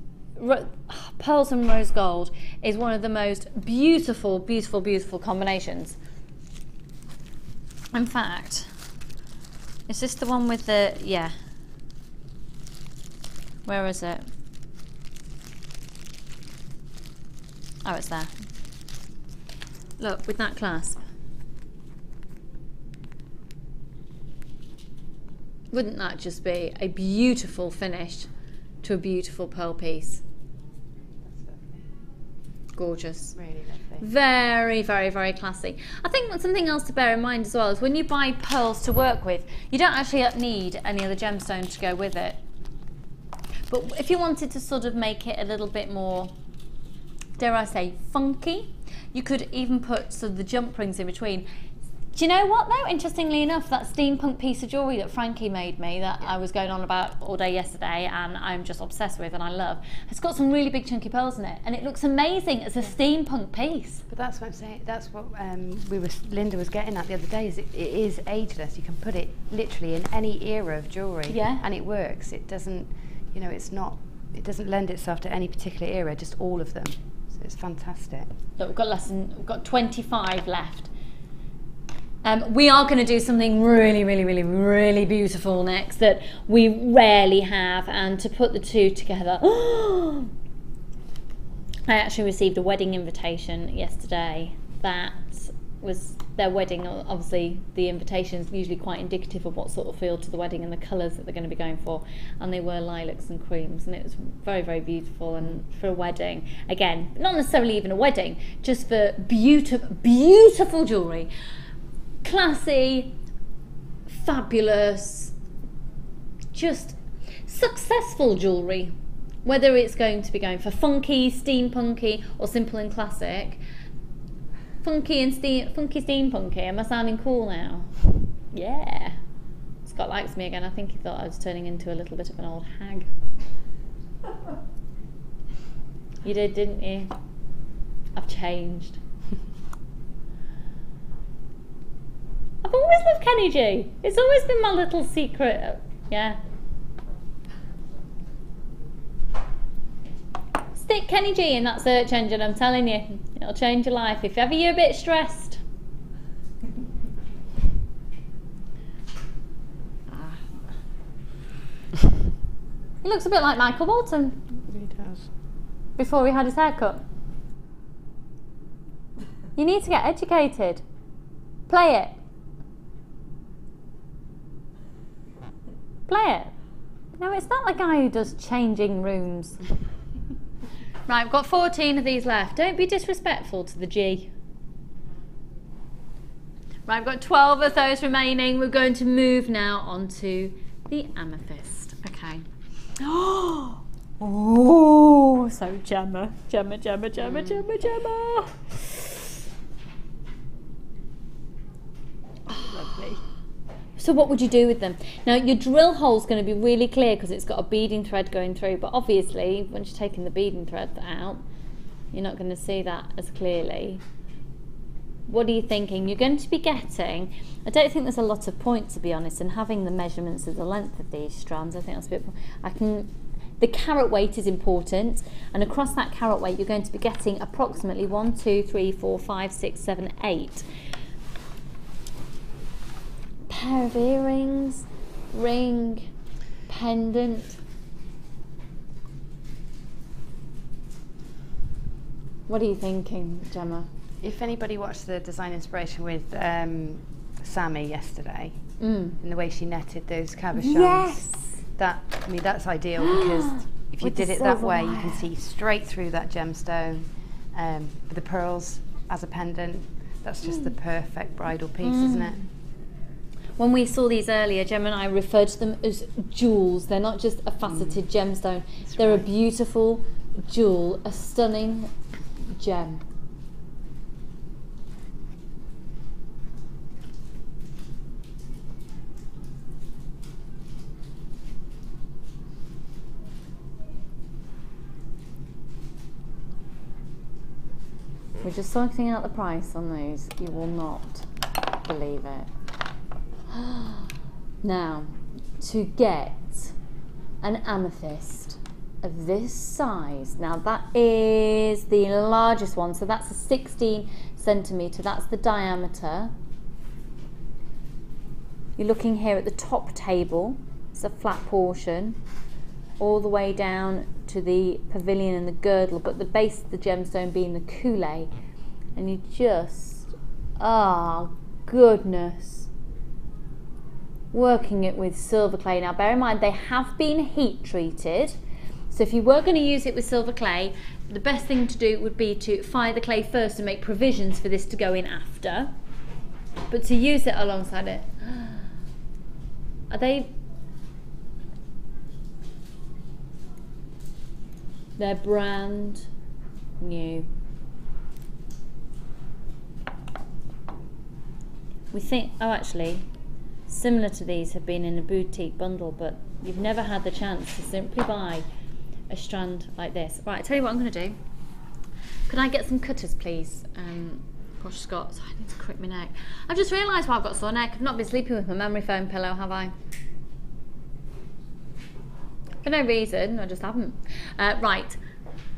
pearls and rose gold is one of the most beautiful, beautiful, beautiful combinations. In fact, is this the one with the, yeah. Where is it? Oh, it's there. Look, with that clasp. Wouldn't that just be a beautiful finish to a beautiful pearl piece? gorgeous. Really lovely. Very, very, very classy. I think something else to bear in mind as well is when you buy pearls to work with, you don't actually need any other gemstones to go with it. But if you wanted to sort of make it a little bit more, dare I say, funky, you could even put sort of the jump rings in between. Do you know what though? Interestingly enough, that steampunk piece of jewellery that Frankie made me, that I was going on about all day yesterday and I'm just obsessed with and I love, it's got some really big chunky pearls in it and it looks amazing as a steampunk piece. But that's what I'm saying, that's what Linda was getting at the other day, is it is ageless. You can put it literally in any era of jewellery, yeah, and it works. It doesn't, you know, it doesn't lend itself to any particular era, just all of them. So it's fantastic. Look, we've got 25 left. We are going to do something really, really, really, really beautiful next that we rarely have, and to put the two together, I actually received a wedding invitation yesterday. That was their wedding. Obviously the invitation is usually quite indicative of what sort of feel to the wedding and the colours that they're going to be going for, and they were lilacs and creams, and it was very, very beautiful. And for a wedding, again, not necessarily even a wedding, just for beautiful jewellery. Classy, fabulous, just successful jewellery. Whether it's going to be going for funky, steampunky, or simple and classic. Funky steampunky. Am I sounding cool now? Yeah. Scott likes me again. I think he thought I was turning into a little bit of an old hag. You did, didn't you? I've changed. I've always loved Kenny G. It's always been my little secret. Yeah. Stick Kenny G in that search engine, I'm telling you. It'll change your life if ever you're a bit stressed. He looks a bit like Michael Bolton. He does. Before he had his haircut. You need to get educated. Play it. Play it. No, it's not the guy who does changing rooms. Right, we've got 14 of these left. Don't be disrespectful to the G. Right, we've got 12 of those remaining. We're going to move now onto the amethyst. Okay. Oh, so Gemma. Lovely. So what would you do with them? Now your drill hole's going to be really clear because it's got a beading thread going through, but obviously once you're taking the beading thread out, you're not going to see that as clearly. What are you thinking? You're going to be getting, I don't think there's a lot of point, to be honest, and having the measurements of the length of these strands, I think that's a bit, the carat weight is important, and across that carat weight you're going to be getting approximately 1, 2, 3, 4, 5, 6, 7, 8 pair of earrings, ring, pendant. What are you thinking, Gemma? If anybody watched the design inspiration with Sammy yesterday, in the way she netted those cabochons, yes, that's ideal, because if you did it that way, you can see straight through that gemstone. With the pearls as a pendant, that's just the perfect bridal piece, isn't it? When we saw these earlier, Gemma and I referred to them as jewels. They're not just a faceted gemstone. They're right. A beautiful jewel, a stunning gem. We're just sorting out the price on those. You will not believe it. Now, to get an amethyst of this size, now that is the largest one, so that's a 16 centimetre, that's the diameter. You're looking here at the top table, it's a flat portion, all the way down to the pavilion and the girdle, but the base of the gemstone being the coulee, and you just, oh goodness, working it with silver clay. Now bear in mind they have been heat treated, so if you were going to use it with silver clay, the best thing to do would be to fire the clay first and make provisions for this to go in after. But to use it alongside it, are they? They're brand new. We think, oh actually, similar to these have been in a boutique bundle, but you've never had the chance to simply buy a strand like this. Right, I'll tell you what I'm going to do. Could I get some cutters, please? Gosh, Scott, I need to crick my neck. I've just realised why I've got a sore neck. I've not been sleeping with my memory foam pillow, have I? For no reason, I just haven't. Right,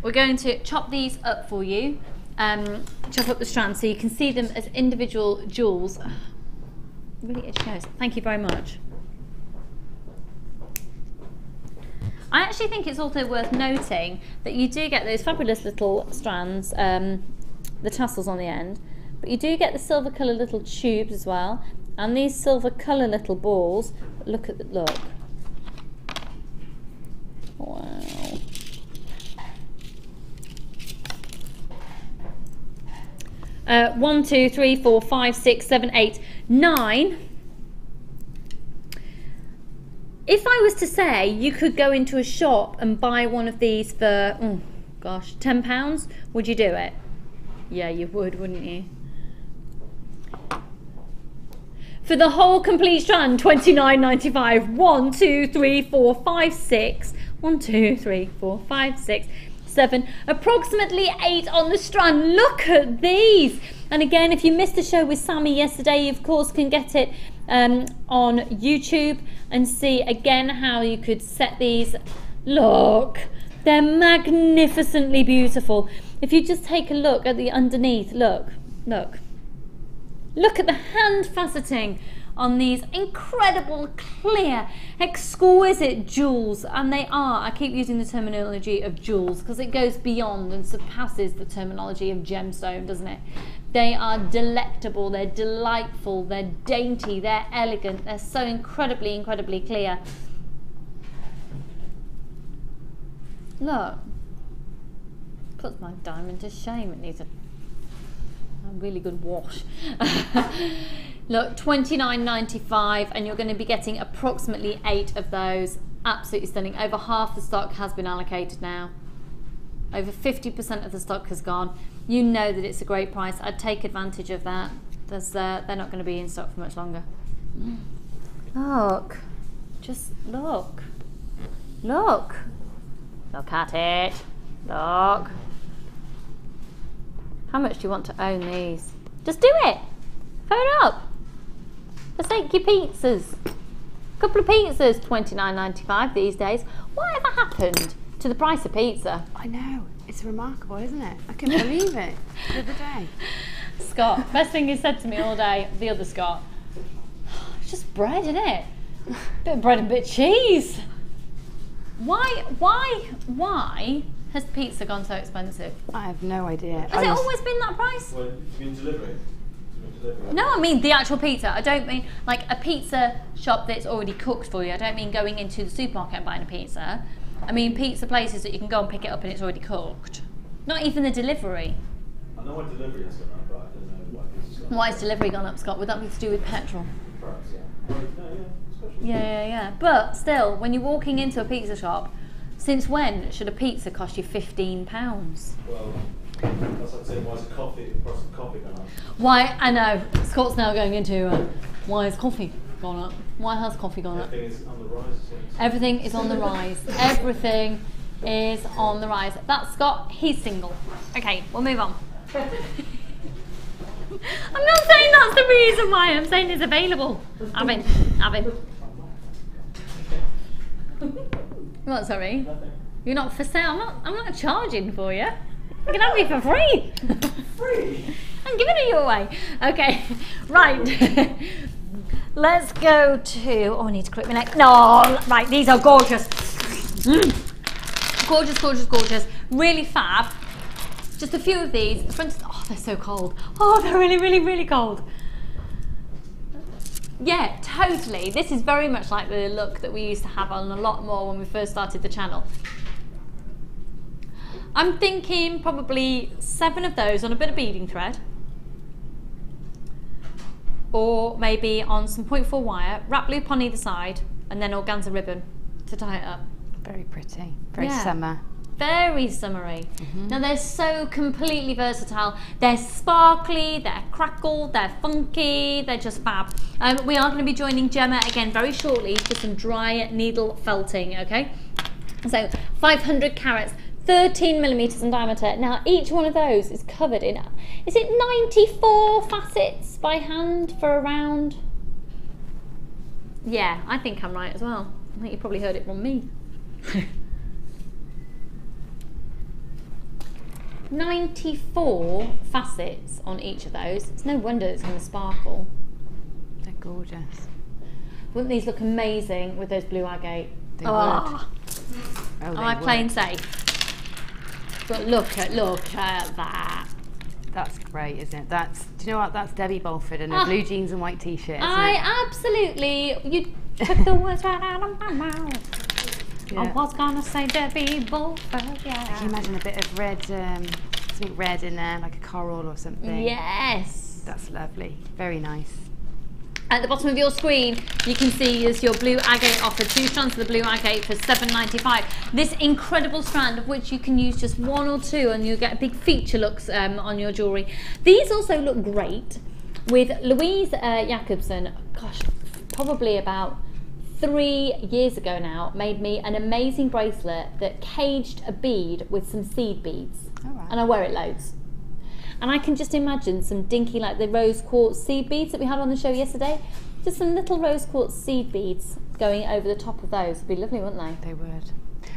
we're going to chop these up for you. Chop up the strands so you can see them as individual jewels. Really itchy nose. Thank you very much. I actually think it's also worth noting that you do get those fabulous little strands, the tassels on the end, but you do get the silver colour little tubes as well, and these silver colour little balls. Look at the look. Wow. One, two, three, 4, 5, 6, 7, 8, 9. If I was to say you could go into a shop and buy one of these for, oh gosh, £10, would you do it? Yeah, you would, wouldn't you? For the whole complete strand, £29.95. 1, 2, 3, 4, 5, 6. 1, 2, 3, 4, 5, 6, 7. Approximately 8 on the strand. Look at these. And again, if you missed the show with Sammy yesterday, you of course can get it on YouTube and see again how you could set these. Look, they're magnificently beautiful. If you just take a look at the underneath, look, look. Look at the hand faceting on these incredible, clear, exquisite jewels. And they are, I keep using the terminology of jewels because it goes beyond and surpasses the terminology of gemstone, doesn't it? They are delectable, they're delightful, they're dainty, they're elegant, they're so incredibly, incredibly clear. Look, puts my diamond to shame. It needs a really good wash. Look, £29.95, and you're going to be getting approximately 8 of those. Absolutely stunning. Over half the stock has been allocated now. Over 50% of the stock has gone. You know that it's a great price. I'd take advantage of that. They're not going to be in stock for much longer. Look, just look. Look. Look at it. Look. How much do you want to own these? Just do it. Phone up. Just take your pizzas. A couple of pizzas, £29.95 these days. Whatever happened to the price of pizza? I know. It's remarkable, isn't it? I couldn't believe it the other day. Scott, best thing he said to me all day, the other Scott, it's just bread, isn't it? Bit of bread and bit of cheese. Why has pizza gone so expensive? I have no idea. Has it always been that price? Well, you mean delivery? No, I mean the actual pizza. I don't mean like a pizza shop that's already cooked for you. I don't mean going into the supermarket and buying a pizza. I mean pizza places that you can go and pick it up and it's already cooked. Not even the delivery. I know what delivery has gone up, but I don't know why pizza's gone up. Why has delivery gone up, Scott? Would that be to do with petrol? Perhaps, yeah. Yeah. But still, when you're walking into a pizza shop, since when should a pizza cost you £15? Well, that's like saying, why is the price of coffee gone up? Why, I know, Scott's now going into why has coffee gone up? Why has coffee gone up? Everything is on the rise. Everything is on the rise. Everything is on the rise. That's Scott, he's single. Okay, we'll move on. I'm not saying that's the reason why, I'm saying it's available. Have it. What, sorry? Nothing. You're not for sale? I'm not charging for you. You can have me for free. Free? I'm giving it you away. Okay, right. Let's go to, oh, I need to clip my neck. No, right, these are gorgeous. Gorgeous, gorgeous, gorgeous. Really fab. Just a few of these. The front, oh, they're so cold. Oh, they're really, really, really cold. Yeah, totally. This is very much like the look that we used to have on a lot more when we first started the channel. I'm thinking probably 7 of those on a bit of beading thread, or maybe on some 0.4 wire, wrap loop on either side, and then organza ribbon to tie it up. Very pretty, very summer. Very summery. Now they're so completely versatile. They're sparkly, they're crackled, they're funky, they're just fab. We are going to be joining Gemma again very shortly for some dry needle felting, okay? So 500 carats, 13mm in diameter. Now each one of those is covered in, is it 94 facets by hand for a round? Yeah, I think I'm right as well. I think you probably heard it from me. 94 facets on each of those. It's no wonder it's going to sparkle. They're gorgeous. Wouldn't these look amazing with those blue agate? They would. Oh, am I playing safe? But look at that. That's great, isn't it? That's, do you know what? That's Debbie Bolford in her blue jeans and white t-shirt, isn't it? Absolutely. You took the words right out of my mouth. Yeah. I was gonna say Debbie Bolford, yeah. Can you imagine a bit of red, something red in there, like a coral or something? Yes. That's lovely. Very nice. At the bottom of your screen, you can see is your blue agate offer. 2 strands of the blue agate for $7.95. This incredible strand of which you can use just 1 or 2 and you'll get big feature looks on your jewellery. These also look great with Louise Jacobson, gosh, probably about 3 years ago now, made me an amazing bracelet that caged a bead with some seed beads. And I wear it loads. And I can just imagine some dinky, like the rose quartz seed beads that we had on the show yesterday. Just some little rose quartz seed beads going over the top of those. Would be lovely, wouldn't they? They would.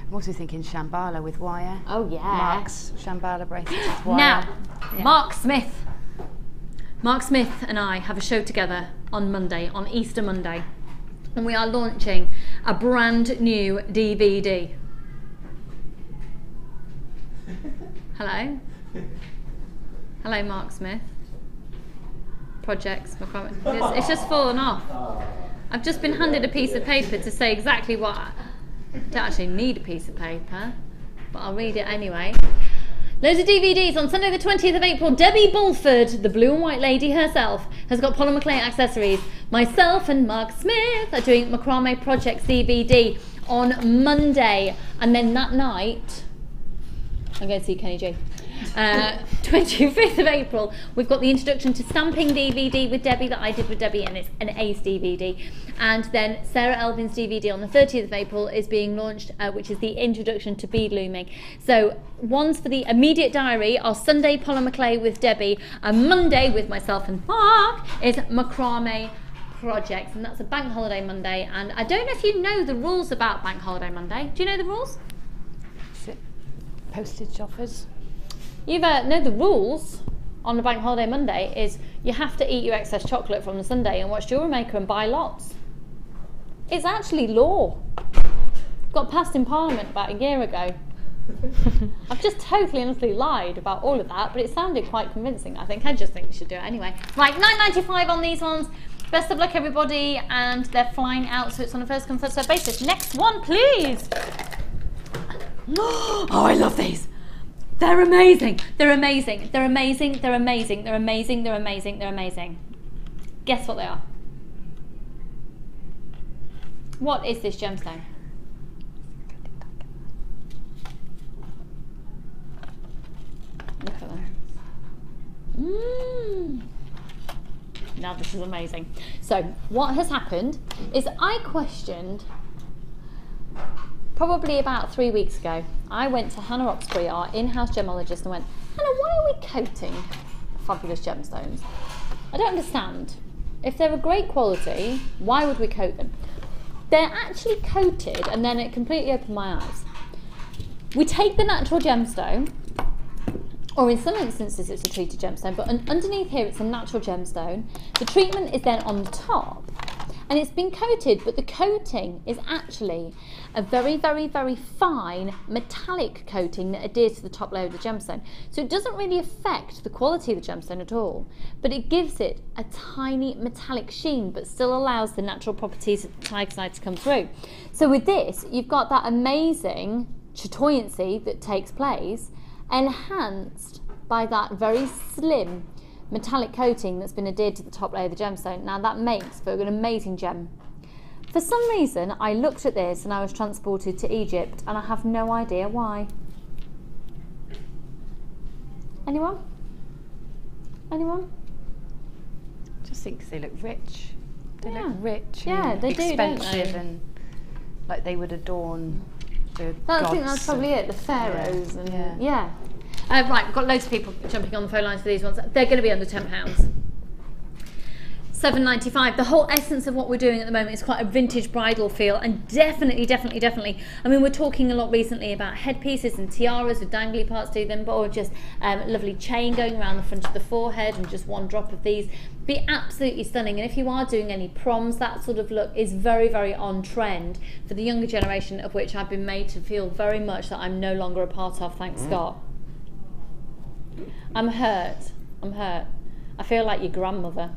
I'm also thinking Shambhala with wire. Oh yeah. Mark's Shambhala bracelets with wire. Now, Mark Smith and I have a show together on Monday, on Easter Monday. And we are launching a brand new DVD. Hello? Hello, Mark Smith. Projects, it's just fallen off. I've just been handed a piece of paper to say exactly what. I don't actually need a piece of paper, but I'll read it anyway. Loads of DVDs on Sunday the 20th of April. Debbie Bolford, the blue and white lady herself, has got Paula McLean accessories. Myself and Mark Smith are doing Macrame Projects DVD on Monday. And then that night, I'm going to see Kenny G. 25th of April, we've got the Introduction to Stamping DVD with Debbie that I did with Debbie, and it's an ace DVD. And then Sarah Elvin's DVD on the 30th of April is being launched, which is the Introduction to Bead Looming. So ones for the immediate diary are Sunday Paula McLean with Debbie, and Monday with myself and Mark is Macrame Projects, and that's a Bank Holiday Monday. And I don't know if you know the rules about Bank Holiday Monday. Do you know the rules? Is it postage offers? You know the rules on the Bank Holiday Monday is you have to eat your excess chocolate from the Sunday and watch JewelleryMaker and buy lots. It's actually law. Got passed in Parliament about a year ago. I've just totally and utterly lied about all of that, but it sounded quite convincing, I think. I just think we should do it anyway. Right, $9.95 on these ones. Best of luck, everybody, and they're flying out, so it's on a first come, first served basis. Next one, please. Oh, I love these. They're amazing. They're amazing. They're amazing. They're amazing. They're amazing. They're amazing. They're amazing. Guess what they are? What is this gemstone? Look at them. Now this is amazing. So what has happened is I questioned probably about 3 weeks ago. I went to Hannah Oxbury, our in-house gemologist, and went, Hannah, why are we coating fabulous gemstones? I don't understand. If they're of great quality, why would we coat them? They're actually coated, and then it completely opened my eyes. We take the natural gemstone, or in some instances it's a treated gemstone, but underneath here it's a natural gemstone. The treatment is then on the top, and it's been coated, but the coating is actually a very, very, very fine metallic coating that adheres to the top layer of the gemstone. So it doesn't really affect the quality of the gemstone at all, but it gives it a tiny metallic sheen, but still allows the natural properties of the tigerite to come through. So with this, you've got that amazing chatoyancy that takes place, enhanced by that very slim metallic coating that's been adhered to the top layer of the gemstone. Now that makes for an amazing gem. For some reason, I looked at this and I was transported to Egypt, and I have no idea why. Anyone? Anyone? Just think they look rich. They look rich. Yeah, and they do, don't expensive, they? and like they would adorn the I gods. think that's probably it. The pharaohs and yeah. Right, we've got loads of people jumping on the phone lines for these ones. They're going to be under £10. $7.95. The whole essence of what we're doing at the moment is quite a vintage bridal feel, and definitely. I mean, we're talking a lot recently about headpieces and tiaras with dangly parts to them, or just lovely chain going around the front of the forehead and just one drop of these. Be absolutely stunning. And if you are doing any proms, that sort of look is very, very on trend for the younger generation, of which I've been made to feel very much that I'm no longer a part of, thanks Scott. I'm hurt. I feel like your grandmother.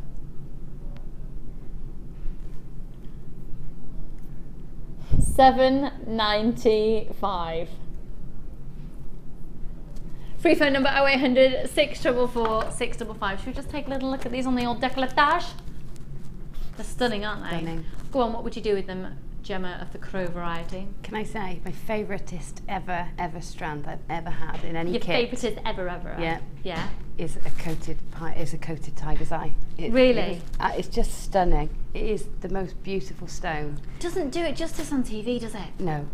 $7.95. Free phone number 0800 644 655. Should we just take a little look at these on the old décolletage? They're stunning, aren't they? Stunning. Go on, what would you do with them, Gemma, of the crow variety? Can I say my favouriteest ever strand I've ever had in any Your kit? Your favouriteest ever? Yeah. Is a coated tiger's eye. Really? It's just stunning. It is the most beautiful stone. Doesn't do it justice on TV, does it? No,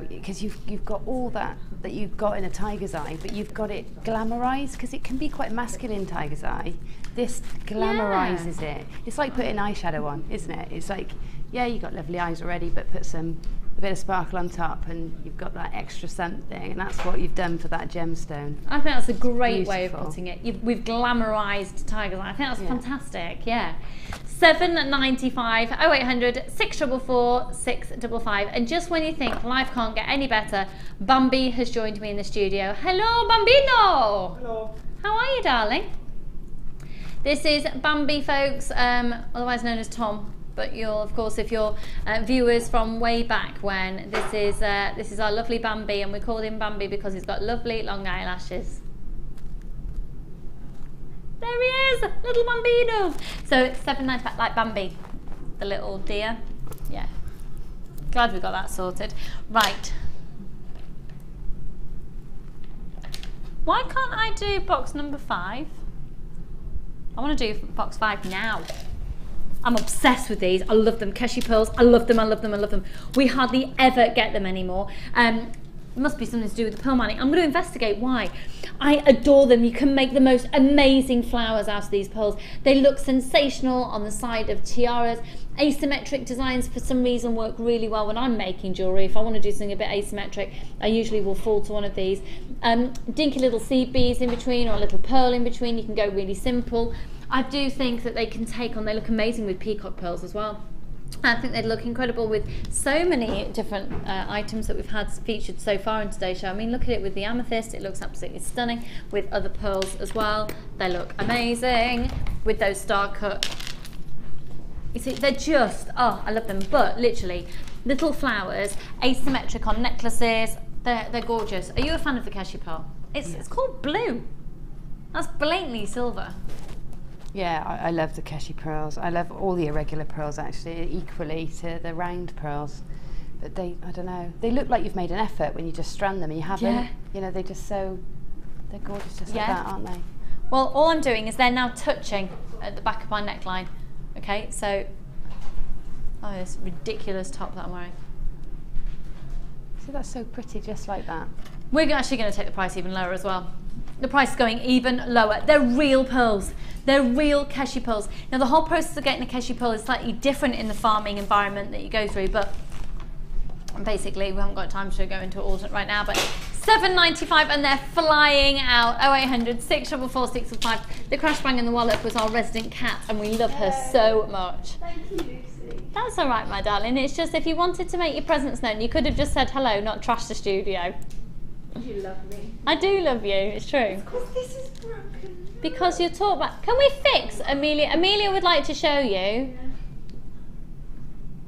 because you've got all that you've got in a tiger's eye, but you've got it glamorized, because it can be quite masculine tiger's eye. This glamorizes it. It's like putting eyeshadow on, isn't it? It's like, yeah, you've got lovely eyes already, but put a bit of sparkle on top and you've got that extra something, and that's what you've done for that gemstone. I think that's a great way of putting it. We've glamorized tiger's eye. I think that's fantastic, yeah. $7.95, 0800 644 655. And just when you think life can't get any better, Bambi has joined me in the studio. Hello, Bambino! Hello. How are you, darling? This is Bambi, folks, otherwise known as Tom. But you'll, of course, if you're viewers from way back when, this is our lovely Bambi, and we called him Bambi because he's got lovely long eyelashes. There he is, little Bambino. So it's $7.95, like Bambi, the little deer. Yeah. Glad we got that sorted. Right. Why can't I do box number 5? I want to do box 5 now. I'm obsessed with these. I love them. Keshi pearls. I love them. We hardly ever get them anymore. Must be something to do with the pearl mining. I'm going to investigate why. I adore them. You can make the most amazing flowers out of these pearls. They look sensational on the side of tiaras. Asymmetric designs for some reason work really well when I'm making jewellery. If I want to do something a bit asymmetric, I usually will fall to one of these. Dinky little seed beads in between, or a little pearl in between. You can go really simple. I do think that they can take on, they look amazing with peacock pearls as well. I think they'd look incredible with so many different items that we've had featured so far in today's show. I mean, look at it with the amethyst, it looks absolutely stunning. With other pearls as well, they look amazing. With those star cut, you see, they're just, oh, I love them. But literally, little flowers, asymmetric on necklaces, they're gorgeous. Are you a fan of the Keshi pearl? It's called blue. That's blatantly silver. Yeah, I love the Keshi pearls. I love all the irregular pearls, actually, equally to the round pearls. But they, I don't know, they look like you've made an effort when you just strand them and you haven't. Yeah. You know, they're just so, they're gorgeous just like that, aren't they? Well, all I'm doing is they're now touching at the back of my neckline. Okay, so, oh, this ridiculous top that I'm wearing. See, that's so pretty, just like that. We're actually going to take the price even lower as well. The price is going even lower. They're real pearls. They're real Keshi pearls. Now, the whole process of getting a Keshi pearl is slightly different in the farming environment that you go through, but basically, we haven't got time to go into all right now, but $7.95, and they're flying out. 0800 644 655. The crash bang in the wallet was our resident cat, and we love her so much. Thank you, Lucy. That's all right, my darling. It's just, if you wanted to make your presence known, you could have just said hello, not trash the studio. You love me. I do love you, it's true. Because this is broken. Because you're taught about... Can we fix Amelia? Amelia would like to show you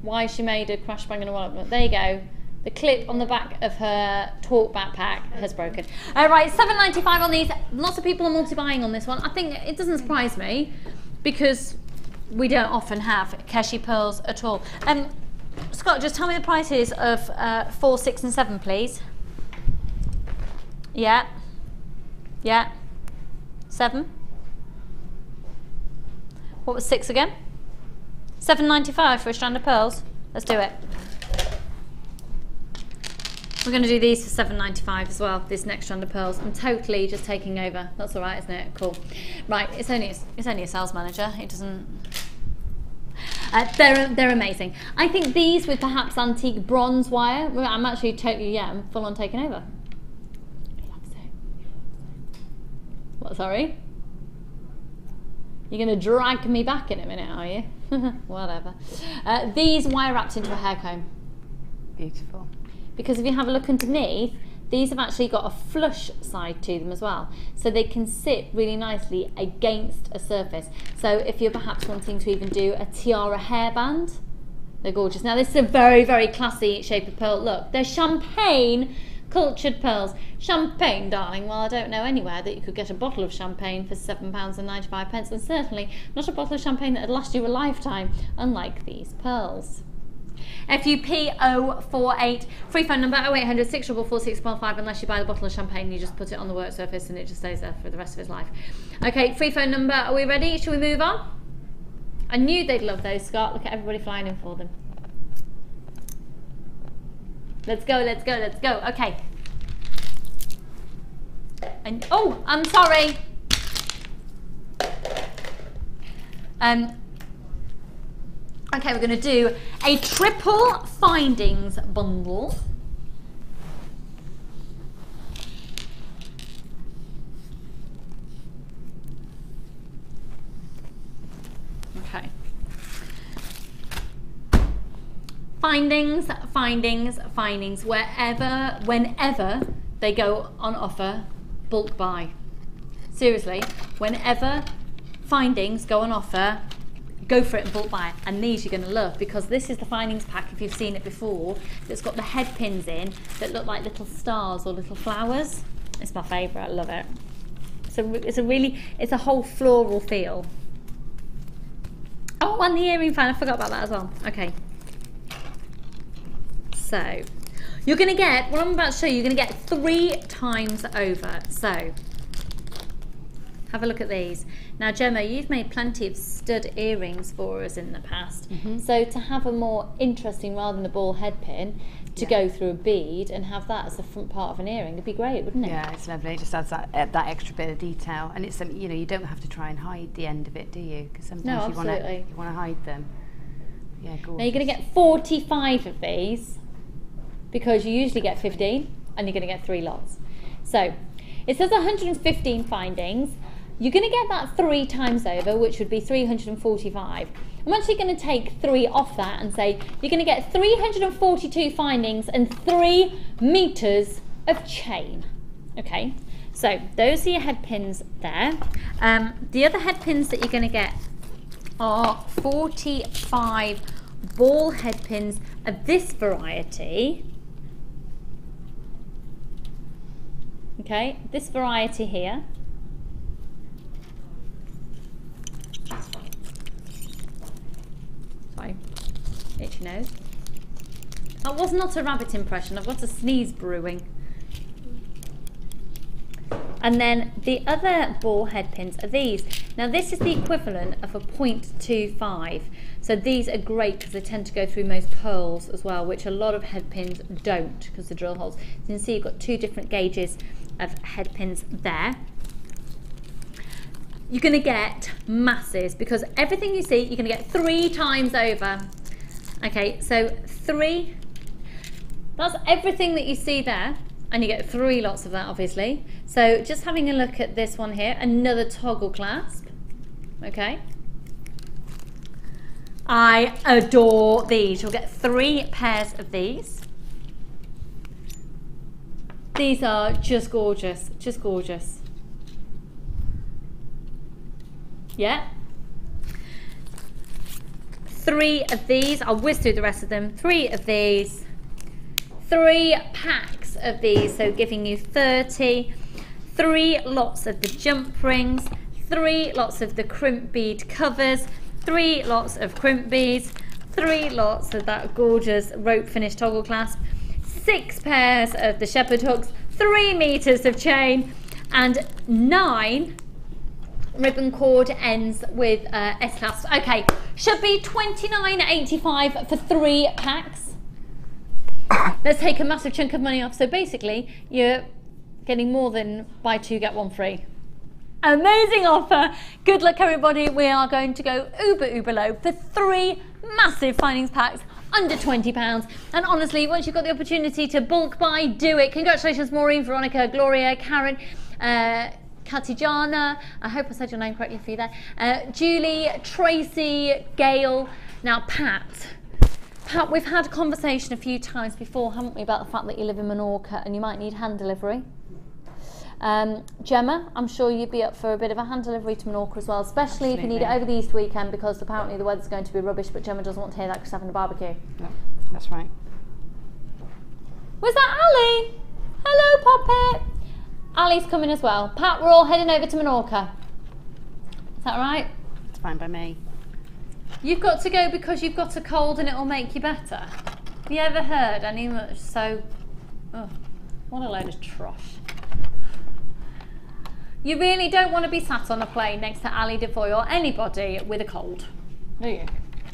why she made a crash bang in a wallet. There you go. The clip on the back of her talk backpack has broken. Right, £7.95 on these. Lots of people are multi-buying on this one. I think it doesn't surprise me because we don't often have Keshi pearls at all. Scott, just tell me the prices of 4, 6 and 7, please. Yeah. Yeah. 7. What was 6 again? £7.95 for a strand of pearls. Let's do it. We're going to do these for £7.95 as well, this next strand of pearls. I'm totally just taking over. That's all right, isn't it? Cool. Right, it's only a sales manager. It doesn't... they're amazing. I think these with perhaps antique bronze wire, I'm actually totally, I'm full on taking over. What, sorry? You're going to drag me back in a minute, are you? Whatever. These wire wrapped into a hair comb. Beautiful. Because if you have a look underneath, these have actually got a flush side to them as well. So they can sit really nicely against a surface. So if you're perhaps wanting to even do a tiara hairband, they're gorgeous. Now this is a very, very classy shape of pearl. Look, they're champagne cultured pearls. Champagne, darling. Well, I don't know anywhere that you could get a bottle of champagne for £7.95, and certainly not a bottle of champagne that would last you a lifetime, unlike these pearls. FUP048, free phone number 0800 644 655. Unless you buy the bottle of champagne, you just put it on the work surface and it just stays there for the rest of his life. Okay, free phone number, are we ready? Shall we move on? I knew they'd love those, Scott. Look at everybody flying in for them. Let's go, let's go, let's go. Okay. And oh, I'm sorry. Okay, we're going to do a triple findings bundle. Okay. Findings, findings, findings. Wherever, whenever they go on offer, bulk buy. Seriously, whenever findings go on offer, go for it and bulk buy. And these you're going to love, because this is the findings pack, if you've seen it before, that's got the head pins in that look like little stars or little flowers. It's my favourite, I love it. It's a whole floral feel. Oh, and the earring fan, I forgot about that as well. Okay. So, you're going to get, what I'm about to show you, you're going to get 3 times over. So, have a look at these. Now, Gemma, you've made plenty of stud earrings for us in the past. So to have a more interesting, rather than a ball head pin, to go through a bead and have that as the front part of an earring, it'd be great, wouldn't it? Yeah, it's lovely. It just adds that extra bit of detail, and it's you know, you don't have to try and hide the end of it, do you? Because sometimes you want to hide them. Yeah, gorgeous. Now you're going to get 45 of these, because you usually get 15, and you're going to get 3 lots. So it says 115 findings. You're going to get that 3 times over, which would be 345. I'm actually going to take 3 off that and say you're going to get 342 findings and 3 meters of chain. Okay, so those are your head pins there. The other head pins that you're going to get are 45 ball head pins of this variety. Okay, this variety here. Sorry, itchy nose. That was not a rabbit impression, I've got a sneeze brewing. And then the other ball head pins are these. Now this is the equivalent of a 0.25. So these are great because they tend to go through most pearls as well, which a lot of head pins don't because the drill holes. So you can see you've got 2 different gauges of head pins there. You're going to get masses, because everything you see, you're going to get 3 times over. Okay, so 3, that's everything that you see there, and you get 3 lots of that, obviously. So just having a look at this one here, another toggle clasp. Okay. I adore these. You'll get 3 pairs of these. These are just gorgeous, just gorgeous. Yeah. 3 of these. I'll whiz through the rest of them. 3 of these. 3 packs of these, so giving you 30, 3 lots of the jump rings, 3 lots of the crimp bead covers, 3 lots of crimp beads, 3 lots of that gorgeous rope finish toggle clasp, 6 pairs of the shepherd hooks, 3 meters of chain, and 9 ribbon cord ends with S-clasps. Okay, should be $29.85 for 3 packs. Let's take a massive chunk of money off. So basically, you're getting more than buy 2 get 1 free. Amazing offer. Good luck, everybody. We are going to go uber low for 3 massive findings packs under £20. And honestly, once you've got the opportunity to bulk buy, do it. Congratulations, Maureen, Veronica, Gloria, Karen, Katijana, I hope I said your name correctly for you there, Julie, Tracy, Gail. Now Pat, we've had a conversation a few times before, haven't we, about the fact that you live in Menorca and you might need hand delivery. Gemma, I'm sure you'd be up for a bit of a hand delivery to Menorca as well, especially if you need it over the Easter weekend, because apparently the weather's going to be rubbish, but Gemma doesn't want to hear that because she's having a barbecue. No, that's right. Was that Ali? Hello, Poppet. Ali's coming as well. Pat, we're all heading over to Menorca. Is that right? It's fine by me. You've got to go because you've got a cold and it'll make you better. Have you ever heard any much so... Oh, what a load of trosh. You really don't want to be sat on a plane next to Ali Defoy or anybody with a cold, do you?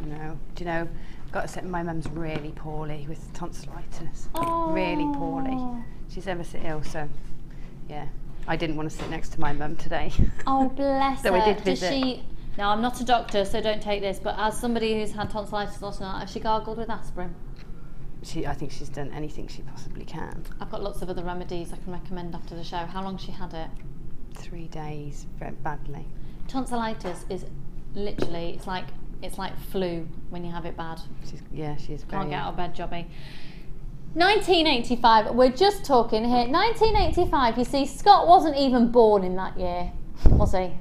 No. Do you know, I've got to say, my mum's really poorly with tonsillitis. Oh. Really poorly. She's ever so ill, so yeah. I didn't want to sit next to my mum today. Oh, bless her. So we did visit. Does she... Now, I'm not a doctor, so don't take this, but as somebody who's had tonsillitis last night, has she gargled with aspirin? I think she's done anything she possibly can. I've got lots of other remedies I can recommend after the show. How long she had it? 3 days, very badly. Tonsillitis is literally, it's like flu when you have it bad. She's very... Can't get out of bed, jobby. 1985, we're just talking here. 1985, you see, Scott wasn't even born in that year, was he?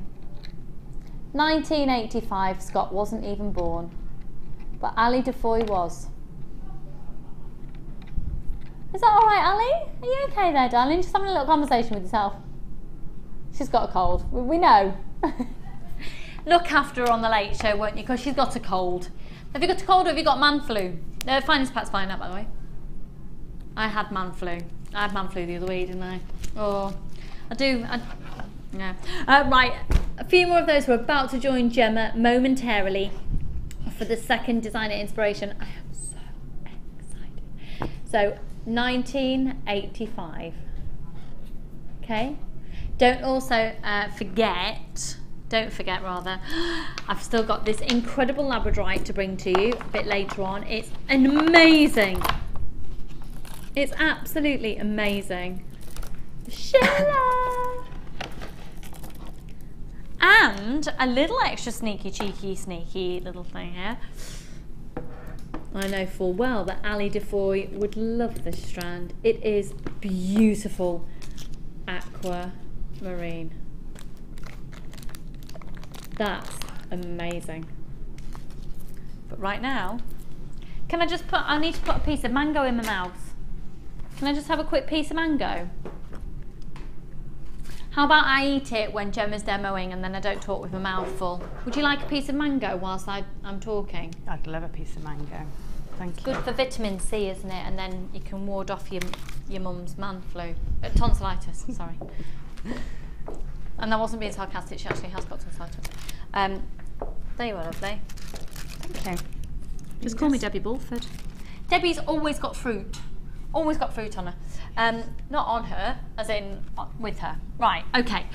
1985, Scott wasn't even born. But Ali Defoy was. Is that all right, Ali? Are you okay there, darling? Just having a little conversation with yourself. She's got a cold. We know. Look after her on the late show, won't you? Because she's got a cold. Have you got a cold or have you got man flu? Finance Pat's fine up, by the way. I had man flu. I had man flu the other week, didn't I? Oh, I do. Yeah. Right, a few more of those. We're about to join Gemma momentarily for the second designer inspiration. I am so excited. So, 1985. Okay. Don't forget rather, I've still got this incredible labradorite to bring to you a bit later on. It's amazing. It's absolutely amazing. Sheila! And a little extra sneaky little thing here. I know full well that Ali Defoy would love this strand. It is beautiful aqua marine. That's amazing. But right now, I need to put a piece of mango in my mouth. Can I just have a quick piece of mango? How about I eat it when Gemma's demoing and then I don't talk with my mouth full? Would you like a piece of mango whilst I'm talking? I'd love a piece of mango. Thank you. Good for vitamin C, isn't it? And then you can ward off your mum's man flu. Tonsillitis, sorry. And I wasn't being sarcastic, she actually has got tonsillitis. There you are, lovely. Thank you. Just call me Debbie Bulford. Debbie's always got fruit. Always got fruit on her. Not on her, as in with her. Right, okay.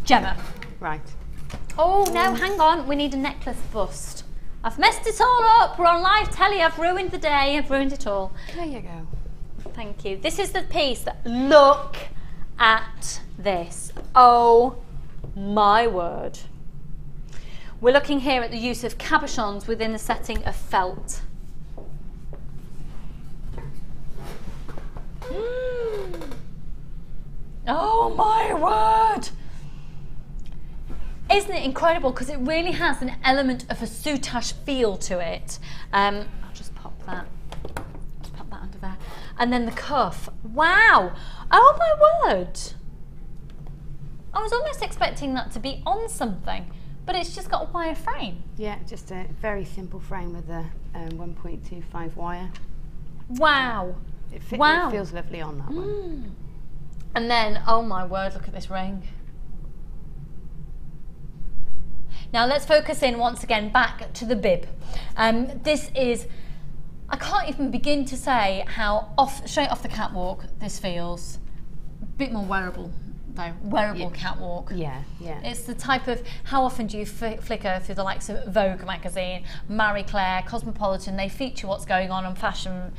Gemma. Right. Oh, no, hang on. We need a necklace bust. I've messed it all up. We're on live telly. I've ruined the day. I've ruined it all. There you go. Thank you. This is the piece. Look at this. Oh, my word. We're looking here at the use of cabochons within the setting of felt. Oh my word! Isn't it incredible? Because it really has an element of a soutache feel to it. I'll just pop that. Just pop that under there. And then the cuff. Wow. Oh my word. I was almost expecting that to be on something, but it's just got a wire frame. Yeah, just a very simple frame with a 1.25 wire. Wow. It feels lovely on that one. And then, oh my word, look at this ring. Now let's focus in once again back to the bib. This is, I can't even begin to say how straight off the catwalk this feels. A bit more wearable though, wearable catwalk. Yeah, yeah. It's the type of, how often do you flicker through the likes of Vogue magazine, Marie Claire, Cosmopolitan, they feature what's going on Fashion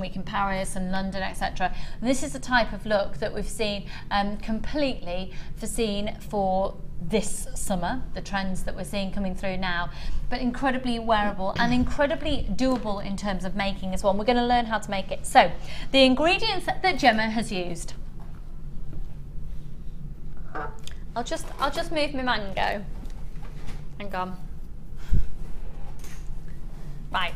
Week in Paris and London, etc. And this is the type of look that we've seen completely foreseen for this summer, the trends that we're seeing coming through now, but incredibly wearable and incredibly doable in terms of making as well. And we're going to learn how to make it. So, the ingredients that Gemma has used. I'll just move my mango. Hang on. Right.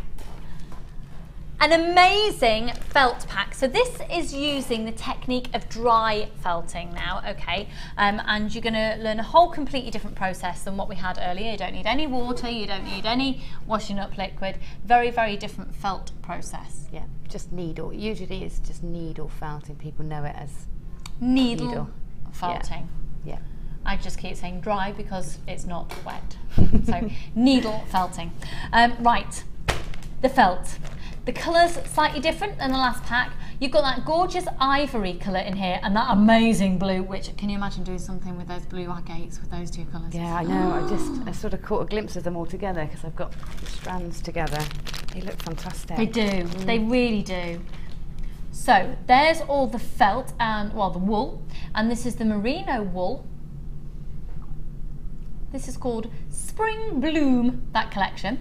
An amazing felt pack. So this is using the technique of dry felting now, okay? And you're gonna learn a whole completely different process than what we had earlier. You don't need any water, you don't need any washing up liquid. Very, very different felt process. Yeah, just needle. Usually it's just needle felting. People know it as needle felting. Yeah. I just keep saying dry because it's not wet. So needle felting. Right, the felt. The colour's slightly different than the last pack. You've got that gorgeous ivory colour in here and that amazing blue, which, can you imagine doing something with those blue agates with those two colours? Yeah, I know. I sort of caught a glimpse of them all together because I've got the strands together. They look fantastic. They do. They really do. So there's all the felt and, well, the wool, and this is the merino wool. This is called Spring Bloom, that collection.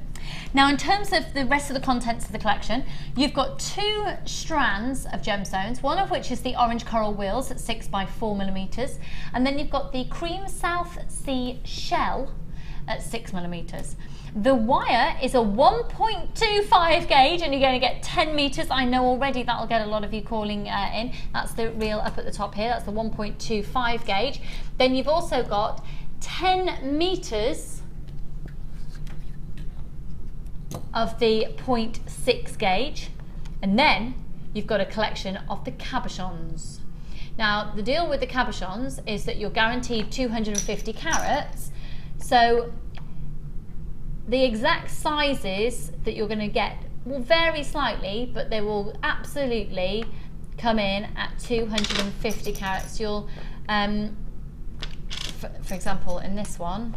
Now, in terms of the rest of the contents of the collection, you've got 2 strands of gemstones, one of which is the orange coral wheels at 6 by 4 millimeters, and then you've got the cream South Sea shell at 6 millimeters. The wire is a 1.25 gauge, and you're going to get 10 meters. I know already that'll get a lot of you calling in. That's the reel up at the top here. That's the 1.25 gauge. Then you've also got 10 meters of the 0.6 gauge, and then you've got a collection of the cabochons. Now, the deal with the cabochons is that you're guaranteed 250 carats, so the exact sizes that you're going to get will vary slightly, but they will absolutely come in at 250 carats. You'll for example, in this one,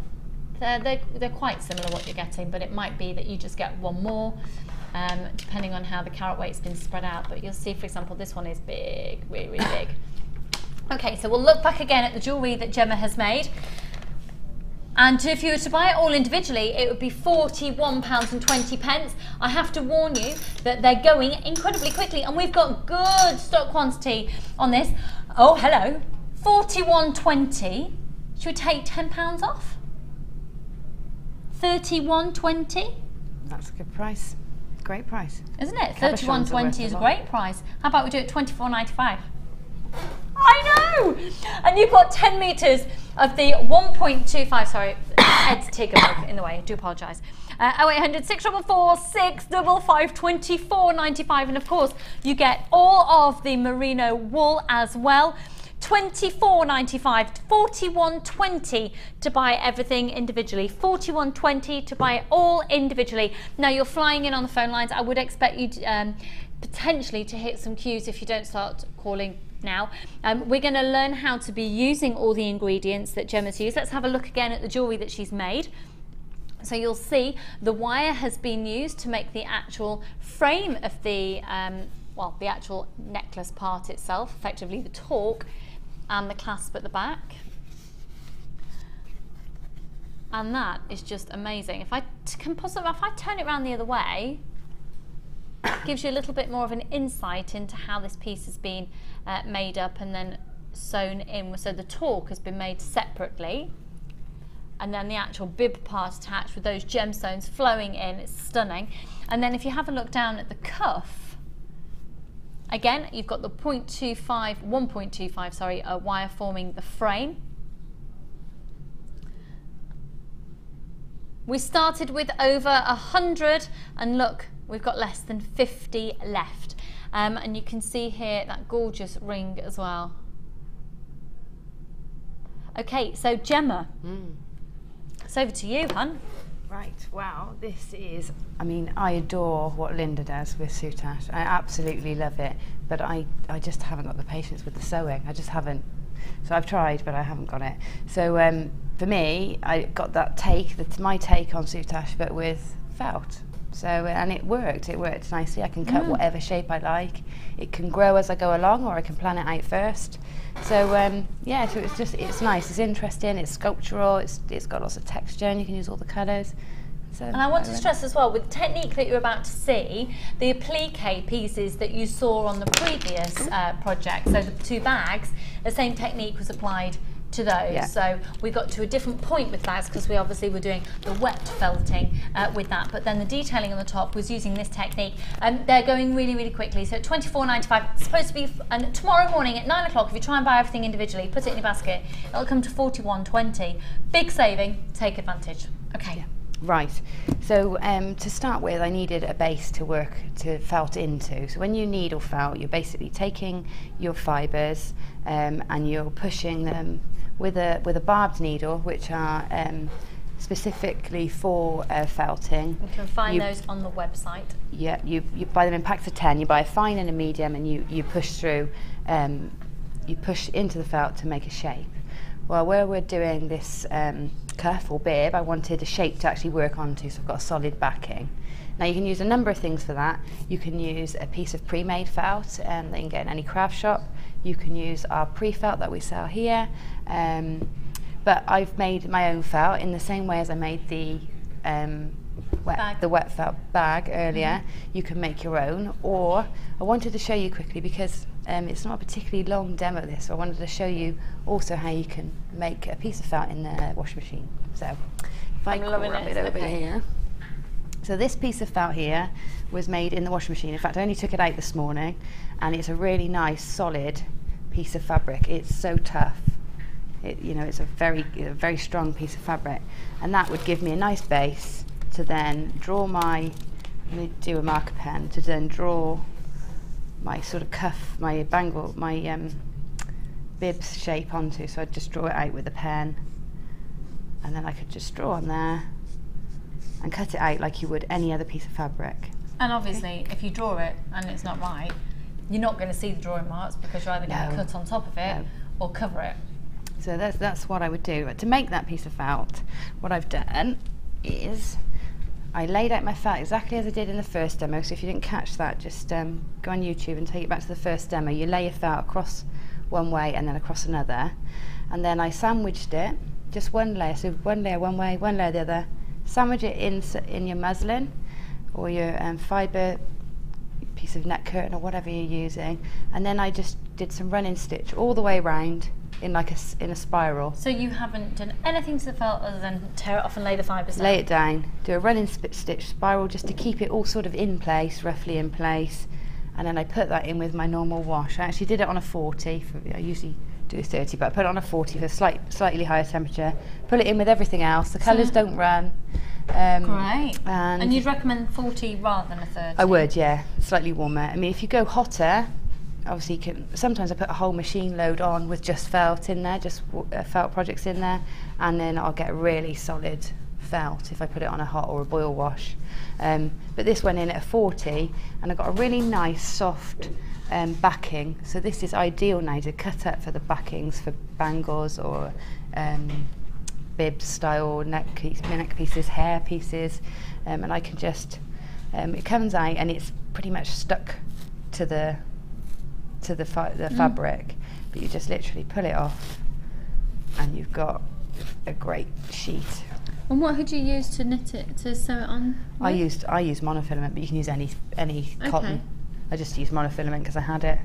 they're quite similar what you're getting, but it might be that you just get one more, depending on how the carat weight's been spread out. But you'll see, for example, this one is big, really, really big. Okay, so we'll look back again at the jewellery that Gemma has made. And if you were to buy it all individually, it would be £41.20. I have to warn you that they're going incredibly quickly, and we've got good stock quantity on this. Oh, hello, £41.20. Should we take £10 off? £31.20. That's a good price. Great price. Isn't it? £31.20 is a great price. How about we do it £24.95? I know! And you've got 10 metres of the 1.25, sorry, Ed's Tigger in the way, I do apologise. 0800 644 655 24.95, and of course you get all of the merino wool as well. £24.95, £41.20 to buy everything individually, £41.20 to buy it all individually. Now you're flying in on the phone lines. I would expect you to, potentially to hit some queues if you don't start calling now. We're going to learn how to be using all the ingredients that Gemma's used. Let's have a look again at the jewellery that she's made. So you'll see the wire has been used to make the actual frame of the, well, the actual necklace part itself, effectively the torque, and the clasp at the back. And that is just amazing. If I can possibly, if I turn it around the other way, it gives you a little bit more of an insight into how this piece has been made up and then sewn in. So the torque has been made separately, and then the actual bib part attached with those gemstones flowing in. It's stunning. And then if you have a look down at the cuff, Again, you've got the 1.25 wire forming the frame. We started with over 100 and look, we've got less than 50 left. And you can see here that gorgeous ring as well. Okay, so Gemma, it's over to you, hun. Right, wow, this is, I mean, I adore what Linda does with soutache. I absolutely love it, but I just haven't got the patience with the sewing. I just haven't. So I've tried, but I haven't got it. So for me, I got that take, that's my take on soutache, but with felt. So, and it worked nicely. I can cut whatever shape I like. It can grow as I go along, or I can plan it out first. So yeah, so it's nice, it's interesting, it's sculptural, it's got lots of texture, and you can use all the colours. So, and I want to stress as well, with the technique that you're about to see, the applique pieces that you saw on the previous project, so the 2 bags, the same technique was applied to those. Yeah. So we got to a different point with that because we obviously were doing the wet felting with that, but then the detailing on the top was using this technique. They're going really, really quickly. So at £24.95, it's supposed to be, and tomorrow morning at 9 o'clock, if you try and buy everything individually, put it in your basket, it'll come to £41.20. Big saving, take advantage. Okay. Yeah. Right, so to start with, I needed a base to felt into. So when you needle felt, you're basically taking your fibres and you're pushing them with a barbed needle, which are specifically for felting. You can find those on the website. Yeah, you buy them in packs of 10. You buy a fine and a medium, and you push through. You push into the felt to make a shape. Well, where we're doing this cuff or bib, I wanted a shape to actually work onto, so I've got a solid backing. Now you can use a number of things for that. You can use a piece of pre-made felt that you can get in any craft shop. You can use our pre-felt that we sell here, but I've made my own felt in the same way as I made the wet felt bag earlier. You can make your own, or I wanted to show you quickly because it's not a particularly long demo this, so I wanted to show you also how you can make a piece of felt in the washing machine. So if I grab it over here. So this piece of felt here was made in the washing machine. In fact, I only took it out this morning, and it's a really nice solid piece of fabric. It's so tough. It's a very strong piece of fabric, and that would give me a nice base to then draw my, let me do a marker pen, to then draw my sort of cuff, my bangle, my bibs shape onto. So I'd just draw it out with a pen, and then I could just draw on there and cut it out like you would any other piece of fabric. And obviously, if you draw it and it's not right, you're not going to see the drawing marks because you're either going to cut on top of it or cover it. So that's what I would do. But to make that piece of felt, what I've done is I laid out my felt exactly as I did in the first demo. So if you didn't catch that, just go on YouTube and take it back to the first demo. You lay your felt across one way and then across another, and then I sandwiched it, just one layer. So one layer one way, one layer the other. Sandwich it in your muslin or your fibre piece of net curtain or whatever you're using, and then I just did some running stitch all the way around in a spiral. So you haven't done anything to the felt other than tear it off and lay the fibres down? Lay it down, do a running stitch spiral just to keep it all sort of in place, roughly in place, and then I put that in with my normal wash. I actually did it on a 40, I usually do 30, but I put it on a 40 for a slightly higher temperature. Put it in with everything else, the colours don't run. Great. And you'd recommend 40 rather than a 30? I would, yeah, slightly warmer. I mean, if you go hotter, obviously you can, sometimes I put a whole machine load on with just felt in there, just felt projects in there, and then I'll get a really solid felt if I put it on a hot or a boil wash. But this went in at a 40, and I got a really nice soft backing. So this is ideal now to cut up for the backings for bangles or bib style neck pieces, hair pieces, and I can just, it comes out and it's pretty much stuck to the fabric, but you just literally pull it off and you've got a great sheet. And what had you used to knit it, to sew it on with? I used monofilament, but you can use any cotton. I just used monofilament because I had it.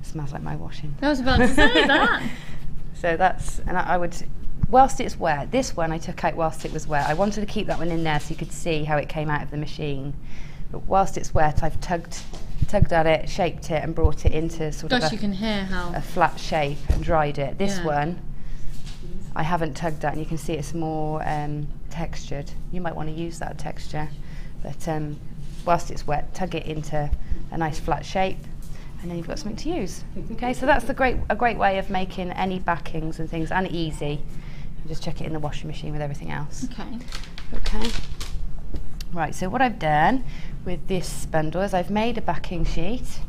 It smells like my washing. I was about to say that. So that's, and I would, whilst it's wet, this one I took out whilst it was wet. I wanted to keep that one in there so you could see how it came out of the machine. But whilst it's wet, I've tugged tugged at it, shaped it and brought it into sort of you can hear how a flat shape and dried it. This Yeah. one I haven't tugged at, and you can see it's more textured. You might want to use that texture, but whilst it's wet, tug it into a nice flat shape, and then you've got something to use. Okay, so that's a great way of making any backings and things, and easy. You just chuck it in the washing machine with everything else. Okay. Right, so what I've done with this bundle is I've made a backing sheet,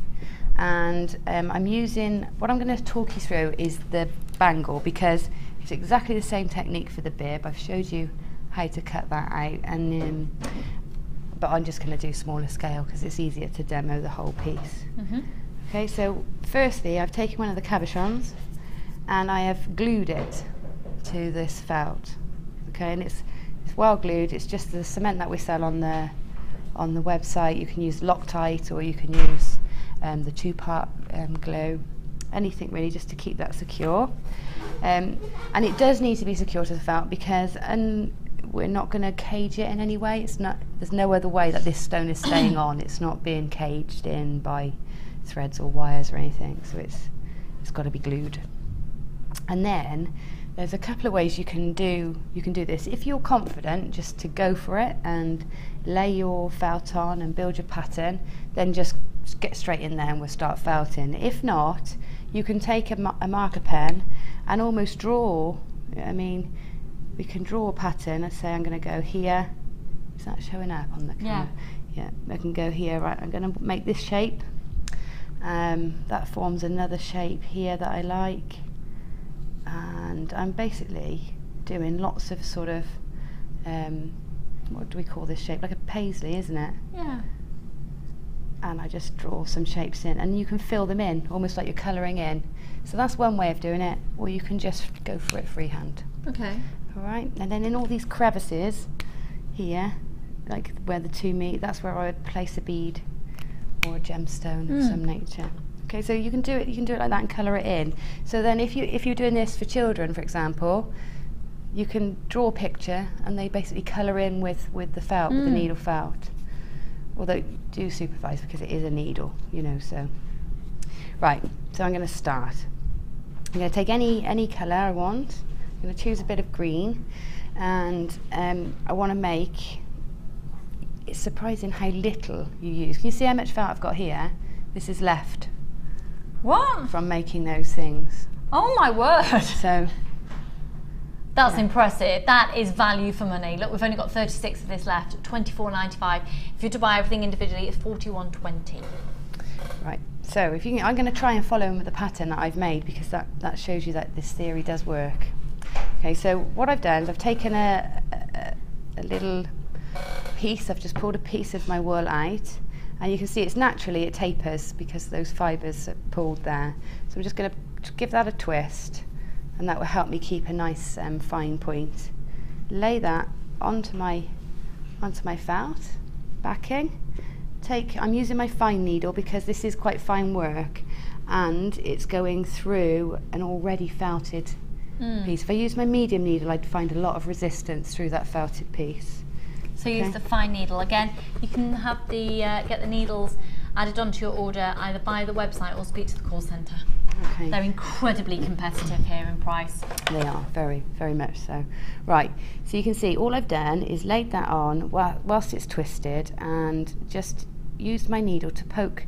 and I'm using, what I'm going to talk you through is the bangle, because it's exactly the same technique for the bib. I've showed you how to cut that out, and but I'm just going to do smaller scale because it's easier to demo the whole piece. Okay, so firstly I've taken one of the cabochons and I have glued it to this felt. Okay, and it's well glued. It's just the cement that we sell on the website. You can use Loctite, or you can use the 2-part glue, anything really, just to keep that secure. And it does need to be secure to the felt, because we're not going to cage it in any way. It's not. There's no other way that this stone is staying on. It's not being caged in by threads or wires or anything. So it's got to be glued. And then there's a couple of ways you can do this. If you're confident just to go for it and lay your felt on and build your pattern, then just get straight in there and we'll start felting. If not, you can take a marker pen and almost draw. I mean, we can draw a pattern. Let's say I'm going to go here. Is that showing up on the camera? Yeah, I can go here. Right, I'm going to make this shape. That forms another shape here that I like. And I'm basically doing lots of sort of, what do we call this shape? Like a paisley, isn't it? Yeah. And I just draw some shapes in, and you can fill them in, almost like you're colouring in. So that's one way of doing it, or you can just go for it freehand. Okay. All right, and then in all these crevices here, like where the two meet, that's where I would place a bead or a gemstone of some nature. Okay, so you can do it like that and colour it in. So then if you're doing this for children, for example, you can draw a picture and they basically colour in with the felt, with the needle felt. Although do supervise, because it is a needle, you know, so. Right, so I'm going to start. I'm going to take any colour I want. I'm going to choose a bit of green, and I want to make, it's surprising how little you use. Can you see how much felt I've got here? This is left. What? From making those things. Oh my word. So. That's impressive. That is value for money. Look, we've only got 36 of this left, £24.95. If you're to buy everything individually, it's £41.20. Right, so if you can, I'm going to try and follow in with the pattern that I've made, because that shows you that this theory does work. Okay, so what I've done is I've taken a little piece, I've just pulled a piece of my wool out, and you can see it tapers because those fibres are pulled there. So I'm just going to give that a twist, and that will help me keep a nice fine point. Lay that onto my felt backing. I'm using my fine needle because this is quite fine work, and it's going through an already felted piece. If I use my medium needle, I'd find a lot of resistance through that felted piece. So use the fine needle. Again, you can have get the needles added onto your order either by the website or speak to the call centre. Okay. They're incredibly competitive here in price. They are, very, very much so. Right, so you can see all I've done is laid that on whilst it's twisted, and just used my needle to poke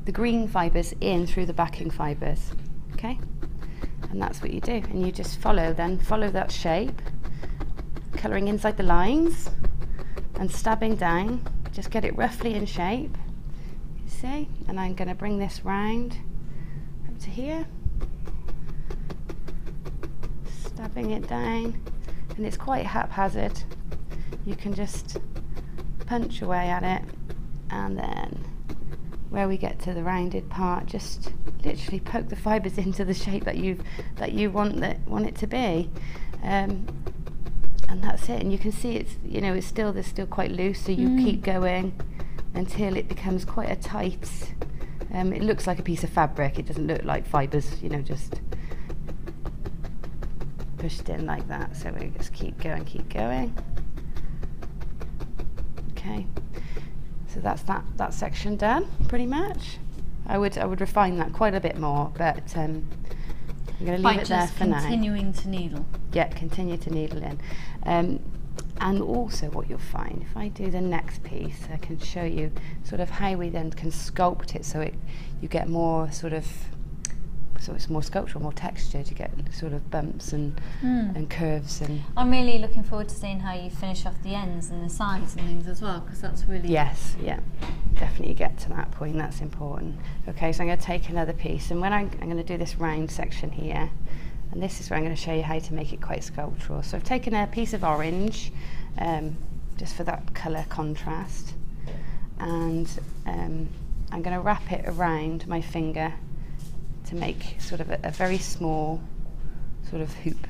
the green fibres in through the backing fibres. Okay, and that's what you do, and you just follow that shape, colouring inside the lines and stabbing down. Just get it roughly in shape, you see, and I'm going to bring this round up to here, stabbing it down, and it's quite haphazard. You can just punch away at it, and then where we get to the rounded part, just literally poke the fibres into the shape that you want it to be, and that's it. And you can see it's still quite loose, so you keep going until it becomes quite a tight. It looks like a piece of fabric. It doesn't look like fibres, just pushed in like that. So we just keep going. Okay. So that's that section done, pretty much. I would refine that quite a bit more, but I'm going to leave it there for now. Continuing to needle. Yeah, continue to needle in. And also what you'll find, if I do the next piece, I can show you sort of how we then can sculpt it so you get more sort of, so it's more sculptural, more textured, you get sort of bumps and curves. And I'm really looking forward to seeing how you finish off the ends and the sides and things as well, because that's really... Yes, yeah, definitely get to that point, that's important. Okay, so I'm going to take another piece, and when I'm going to do this round section here, and this is where I'm going to show you how to make it quite sculptural. So I've taken a piece of orange, just for that colour contrast, and I'm going to wrap it around my finger to make sort of a very small sort of hoop,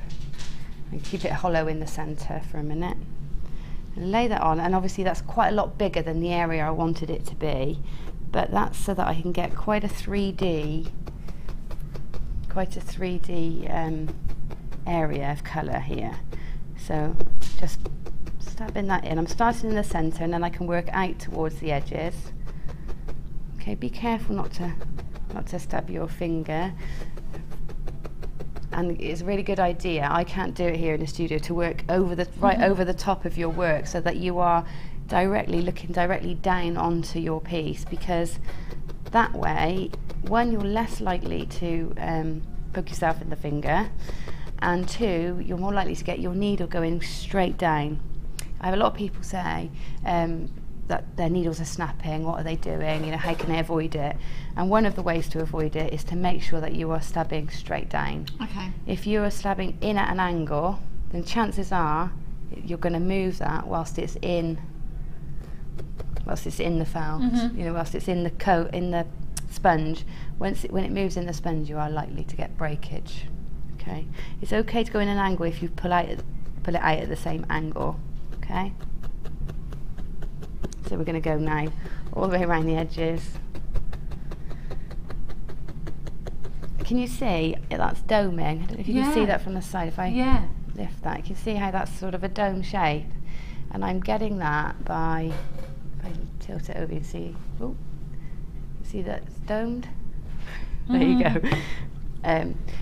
and keep it hollow in the centre for a minute, and lay that on. And obviously that's quite a lot bigger than the area I wanted it to be, but that's so that I can get quite a 3D area of colour here. So just stabbing that in. I'm starting in the centre, and then I can work out towards the edges. Okay, be careful not to stab your finger. And it's a really good idea, I can't do it here in the studio, to work over the over the top of your work, so that you are looking directly down onto your piece, because that way, one, you're less likely to poke yourself in the finger, and two, you're more likely to get your needle going straight down. I have a lot of people say that their needles are snapping, what are they doing, you know, how can they avoid it? And one of the ways to avoid it is to make sure that you are stabbing straight down. Okay. If you are stabbing in at an angle, then chances are you're going to move that whilst it's in the felt, you know, whilst it's in the sponge. When it moves in the sponge, you are likely to get breakage. Okay. It's okay to go in an angle if you pull it out at the same angle. Okay. So we're going to go now all the way around the edges. Can you see that's doming? I don't know if you can see that from the side. If I lift that, you can see how that's sort of a dome shape. And I'm getting that by, if I tilt it over, you see, oh, you see that it's domed? There you go.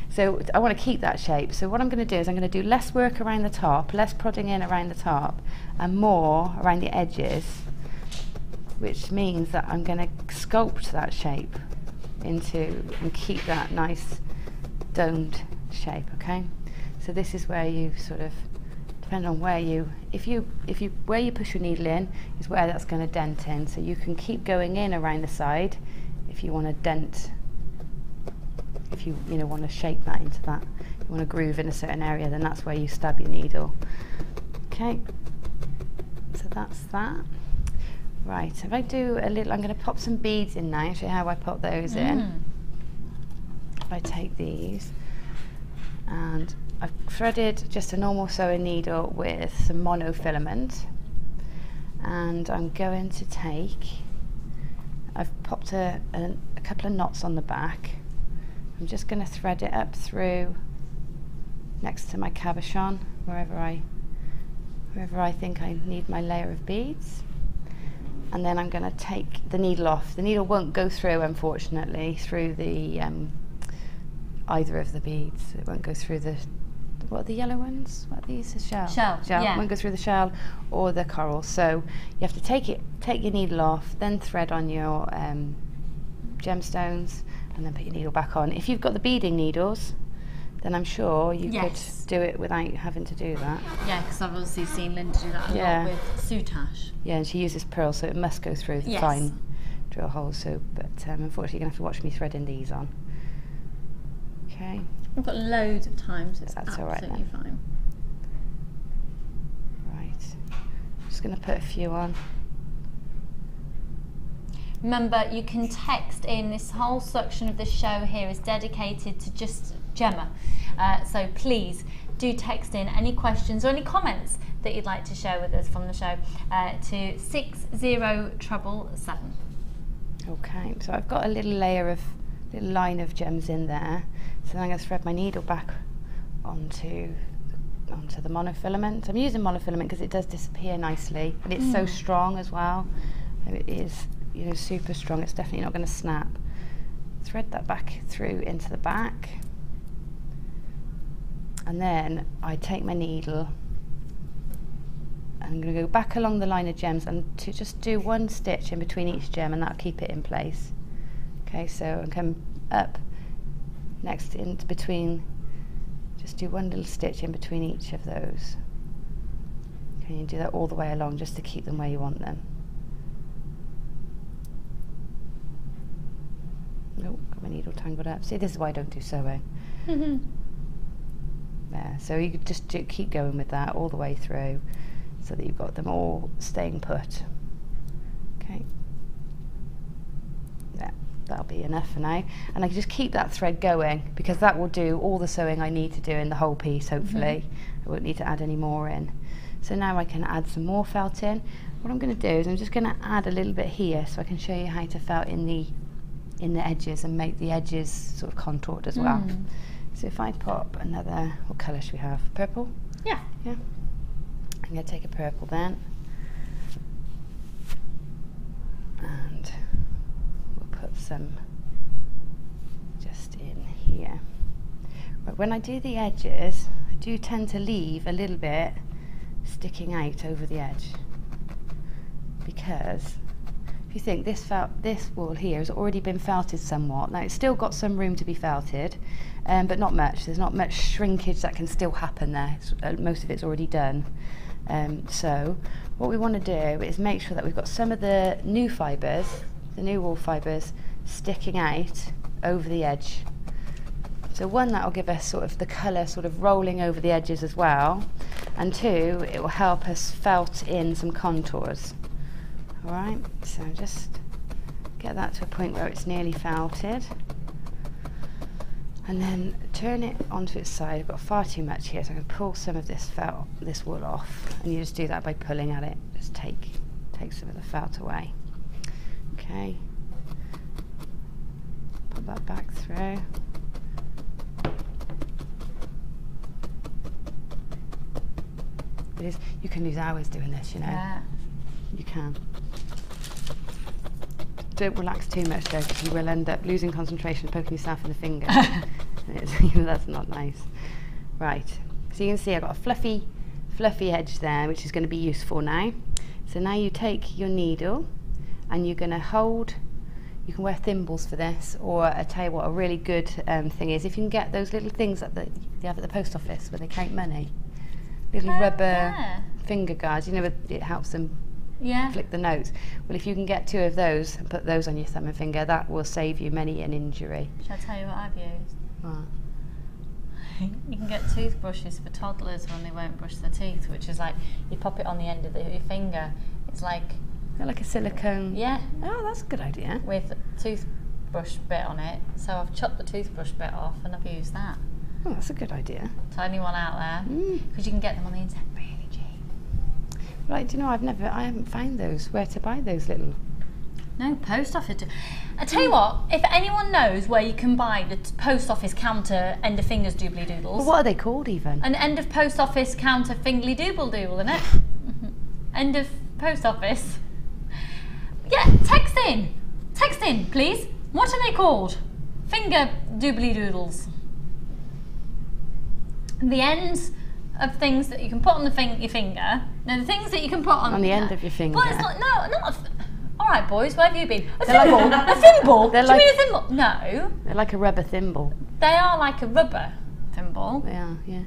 So I want to keep that shape. So what I'm going to do is I'm going to do less work around the top, less prodding in around the top, and more around the edges, which means that I'm going to sculpt that shape into and keep that nice domed shape. Okay, so this is where you sort of, depending on where where you push your needle in is where that's going to dent in. So you can keep going in around the side if you want to dent, if you want to shape that into that, you want to groove in a certain area, then that's where you stab your needle. Okay, so that's that. Right, if I do a little, I'm going to pop some beads in now, show you how I pop those in. If I take these, and I've threaded just a normal sewing needle with some monofilament, and I'm going to take, I've popped a couple of knots on the back. I'm just going to thread it up through next to my cabochon, wherever I think I need my layer of beads. And then I'm going to take the needle off. The needle won't go through, unfortunately, through the either of the beads. It won't go through the, what are the yellow ones? What are these? The shell. Shell. Yeah. It won't go through the shell or the coral. So you have to take your needle off, then thread on your gemstones, and then put your needle back on. If you've got the beading needles, then I'm sure you could do it without having to do that. Yeah, because I've obviously seen Linda do that a lot with soutache. Yeah, and she uses pearl, so it must go through the fine drill holes. So, but unfortunately, you're going to have to watch me threading these on. Okay. I've got loads of time, so that's absolutely fine. Right. I'm just going to put a few on. Remember, you can text in. This whole section of the show here is dedicated to just Gemma. So please do text in any questions or any comments that you'd like to share with us from the show to 60777. Okay, so I've got a little line of gems in there. So then I'm going to thread my needle back onto the monofilament. I'm using monofilament because it does disappear nicely, and it's so strong as well. So it is, you know, super strong. It's definitely not going to snap. Thread that back through into the back, and then I take my needle and I'm going to go back along the line of gems and to just do one stitch in between each gem, and that'll keep it in place. Okay, so I come up next in between, just do one little stitch in between each of those. Okay, you do that all the way along just to keep them where you want them. Oh, got my needle tangled up. See, this is why I don't do sewing. There, so you could just keep going with that all the way through so that you've got them all staying put. Okay. There, that'll be enough for now. And I can just keep that thread going because that will do all the sewing I need to do in the whole piece, hopefully. I won't need to add any more in. So now I can add some more felt in. What I'm going to do is I'm just going to add a little bit here so I can show you how to felt in the edges and make the edges sort of contoured as well. So if I pop another, what colour should we have? Purple? Yeah. Yeah. I'm going to take a purple then. And we'll put some just in here. But when I do the edges, I do tend to leave a little bit sticking out over the edge, because if you think this wall here has already been felted somewhat. Now it's still got some room to be felted, but not much. There's not much shrinkage that can still happen there. Most of it's already done. So what we want to do is make sure that we've got some of the new fibres, the new wool fibres, sticking out over the edge. So one, that will give us sort of the colour sort of rolling over the edges as well, and two, it will help us felt in some contours. Alright, so just get that to a point where it's nearly felted, and then turn it onto its side. I've got far too much here, so I can pull some of this wool off, and you just do that by pulling at it. Just take some of the felt away. Okay, put that back through. You can lose hours doing this, you know. Yeah. You can. Don't relax too much though, because you will end up losing concentration, poking yourself in the finger. That's not nice. Right, so you can see I've got a fluffy edge there, which is going to be useful now. So now you take your needle and you're going to hold, you can wear thimbles for this, or I tell you what, a really good thing is if you can get those little things that they have at the post office where they count money. Little rubber finger guards, you know, it helps them flick the notes. Well, if you can get 2 of those and put those on your thumb and finger, that will save you many an injury. Shall I tell you what I've used? What? You can get toothbrushes for toddlers when they won't brush their teeth, which is like, you pop it on the end of your finger. It's like... Is that like a silicone? Yeah. Oh, that's a good idea. With a toothbrush bit on it. So I've chopped the toothbrush bit off and I've used that. Oh, that's a good idea. To anyone out there, because you can get them on the internet really cheap. Right, do you know, I haven't found those. Where to buy those little? No, post office. I tell you what, if anyone knows where you can buy the post office counter end of fingers doobly doodles. Well, what are they called even? An end of post office counter fingly dooble doodle, isn't it? End of post office. Yeah, text in, please. What are they called? Finger doobly doodles. The ends of things that you can put on your finger. No, the things that you can put on the end of your finger. Well, it's not. All right, boys, where have you been? A thimble. A thimble. Do you mean a thimble? No. They're like a rubber thimble. They are like a rubber thimble. They are, yeah.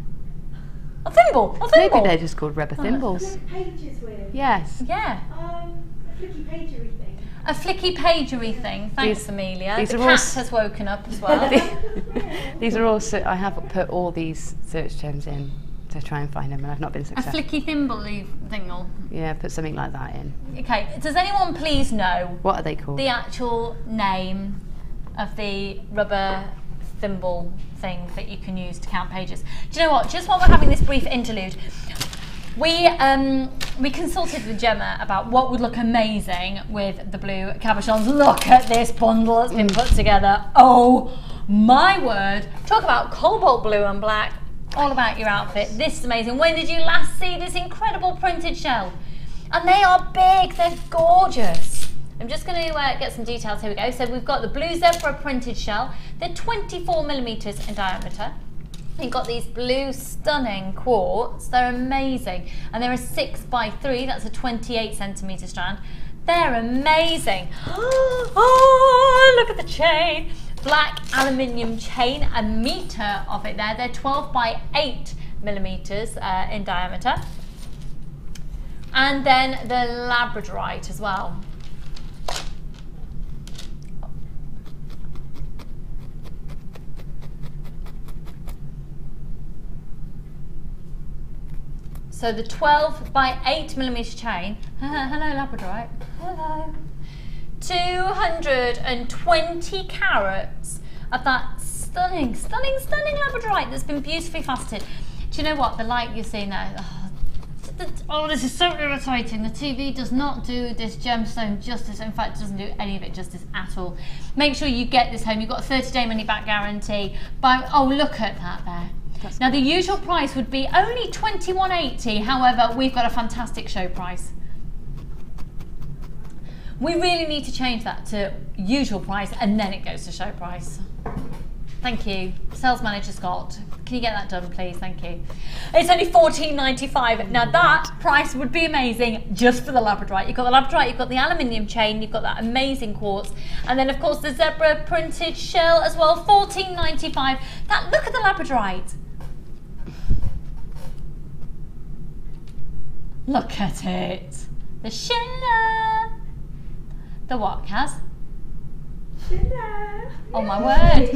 A thimble. A thimble. Maybe they're just called rubber thimbles. Pages with. Yes. Yeah. A flicky pagery thing. A flicky pagery thing. Thanks, Amelia. The cat has woken up as well. These are also, I have put all these search terms in to try and find them, and I've not been successful. A flicky thimble thingle. Yeah, put something like that in. Okay, does anyone please know what are they called? The actual name of the rubber thimble thing that you can use to count pages. Do you know what? Just while we're having this brief interlude, we consulted with Gemma about what would look amazing with the blue cabochons. Look at this bundle that's been put together. Oh my word! Talk about cobalt blue and black. All about your outfit. This is amazing. When did you last see this incredible printed shell? And they are big. They're gorgeous. I'm just going to get some details. Here we go. So we've got the blue zebra printed shell. They're 24mm in diameter. You've got these blue stunning quartz. They're amazing. And they're a 6x3. That's a 28cm strand. They're amazing. Oh, look at the chain. Black aluminium chain, a metre of it there. They're 12x8mm in diameter. And then the labradorite as well. So the 12x8mm chain, hello labradorite, hello. 220 carats of that stunning labradorite that's been beautifully faceted. Do you know what, the light you're seeing there, oh, this is so irritating. The TV does not do this gemstone justice. In fact, it doesn't do any of it justice at all. Make sure you get this home. You've got a 30-day money-back guarantee. Oh, look at that there. Now, the usual price would be only $21.80. However, we've got a fantastic show price. We really need to change that to usual price, and then it goes to show price. Thank you. Sales Manager Scott, can you get that done, please? Thank you. It's only $14.95. Now that price would be amazing just for the labradorite. You've got the labradorite, you've got the aluminium chain, you've got that amazing quartz, and then of course the zebra printed shell as well, $14.95. Look at the labradorite. Look at it. The shell. The what, Kaz? Oh my word.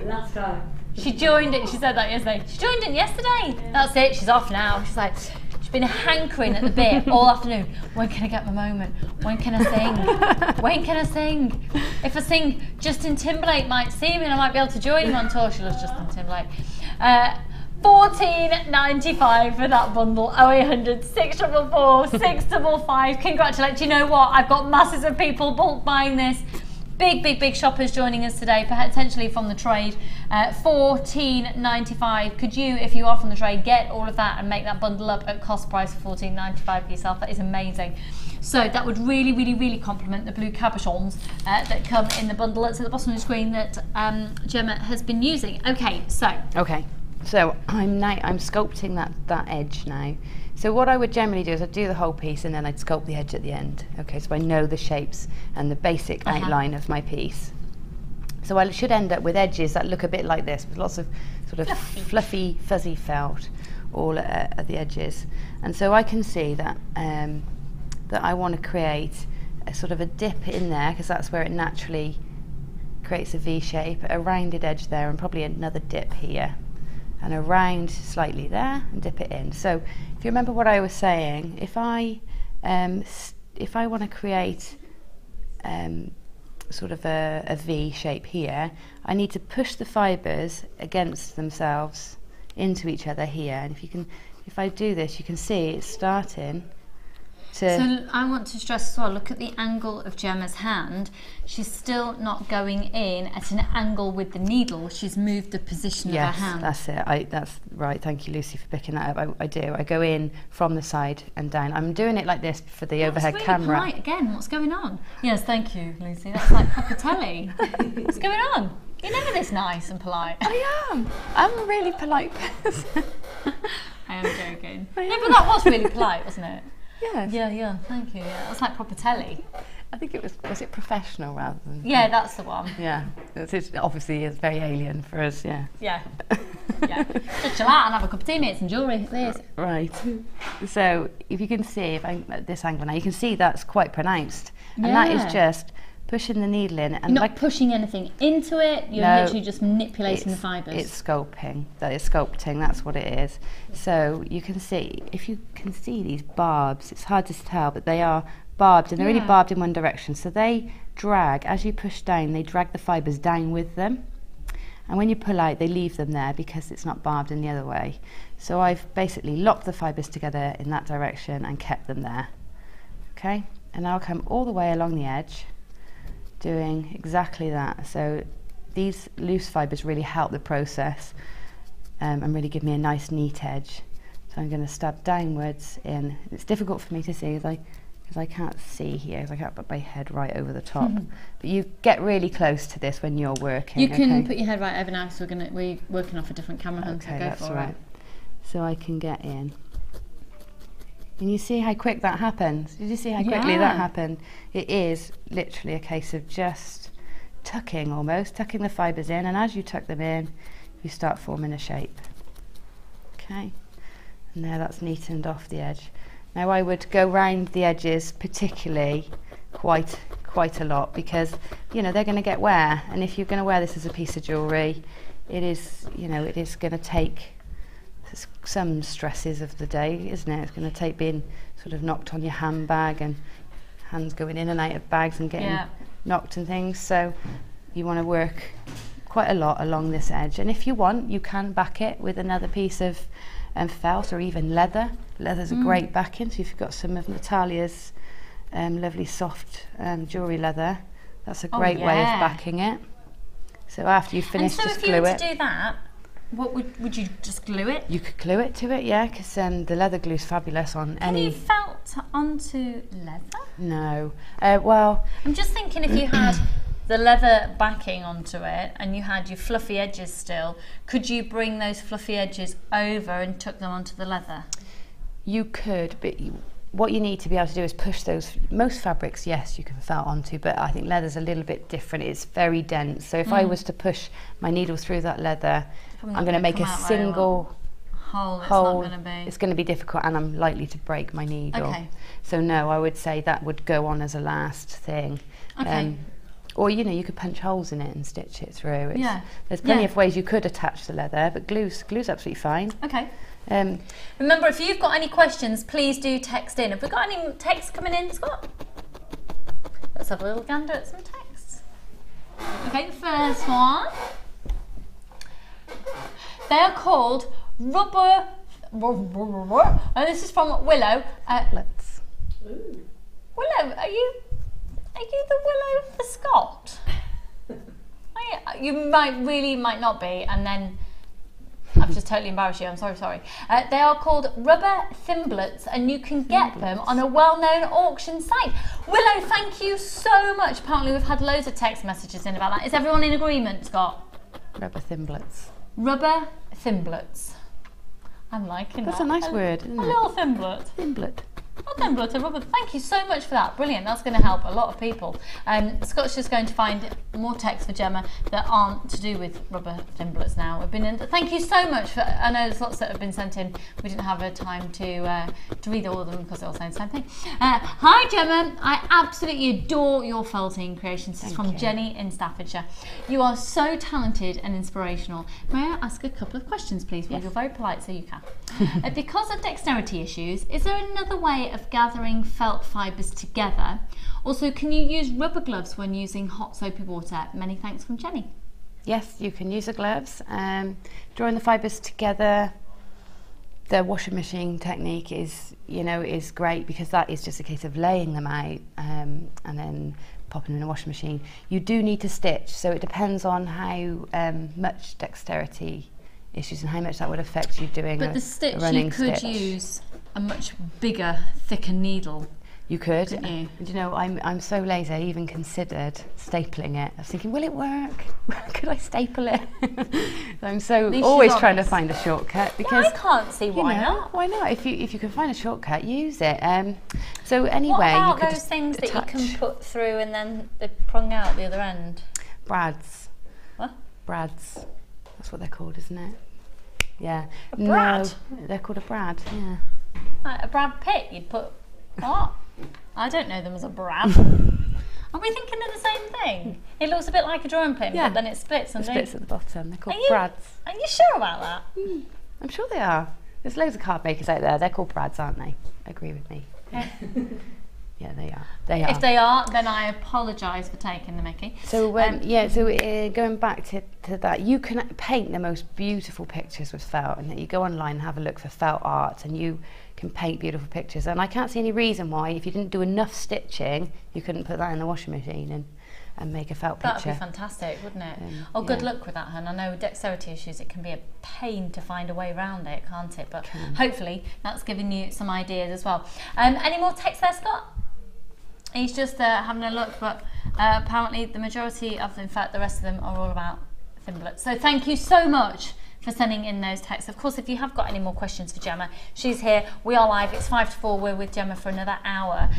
Last time. She joined it, she said that yesterday. She joined it yesterday. Yeah. That's it, she's off now. She's like, she's been hankering at the bit all afternoon. When can I get my moment? When can I sing? When can I sing? If I sing, Justin Timberlake might see me and I might be able to join him on tour. She loves Justin Timberlake. $14.95 for that bundle. 0800 644 655. Congratulations. You know what? I've got masses of people bulk buying this. Big shoppers joining us today, potentially from the trade. $14.95. Could you, if you are from the trade, get all of that and make that bundle up at cost price of $14.95 for yourself? That is amazing. So that would really complement the blue cabochons that come in the bundle that's at the bottom of the screen that Gemma has been using. Okay, so. Okay. So I'm sculpting that edge now. So what I would generally do is I'd do the whole piece and then I'd sculpt the edge at the end. Okay, so I know the shapes and the basic outline of my piece. So I should end up with edges that look a bit like this, with lots of sort of fluffy, fuzzy felt all at the edges. And so I can see that that I want to create a sort of a dip in there, because that's where it naturally creates a V shape, a rounded edge there, and probably another dip here. And a round slightly there and dip it in. So if you remember what I was saying, if I want to create sort of a V shape here, I need to push the fibres against themselves into each other here. And if I do this, you can see it's starting to... So I want to stress as well, look at the angle of Gemma's hand. She's still not going in at an angle with the needle. She's moved the position of her hand. Yes, that's it. That's right. Thank you, Lucy, for picking that up. I do. I go in from the side and down. I'm doing it like this for the overhead really camera. Polite again. What's going on? Yes, thank you, Lucy. That's like proper telly. What's going on? You're never this nice and polite. I am. I'm a really polite person. I am joking. Yeah, but that was really polite, wasn't it? Yes. Yeah, thank you. Yeah, that's like proper telly. I think it was it professional rather than... Yeah, that's the one. Yeah, it obviously is very alien for us, yeah. Yeah. Just chill out and have a cup of tea, mates, and jewellery, please. Right. So, if you can see, if I'm at this angle now, you can see that's quite pronounced. And that is just pushing the needle in. And you're not pushing anything into it, you're literally just manipulating the fibres. It's sculpting. That is sculpting, that's what it is. So you can see, if you can see these barbs, it's hard to tell, but they are barbed, and they're really barbed in one direction. So they drag, as you push down, they drag the fibres down with them. And when you pull out, they leave them there because it's not barbed in the other way. So I've basically locked the fibres together in that direction and kept them there. Okay, and I'll come all the way along the edge, doing exactly that. So these loose fibres really help the process and really give me a nice neat edge. So I'm going to stab downwards in. It's difficult for me to see as I because I can't see here, because I can't put my head right over the top. But you get really close to this when you're working. You can put your head right over now, because we're working off a different camera hand, okay, so go that's for right. it. So I can get in. And you see how quick that happens? Did you see how quickly that happened? It is literally a case of just tucking almost, tucking the fibres in, and as you tuck them in, you start forming a shape. Okay, and there, that's neatened off the edge. Now I would go round the edges particularly quite a lot, because you know they're going to get wear, and if you're going to wear this as a piece of jewellery, it is, you know, it is going to take some stresses of the day, isn't it? It's going to take being sort of knocked on your handbag and hands going in and out of bags and getting knocked and things. So you want to work quite a lot along this edge, and if you want, you can back it with another piece of felt or even leather. Leather's a great backing, so if you've got some of Natalia's lovely soft jewellery leather, that's a great way of backing it. So after you've finished, just glue it. And so if you were to do that, what would you just glue it? You could glue it to it, yeah, because the leather glue's fabulous on any... Can you felt onto leather? No. Well... I'm just thinking if you had the leather backing onto it and you had your fluffy edges still, could you bring those fluffy edges over and tuck them onto the leather? You could, but what you need to be able to do is push those... Most fabrics, yes, you can felt onto, but I think leather's a little bit different. It's very dense. So if I was to push my needle through that leather, I'm going to make a single hole. It's going to be difficult, and I'm likely to break my needle. Okay. So no, I would say that would go on as a last thing. Okay. Or you know, you could punch holes in it and stitch it through. There's plenty of ways you could attach the leather, but glue's absolutely fine. Okay. Remember, if you've got any questions, please do text in. Have we got any texts coming in, Scott? Let's have a little gander at some texts. Okay, the first one. They are called rubber. And this is from Willow. Let's. Willow, are you the Willow for Scott? You might not be, and then I've just totally embarrassed you. I'm sorry. They are called rubber thimblets, and you can get them on a well-known auction site. Willow, thank you so much. Apparently, we've had loads of text messages in about that. Is everyone in agreement, Scott? Rubber thimblets. Rubber thimblets. I'm liking that. That's a nice word, isn't it? A little thimblet. Thimblet. A thimblet, a rubber. Thank you so much for that. Brilliant. That's going to help a lot of people. Scott's just going to find more texts for Gemma that aren't to do with rubber thimblets now. We've been in. Thank you so much for. I know there's lots that have been sent in. We didn't have time to read all of them because they all say the same thing. Hi Gemma, I absolutely adore your felting creations. This is from Jenny in Staffordshire. You are so talented and inspirational. May I ask a couple of questions, please? Well, you're very polite, so you can. Because of dexterity issues, is there another way of gathering felt fibres together? Also, can you use rubber gloves when using hot soapy water? Many thanks from Jenny. Yes, you can use the gloves. Drawing the fibres together, the washing machine technique is great, because that is just a case of laying them out and then popping in a washing machine. You do need to stitch, so it depends on how much dexterity issues and how much that would affect you doing a running stitch. But the stitch, you could use a much bigger, thicker needle. You could. Couldn't you? You know, I'm so lazy, I even considered stapling it. I was thinking, will it work? Could I staple it? I'm so always trying to find a shortcut, because I can't see why not. Why not? If you can find a shortcut, use it. So anyway, what about you could those things that you can put through and then they prong out the other end? Brads. What? Brads. That's what they're called, isn't it? Yeah. A brad? No, they're called a brad. Yeah. Like a Brad Pitt, you'd put what? I don't know them as a brad. Are we thinking of the same thing? It looks a bit like a drawing pin, but then it splits. It splits at the bottom. They're called brads. Are you sure about that? I'm sure they are. There's loads of card makers out there. They're called brads, aren't they? Agree with me. Yeah, they are. They are. If they are, then I apologise for taking the mickey. So going back to that, you can paint the most beautiful pictures with felt, and you go online and have a look for felt art, and you can paint beautiful pictures. And I can't see any reason why, if you didn't do enough stitching, you couldn't put that in the washing machine and make a felt picture. That would be fantastic, wouldn't it? Good luck with that, hun. I know with dexterity issues it can be a pain to find a way around it, can't it? But hopefully that's given you some ideas as well. Any more text there, Scott? He's just having a look, but apparently the majority of them, in fact the rest of them, are all about thimblets. So thank you so much for sending in those texts. Of course, if you have got any more questions for Gemma, she's here. We are live. It's 5 to 4. We're with Gemma for another hour.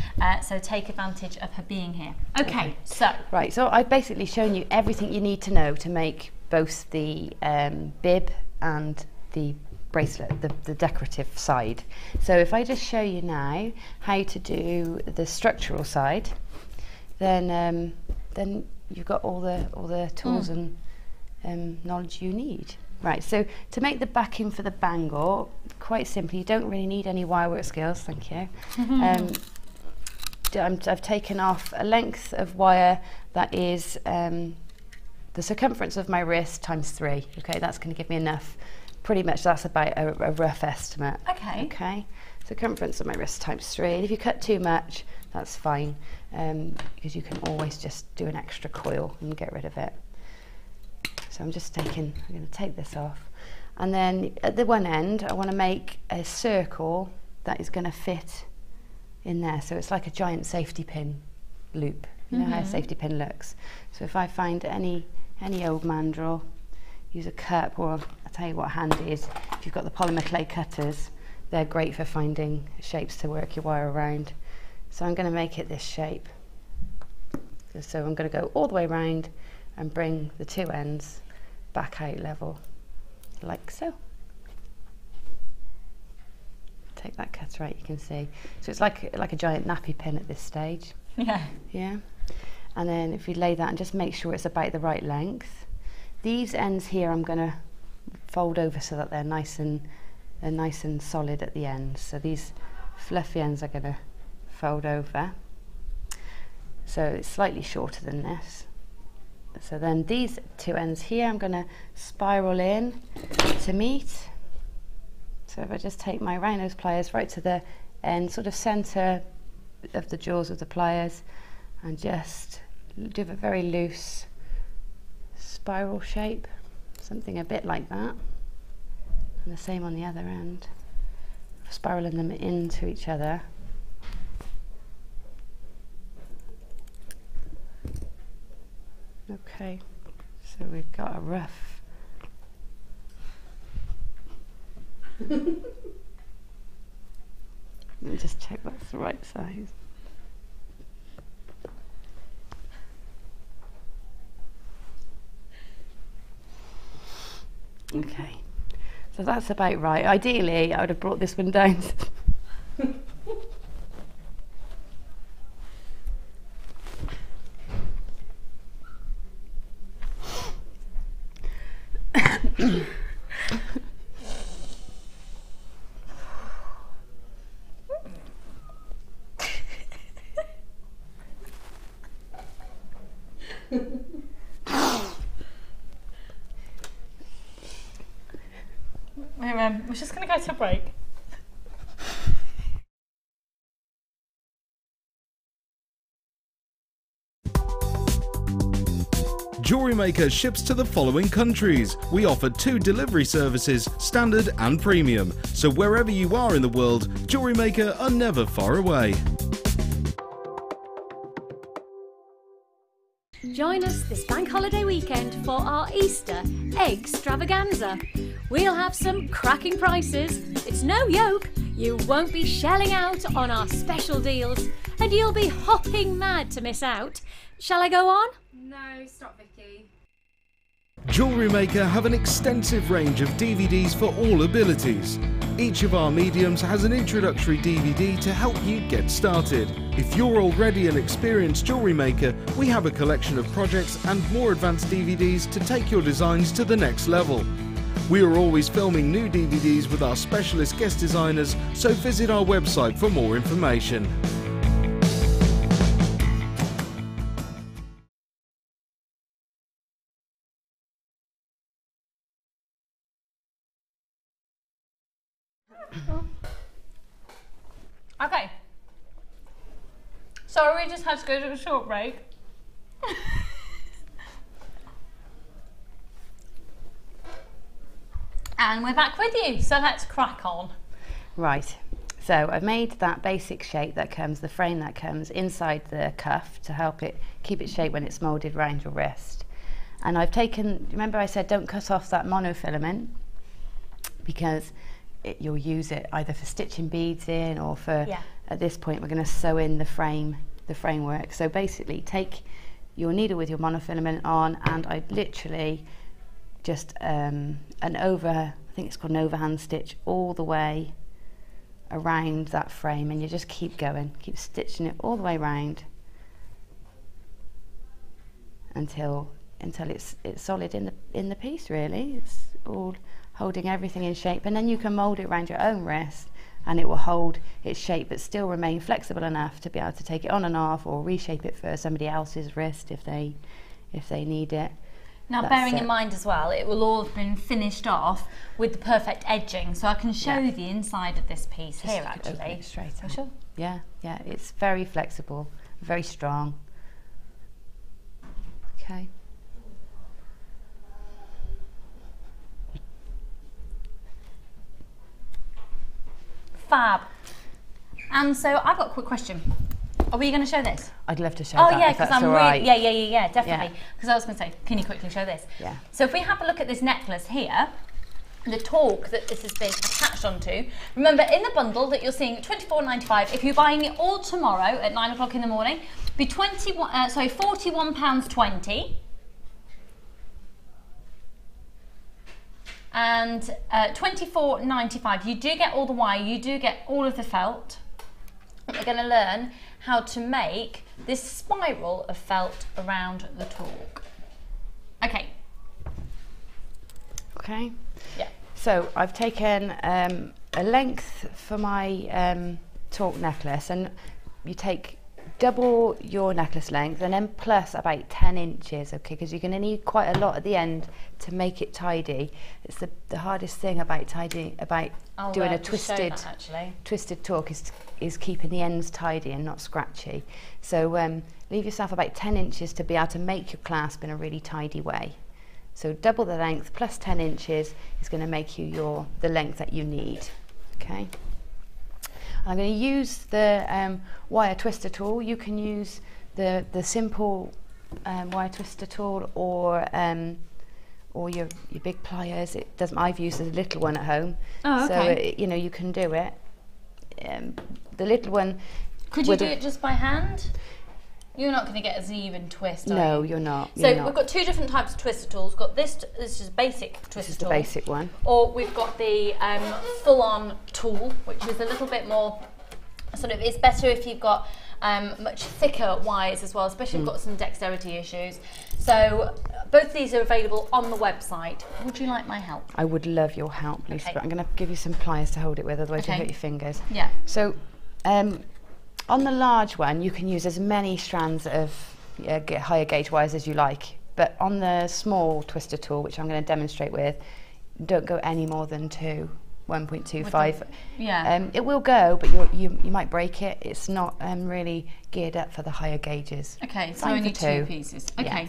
So take advantage of her being here. Okay, so. Right, so I've basically shown you everything you need to know to make both the bib and the bracelet, the decorative side. So if I just show you now how to do the structural side, then you've got all the tools and knowledge you need. Right, so to make the backing for the bangle, quite simply, you don't really need any wire work skills, thank you. I've taken off a length of wire that is the circumference of my wrist times 3. Okay, that's going to give me enough. Pretty much that's about a rough estimate. Okay. Okay, circumference of my wrist times 3. And if you cut too much, that's fine, because you can always just do an extra coil and get rid of it. So I'm going to take this off, and then at the one end I want to make a circle that is going to fit in there, so it's like a giant safety pin loop. You know how a safety pin looks. So if I find any old mandrel, use a cup, or I'll tell you what handy is, if you've got the polymer clay cutters, they're great for finding shapes to work your wire around. So I'm going to make it this shape. So I'm going to go all the way around and bring the two ends back out level, like so. Take that cutter out, you can see. So it's like a giant nappy pin at this stage. Yeah. Yeah. And then if you lay that and just make sure it's about the right length. These ends here I'm going to fold over so that they're nice and solid at the ends. So these fluffy ends are going to fold over. So it's slightly shorter than this. So then these two ends here I'm going to spiral in to meet. So if I just take my round nose pliers right to the end, sort of centre of the jaws of the pliers, and just do a very loose spiral shape, something a bit like that. And the same on the other end, spiraling them into each other. Okay, so we've got a rough. Let me just check that's the right size. Okay, so that's about right. Ideally, I would have brought this one down. We're just going to go to a break. JewelleryMaker ships to the following countries. We offer 2 delivery services, standard and premium. So wherever you are in the world, JewelleryMaker are never far away. Join us this bank holiday weekend for our Easter egg extravaganza. We'll have some cracking prices. It's no yoke. You won't be shelling out on our special deals, and you'll be hopping mad to miss out. Shall I go on? No, stop, Vicky. JewelleryMaker have an extensive range of DVDs for all abilities. Each of our mediums has an introductory DVD to help you get started. If you're already an experienced jewellery maker, we have a collection of projects and more advanced DVDs to take your designs to the next level. We are always filming new DVDs with our specialist guest designers, so visit our website for more information. Okay, so we just had to go to a short break. And we're back with you, so let's crack on. Right, So I've made that basic shape that comes, the frame that comes inside the cuff to help it keep its shape when it's moulded around your wrist. And I've taken, remember I said don't cut off that monofilament, because you'll use it either for stitching beads in or for, at this point we're going to sew in the framework. So basically take your needle with your monofilament on, and I literally just I think it's called an overhand stitch all the way around that frame, and you just keep going, keep stitching it all the way around until it's solid in the piece. Really, it's all holding everything in shape, and then you can mold it around your own wrist and it will hold its shape but still remain flexible enough to be able to take it on and off or reshape it for somebody else's wrist if they need it. Now, bearing in mind as well, it will all have been finished off with the perfect edging, so I can show you the inside of this piece here actually. Straight up. Sure. Yeah, it's very flexible, very strong. Okay. Fab. And so I've got a quick question. Are we going to show this? I'd love to show that. Oh yeah, because I'm really, right. yeah, definitely. Because I was going to say, can you quickly show this? Yeah. So if we have a look at this necklace here, the torque that this has been attached onto. Remember, in the bundle that you're seeing, £24.95. If you're buying it all tomorrow at 9 o'clock in the morning, be £41.20. And £24.95. You do get all the wire, you do get all of the felt. We're going to learn how to make this spiral of felt around the torque. Okay. Okay. Yeah. So I've taken a length for my torque necklace, and you take double your necklace length and then plus about 10 inches, okay, because you're going to need quite a lot at the end to make it tidy. It's the hardest thing about doing a twisted torque is keeping the ends tidy and not scratchy. So leave yourself about 10 inches to be able to make your clasp in a really tidy way. So double the length plus 10 inches is going to make you the length that you need, okay? I'm going to use the wire twister tool. You can use the simple wire twister tool or your big pliers. It doesn't. I've used a little one at home, so you can do it. The little one. Could you do it just by hand? You're not going to get as even twist, are you? No, you're not. So we've got two different types of twister tools. We've got this is a basic twister tool. This is the basic one. Or we've got the full-on tool, which is a little bit more sort of. It's better if you've got much thicker wires as well, especially if you've got some dexterity issues. So both these are available on the website. Would you like my help? I would love your help, Lisa, but I'm going to give you some pliers to hold it with, otherwise you'll hurt your fingers. Yeah. So on the large one, you can use as many strands of higher gauge wires as you like, but on the small twister tool, which I'm going to demonstrate with, don't go any more than 1.25. Yeah. It will go, but you might break it. It's not really geared up for the higher gauges. Okay, so only two pieces. Okay. Yeah.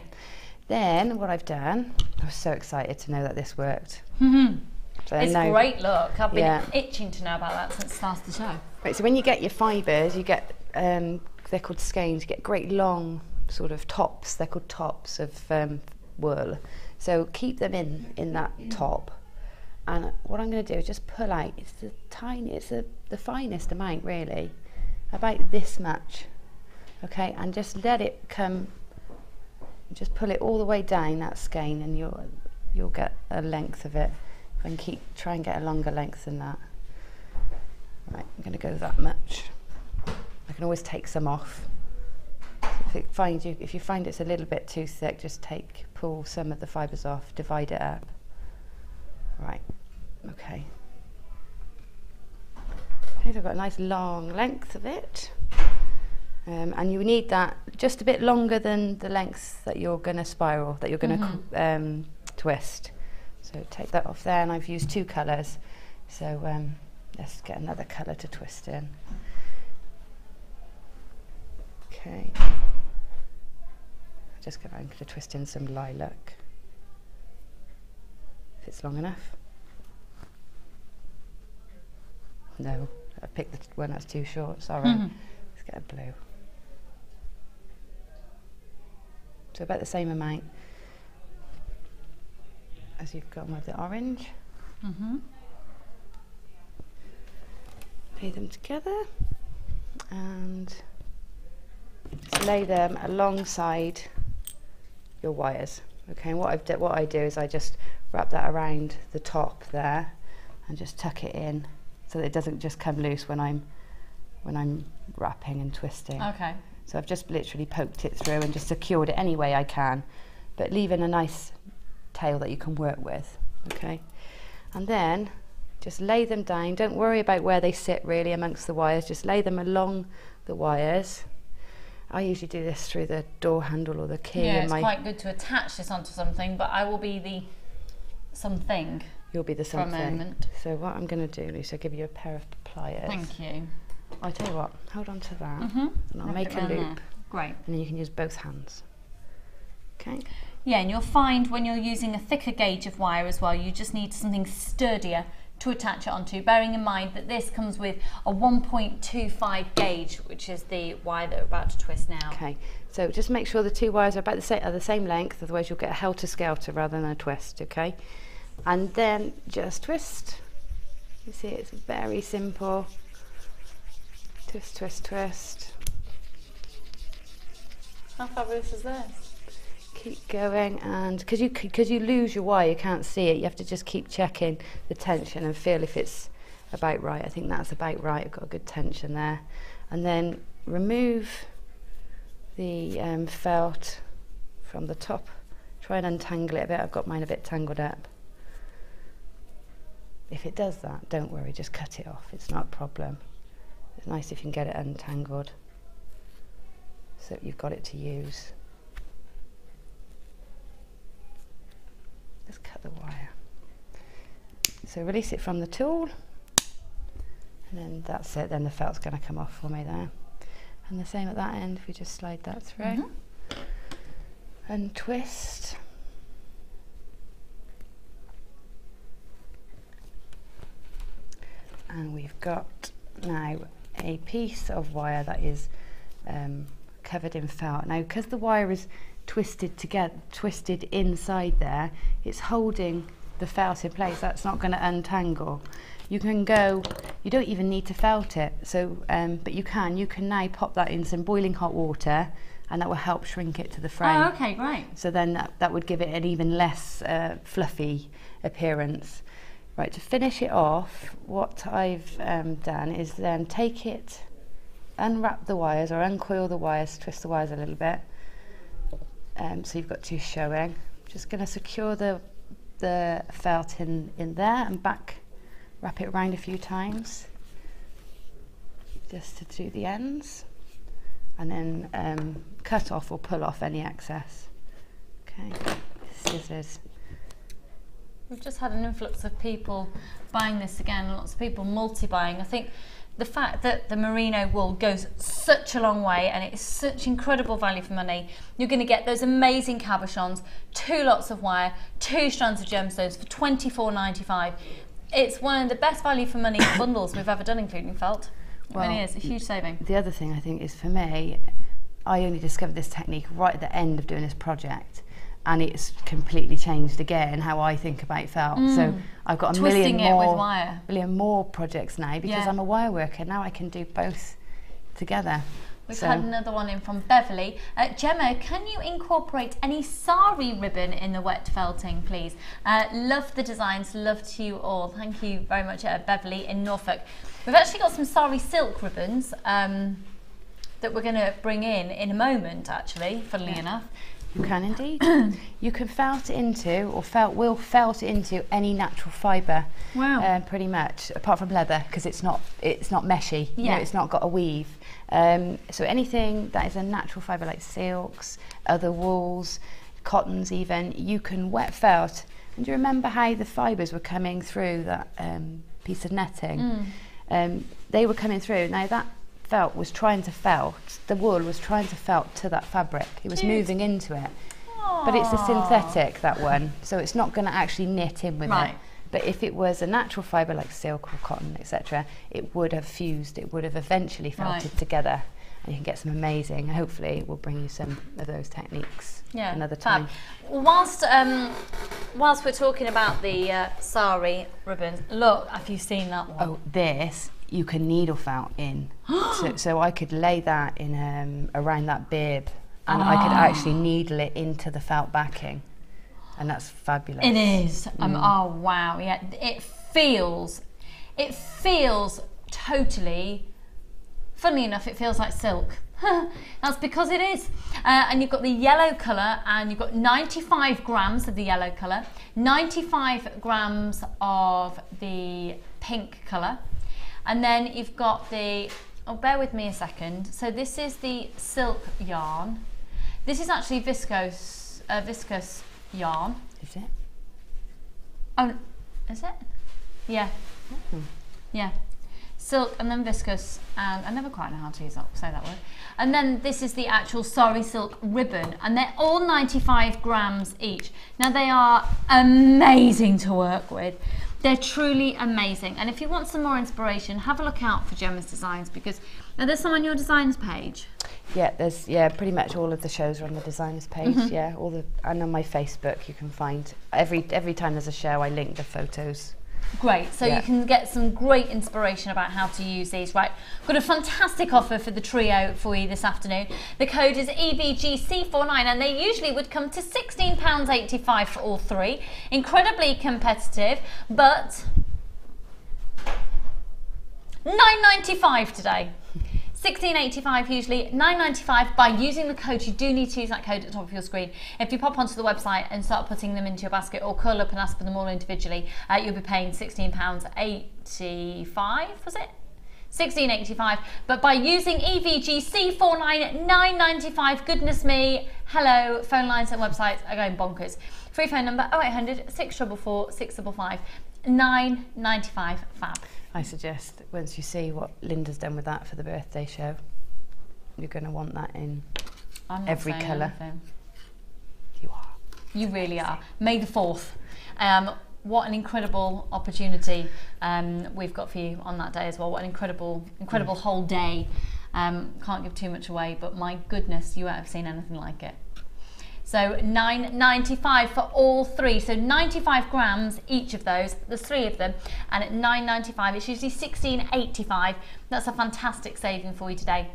Then what I've done, I was so excited to know that this worked. So it's great, look. I've been itching to know about that since the start of the show. Right, so when you get your fibres, you get, they're called skeins, you get great long sort of tops, they're called tops of wool. So keep them in that top. And what I'm going to do is just pull out, it's the finest amount really, about this much, okay, and just let it come, just pull it all the way down that skein and you'll get a length of it, and try and get a longer length than that. Right, I'm going to go that much. I can always take some off. So if you find it's a little bit too thick, just pull some of the fibres off, divide it up. Right, okay. Okay, so I've got a nice long length of it. And you need that just a bit longer than the length that you're going to spiral, that you're going to twist. So take that off there, and I've used two colours. So let's get another colour to twist in. Okay. I'm going to twist in some lilac. If it's long enough. No, I picked the one that's too short, sorry. Let's get a blue. So about the same amount as you've gone with the orange. Lay them together and just lay them alongside your wires. Okay, and what I do is I just wrap that around the top there and just tuck it in so that it doesn't just come loose when I'm wrapping and twisting. Okay. So I've just literally poked it through and just secured it any way I can, but leaving a nice tail that you can work with. Okay, and then just lay them down. Don't worry about where they sit really amongst the wires, just lay them along the wires. I usually do this through the door handle or the key. Yeah, it's quite good to attach this onto something, but I will be the something. You'll be the something. For a moment. So what I'm going to do, Lucy, I'll give you a pair of pliers. Thank you. I'll tell you what, hold on to that, and I'll make a loop. There. Great. And then you can use both hands. Okay. Yeah, and you'll find when you're using a thicker gauge of wire as well, you just need something sturdier to attach it onto, bearing in mind that this comes with a 1.25 gauge, which is the wire that we're about to twist now. Okay, so just make sure the two wires are about the same length, otherwise you'll get a helter-skelter rather than a twist, okay? And then just twist. You see, it's very simple. Twist, twist, twist. How fabulous is this? Keep going, and because you lose your wire, you can't see it, you have to just keep checking the tension and feel if it's about right. I think that's about right. I've got a good tension there. And then remove the felt from the top. Try and untangle it a bit. I've got mine a bit tangled up. If it does that, don't worry, just cut it off. It's not a problem. It's nice if you can get it untangled so you've got it to use. Just cut the wire. So release it from the tool, and then that's it. Then the felt's going to come off for me there. And the same at that end, if you just slide that through and twist. And we've got now a piece of wire that is covered in felt. Now, because the wire is twisted together, twisted inside there, it's holding the felt in place. That's not going to untangle. You can go, you don't even need to felt it, so but you can now pop that in some boiling hot water, and that will help shrink it to the frame. Oh, okay, great. So then that would give it an even less fluffy appearance. Right, to finish it off, what I've done is then take it, unwrap the wires or uncoil the wires, twist the wires a little bit. So you've got two showing. Just going to secure the felt in there and back, wrap it around a few times just to do the ends, and then cut off or pull off any excess. Okay, scissors. We've just had an influx of people buying this again, lots of people multi-buying. I think the fact that the merino wool goes such a long way and it's such incredible value for money. You're going to get those amazing cabochons, 2 lots of wire, 2 strands of gemstones for $24.95. It's one of the best value for money bundles we've ever done, including felt. It really is a huge saving. The other thing I think is, for me, I only discovered this technique right at the end of doing this project, and it's completely changed again how I think about felt. So I've got a million more projects now because I'm a wire worker. Now I can do both together. We've had another one in from Beverly. Gemma, can you incorporate any sari ribbon in the wet felting, please? Love the designs, love to you all. Thank you very much, Beverly in Norfolk. We've actually got some sari silk ribbons that we're going to bring in a moment, actually, funnily enough. You can indeed. You can felt into, or will felt into any natural fibre. Wow. Pretty much, apart from leather, because it's not meshy. Yeah. You know, it's not got a weave. So anything that is a natural fibre, like silks, other wools, cottons even, you can wet felt. And do you remember how the fibres were coming through that piece of netting? They were coming through. Now that felt was trying to felt, the wool was trying to felt to that fabric. It was moving into it. Aww. But it's a synthetic, that one, so it's not going to actually knit in with it. But if it was a natural fibre like silk or cotton, etc., it would have fused, it would have eventually felted together. And you can get some amazing, hopefully we'll bring you some of those techniques another time. Whilst we're talking about the sari ribbons, look, have you seen that one? Oh, this you can needle felt in. so I could lay that in around that bib, and I could actually needle it into the felt backing, and that's fabulous. It is. Oh wow, yeah. It feels totally. Funnily enough, it feels like silk. That's because it is. And you've got the yellow colour, and you've got 95 grams of the yellow colour, 95 grams of the pink colour, and then you've got the, oh, bear with me a second. So this is the silk yarn. This is actually viscose yarn. Is it? Oh, is it? Yeah. Yeah. Silk and then viscose, and I never quite know how to say that word. And then this is the actual sari silk ribbon, and they're all 95 grams each. Now they are amazing to work with. They're truly amazing. And if you want some more inspiration, have a look out for Gemma's designs, because now there's some on your designs page. Yeah, there's pretty much all of the shows are on the designers page. Yeah, and on my Facebook you can find every time there's a show I link the photos. Great, so you can get some great inspiration about how to use these. Right, got a fantastic offer for the trio for you this afternoon. The code is EVGC49, and they usually would come to £16.85 for all three. Incredibly competitive, but £9.95 today. £16.85 usually, £9.95 by using the code. You do need to use that code at the top of your screen. If you pop onto the website and start putting them into your basket, or curl up and ask for them all individually, you'll be paying £16.85, was it? £16.85, but by using EVGC49, £9.95, goodness me, hello, phone lines and websites are going bonkers. Free phone number 0800 644 655, £9.95, fab. I suggest once you see what Linda's done with that for the birthday show, you're going to want that in every colour. You are. You really are. May the 4th. What an incredible opportunity we've got for you on that day as well. What an incredible whole day. Can't give too much away, but my goodness, you won't have seen anything like it. So £9.95 for all three. So 95 grams each of those. There's three of them, and at £9.95, it's usually £16.85. That's a fantastic saving for you today.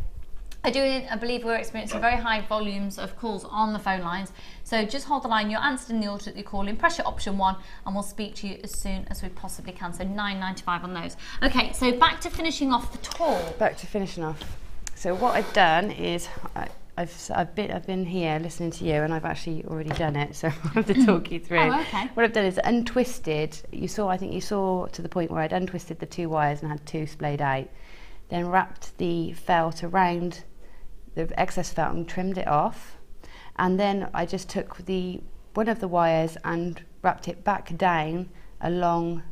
I believe we're experiencing very high volumes of calls on the phone lines. So just hold the line. You're answered in the order that you call in. Press your option 1, and we'll speak to you as soon as we possibly can. So £9.95 on those. Okay, so back to finishing off the tour. Back to finishing off. So what I've done is I've been here listening to you, and I've actually already done it, so I have to talk you through. Oh, okay. What I've done is untwisted. I think you saw to the point where I'd untwisted the 2 wires and had 2 splayed out. Then wrapped the felt around the excess felt and trimmed it off. And then I just took one of the wires and wrapped it back down along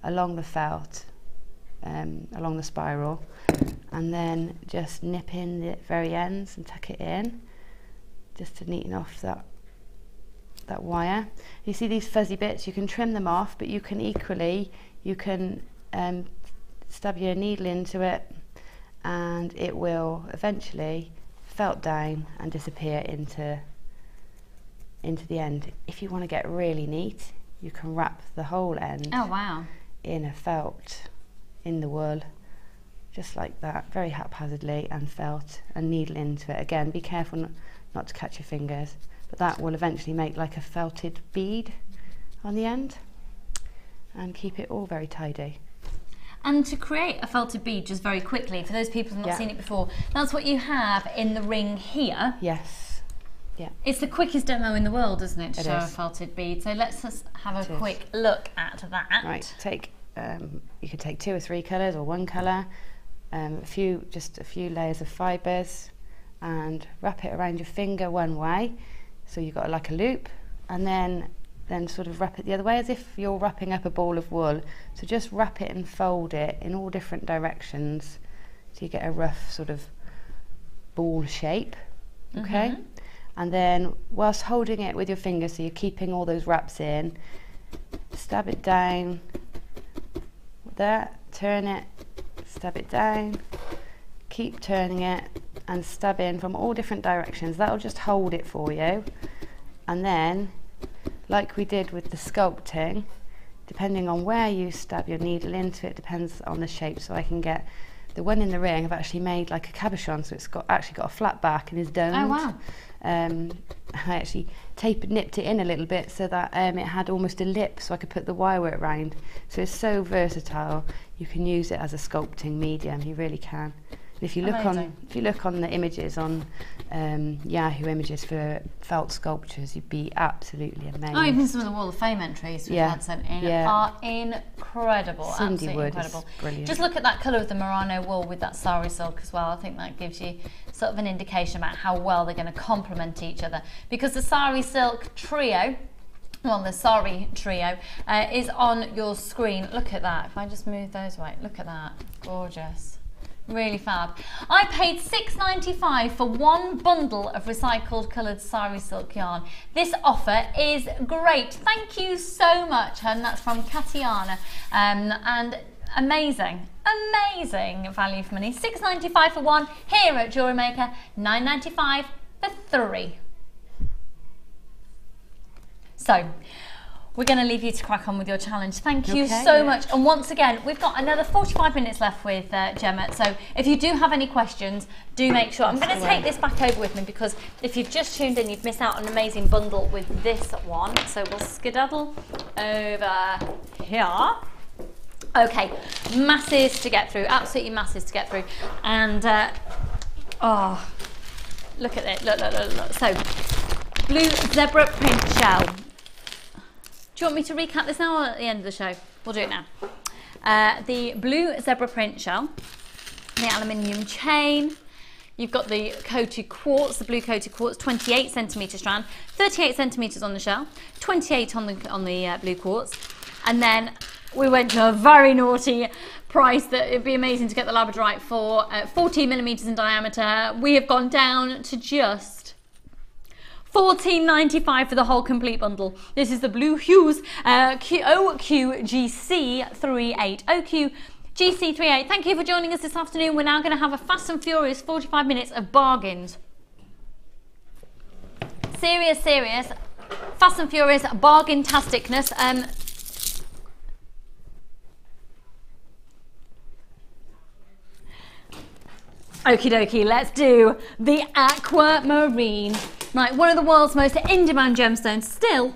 the felt, along the spiral. And then just nip in the very ends and tuck it in, just to neaten off that wire. You see these fuzzy bits, you can trim them off, but you can stab your needle into it, and it will eventually felt down and disappear into the end. If you want to get really neat, you can wrap the whole end in a felt, in the wool, just like that, very haphazardly, and felt and needle into it. Again, be careful not to catch your fingers, but that will eventually make like a felted bead on the end, and keep it all very tidy. And to create a felted bead, just very quickly, for those people who have not seen it before, that's what you have in the ring here. Yes. Yeah. It's the quickest demo in the world, isn't it, to show a felted bead? So let's just have a quick look at that. Right, you could take 2 or 3 colours or 1 colour, just a few layers of fibres, and wrap it around your finger one way, so you've got like a loop, and then sort of wrap it the other way as if you're wrapping up a ball of wool. So just wrap it and fold it in all different directions, so you get a rough sort of ball shape. Okay. And then whilst holding it with your fingers, so you're keeping all those wraps in, stab it down, there, turn it, stab it down, keep turning it and stab in from all different directions. That'll just hold it for you. And then, like we did with the sculpting, depending on where you stab your needle into it, depends on the shape. So I can get the one in the ring, I've actually made like a cabochon, so it's actually got a flat back and is domed. Oh wow. I actually nipped it in a little bit so that it had almost a lip, so I could put the wire work round. So it's so versatile. You can use it as a sculpting medium. You really can. And if you look on the images on Yahoo Images for felt sculptures, you'd be absolutely amazed. Oh, even some of the Wall of Fame entries we've had sent in are incredible. Cindy absolutely Wood incredible. is brilliant. Just look at that colour of the merino wool with that sari silk as well. I think that gives you sort of an indication about how well they're going to complement each other. Because the sari silk trio, well, the sari trio is on your screen. Look at that. If I just move those away, look at that. Gorgeous. Really fab. I paid £6.95 for one bundle of recycled coloured sari silk yarn. This offer is great. Thank you so much, hun. That's from Katiana. And amazing, amazing value for money. £6.95 for one here at JewelleryMaker, £9.95 for three. So, we're going to leave you to crack on with your challenge. Thank you so much. And once again, we've got another 45 minutes left with Gemma. So if you do have any questions, do make sure. I'm going to take this back over with me because if you've just tuned in, you've missed out on an amazing bundle with this one. So we'll skedaddle over here. Okay, masses to get through, absolutely masses to get through. And, oh, look at it, look, look, look, look. So, blue zebra print shell. Do you want me to recap this now or at the end of the show? We'll do it now. The blue zebra print shell, the aluminium chain, you've got the coated quartz, the blue coated quartz, 28 centimetre strand, 38 centimetres on the shell, 28 on the blue quartz, and then we went to a very naughty price that it'd be amazing to get the labradorite for, 14 millimetres in diameter. We have gone down to just $14.95 for the whole complete bundle. This is the Blue Hues OQGC38. OQGC38. Thank you for joining us this afternoon. We're now going to have a fast and furious 45 minutes of bargains. Serious, fast and furious bargain-tasticness. Okie dokie, let's do the aquamarine. Right, one of the world's most in-demand gemstones. Still,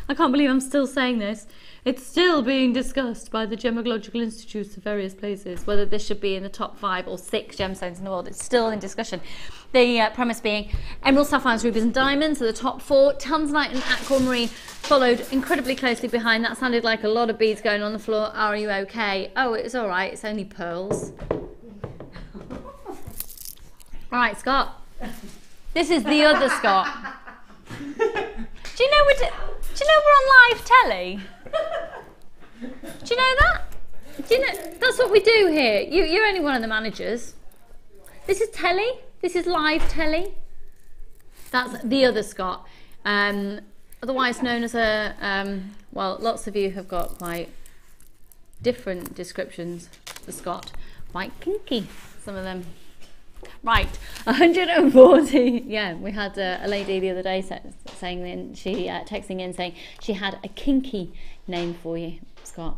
I can't believe I'm still saying this. It's still being discussed by the Gemological Institutes of various places, whether this should be in the top 5 or 6 gemstones in the world. It's still in discussion. The premise being emerald, sapphires, rubies and diamonds are the top 4. Tanzanite and aquamarine followed incredibly closely behind. That sounded like a lot of beads going on the floor. Are you okay? Oh, it's all right. It's only pearls. Right, Scott. This is the other Scott. Do you know we're on live telly? Do you know that? Do you know that's what we do here? You're only one of the managers. This is telly. This is live telly. That's the other Scott. Otherwise known as a well, lots of you have got quite different descriptions for Scott. Quite kinky, some of them. Right, 140. Yeah, we had a lady the other day saying, texting in saying she had a kinky name for you, Scott.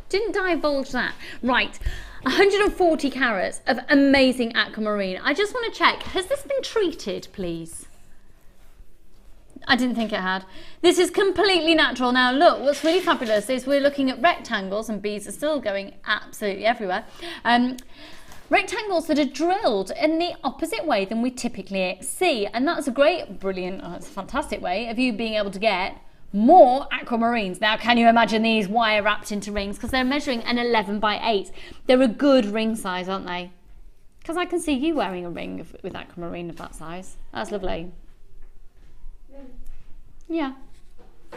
Didn't divulge that. Right, 140 carats of amazing aquamarine. I just want to check, has this been treated, please? I didn't think it had. This is completely natural. Now look, what's really fabulous is we're looking at rectangles, and beads are still going absolutely everywhere. Rectangles that are drilled in the opposite way than we typically see, and that's a great, brilliant, it's a fantastic way of you being able to get more aquamarines. Now, can you imagine these wire wrapped into rings? Because they're measuring an 11 by 8. They're a good ring size, aren't they? Because I can see you wearing a ring with aquamarine of that size. That's lovely. Yeah.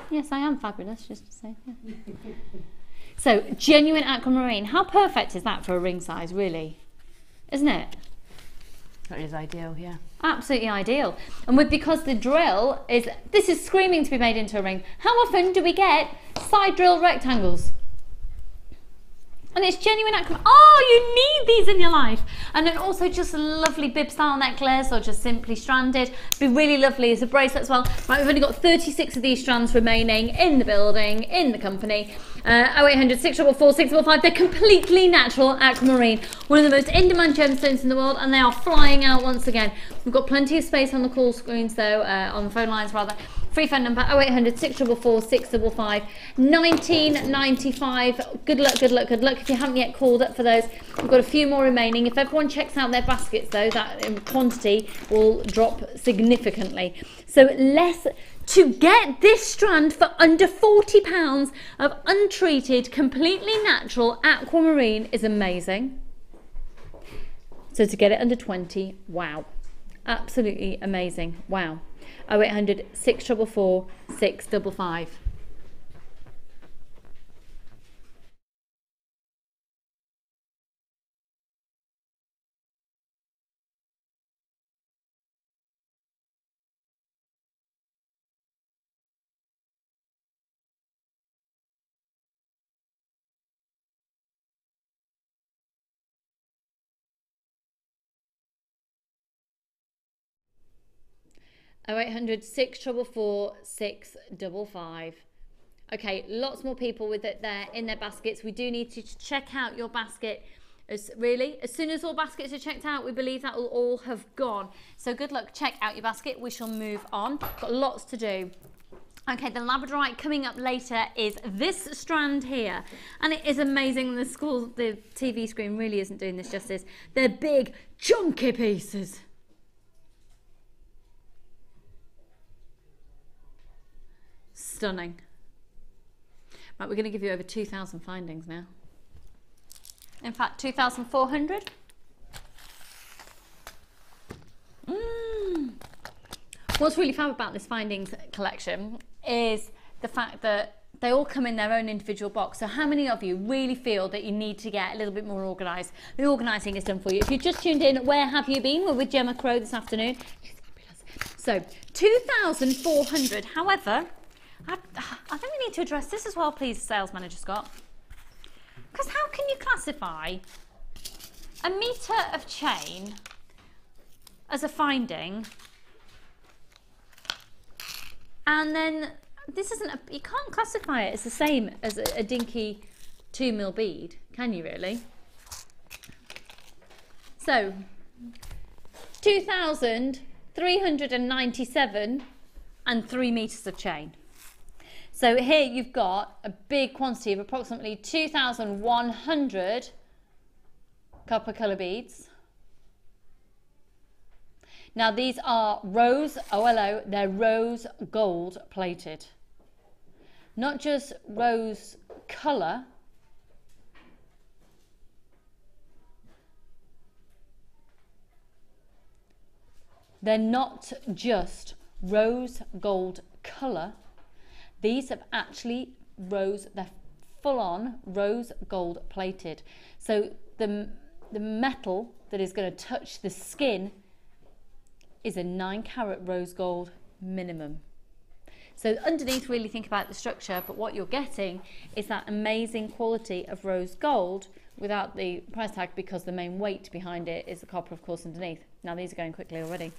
Yes, I am fabulous, just to say. Yeah. So, genuine aquamarine. How perfect is that for a ring size, really? Isn't it? That is ideal, yeah. Absolutely ideal. And because the drill is, this is screaming to be made into a ring. How often do we get side drill rectangles? And it's genuine outcome. Oh, you need these in your life. And then also just a lovely bib style necklace or just simply stranded. Be really lovely as a bracelet as well. Right, we've only got 36 of these strands remaining in the building, in the company. 0800 644 655. They're completely natural aquamarine. One of the most in-demand gemstones in the world, and they are flying out once again. We've got plenty of space on the call screens though, on the phone lines rather. Free phone number 0800 644 655. 19.95. Good luck, good luck, good luck. If you haven't yet called up for those, we've got a few more remaining. If everyone checks out their baskets though, that quantity will drop significantly. So to get this strand for under £40 of untreated, completely natural aquamarine is amazing. So to get it under 20, wow. Absolutely amazing. Wow. 0800 644 655. Oh, 0800 644 655. Okay, lots more people with it there in their baskets. We do need to check out your basket. As soon as all baskets are checked out, we believe that will all have gone. So good luck, check out your basket. We shall move on. Got lots to do. Okay, the labradorite coming up later is this strand here, and it is amazing. The TV screen really isn't doing this justice. They're big, chunky pieces. Stunning. Right, we're going to give you over 2,000 findings now. In fact, 2,400. What's really fab about this findings collection is the fact that they all come in their own individual box. So how many of you really feel that you need to get a little bit more organised? The organising is done for you. If you've just tuned in, where have you been? We're with Gemma Crow this afternoon. So 2,400. However, I think we need to address this as well, please, Sales Manager Scott. Because how can you classify a metre of chain as a finding, and then this isn't you can't classify it as the same as a dinky 2mm bead, can you really? So 2,397 and 3 metres of chain. So here you've got a big quantity of approximately 2,100 copper colour beads. Now these are rose, OLO, they're rose gold plated. Not just rose colour, they're not just rose gold colour. These have actually they're full on rose gold plated. So the metal that is going to touch the skin is a 9-carat rose gold minimum. So underneath, really think about the structure, but what you're getting is that amazing quality of rose gold without the price tag, because the main weight behind it is the copper, of course, underneath. Now these are going quickly already.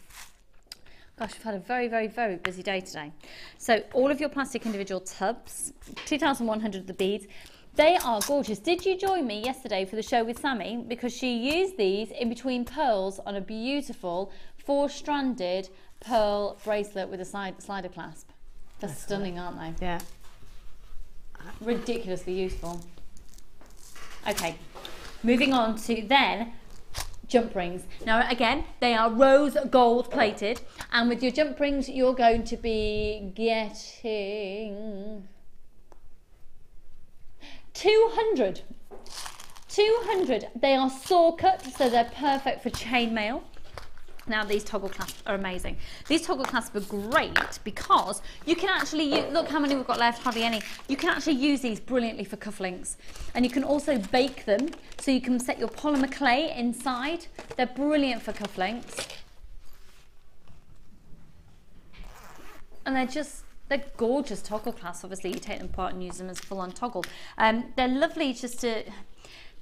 Gosh, we've had a very, very, very busy day today. So all of your plastic individual tubs, 2,100 of the beads, they are gorgeous. Did you join me yesterday for the show with Sammy? Because she used these in between pearls on a beautiful 4-stranded pearl bracelet with a slider clasp. They're stunning, aren't they? Yeah. Ridiculously useful. Okay, moving on to then jump rings. Now again, they are rose gold plated, and with your jump rings you're going to be getting 200. They are saw cut, so they're perfect for chainmail. Now these toggle clasps are amazing. These toggle clasps are great because you can actually, look how many we've got left, hardly any. You can actually use these brilliantly for cufflinks. And you can also bake them, so you can set your polymer clay inside. They're brilliant for cufflinks. And they're gorgeous toggle clasps. Obviously you take them apart and use them as full-on toggle. They're lovely just to,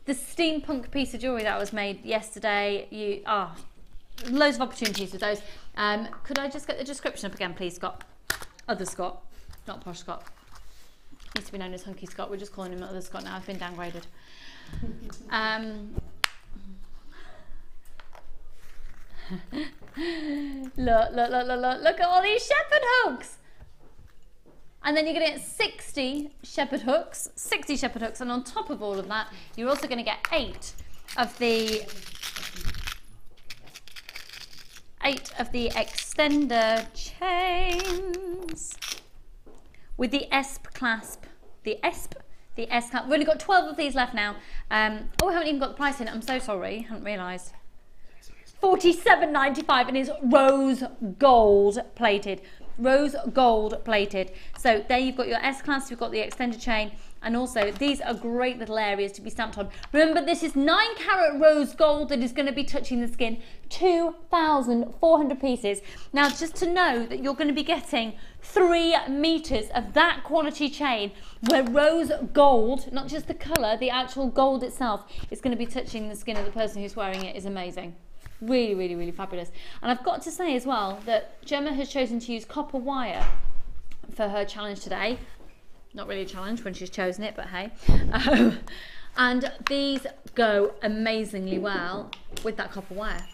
the steampunk piece of jewellery that was made yesterday, loads of opportunities with those. Could I just get the description up again, please, Scott? Other Scott, not Posh Scott. Used to be known as Hunky Scott. We're just calling him Other Scott now. I've been downgraded. Look at all these shepherd hooks. And then you're going to get 60 shepherd hooks, and on top of all of that, you're also going to get 8 of the extender chains with the ESP clasp. The S clasp. We've only got 12 of these left now. Oh, we haven't even got the price in. I'm so sorry. I hadn't realised. $47.95 and it's rose gold plated. Rose gold plated. So there you've got your S class, you've got the extended chain, and also these are great little areas to be stamped on. Remember, this is 9 carat rose gold that is going to be touching the skin. 2,400 pieces. Now, just to know that you're going to be getting 3 meters of that quality chain where rose gold, not just the colour, the actual gold itself, is going to be touching the skin of the person who's wearing it is amazing. Really, really, really fabulous. And I've got to say as well that Gemma has chosen to use copper wire for her challenge today. Not really a challenge when she's chosen it, but hey. And these go amazingly well with that copper wire.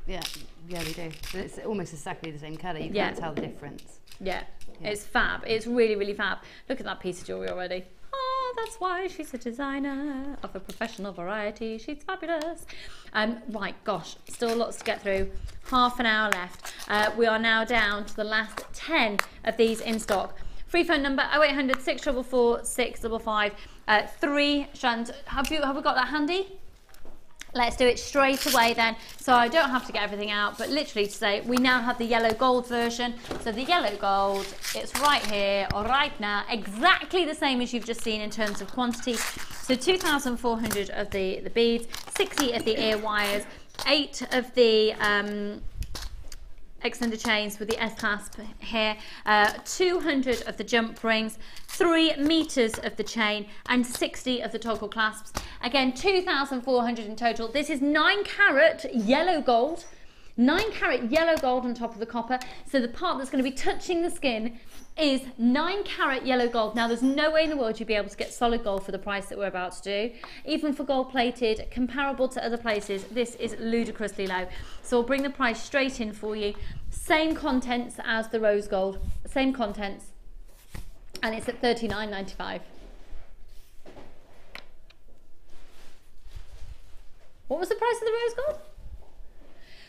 Yeah, they do. It's almost exactly the same colour. You can't tell the difference. Yeah, it's fab. It's really, really fab. Look at that piece of jewellery already. Oh, that's why she's a designer of a professional variety. She's fabulous. Right, gosh, still lots to get through. Half an hour left. We are now down to the last 10 of these in stock. Free phone number 0800 644 655. 3 strands. Have we got that handy? Let's do it straight away then, so I don't have to get everything out, but literally to say we now have the yellow gold version. So the yellow gold, it's right here, or right now, exactly the same as you've just seen in terms of quantity. So 2,400 of the beads, 60 of the ear wires, 8 of the extended chains with the S clasp here, 200 of the jump rings, 3 meters of the chain, and 60 of the toggle clasps. Again, 2,400 in total. This is 9 carat yellow gold, 9 carat yellow gold on top of the copper. So the part that's going to be touching the skin is 9 carat yellow gold. Now, there's no way in the world you'd be able to get solid gold for the price that we're about to do. Even for gold plated, comparable to other places, this is ludicrously low. So we'll bring the price straight in for you. Same contents as the rose gold, same contents, and it's at $39.95. What was the price of the rose gold?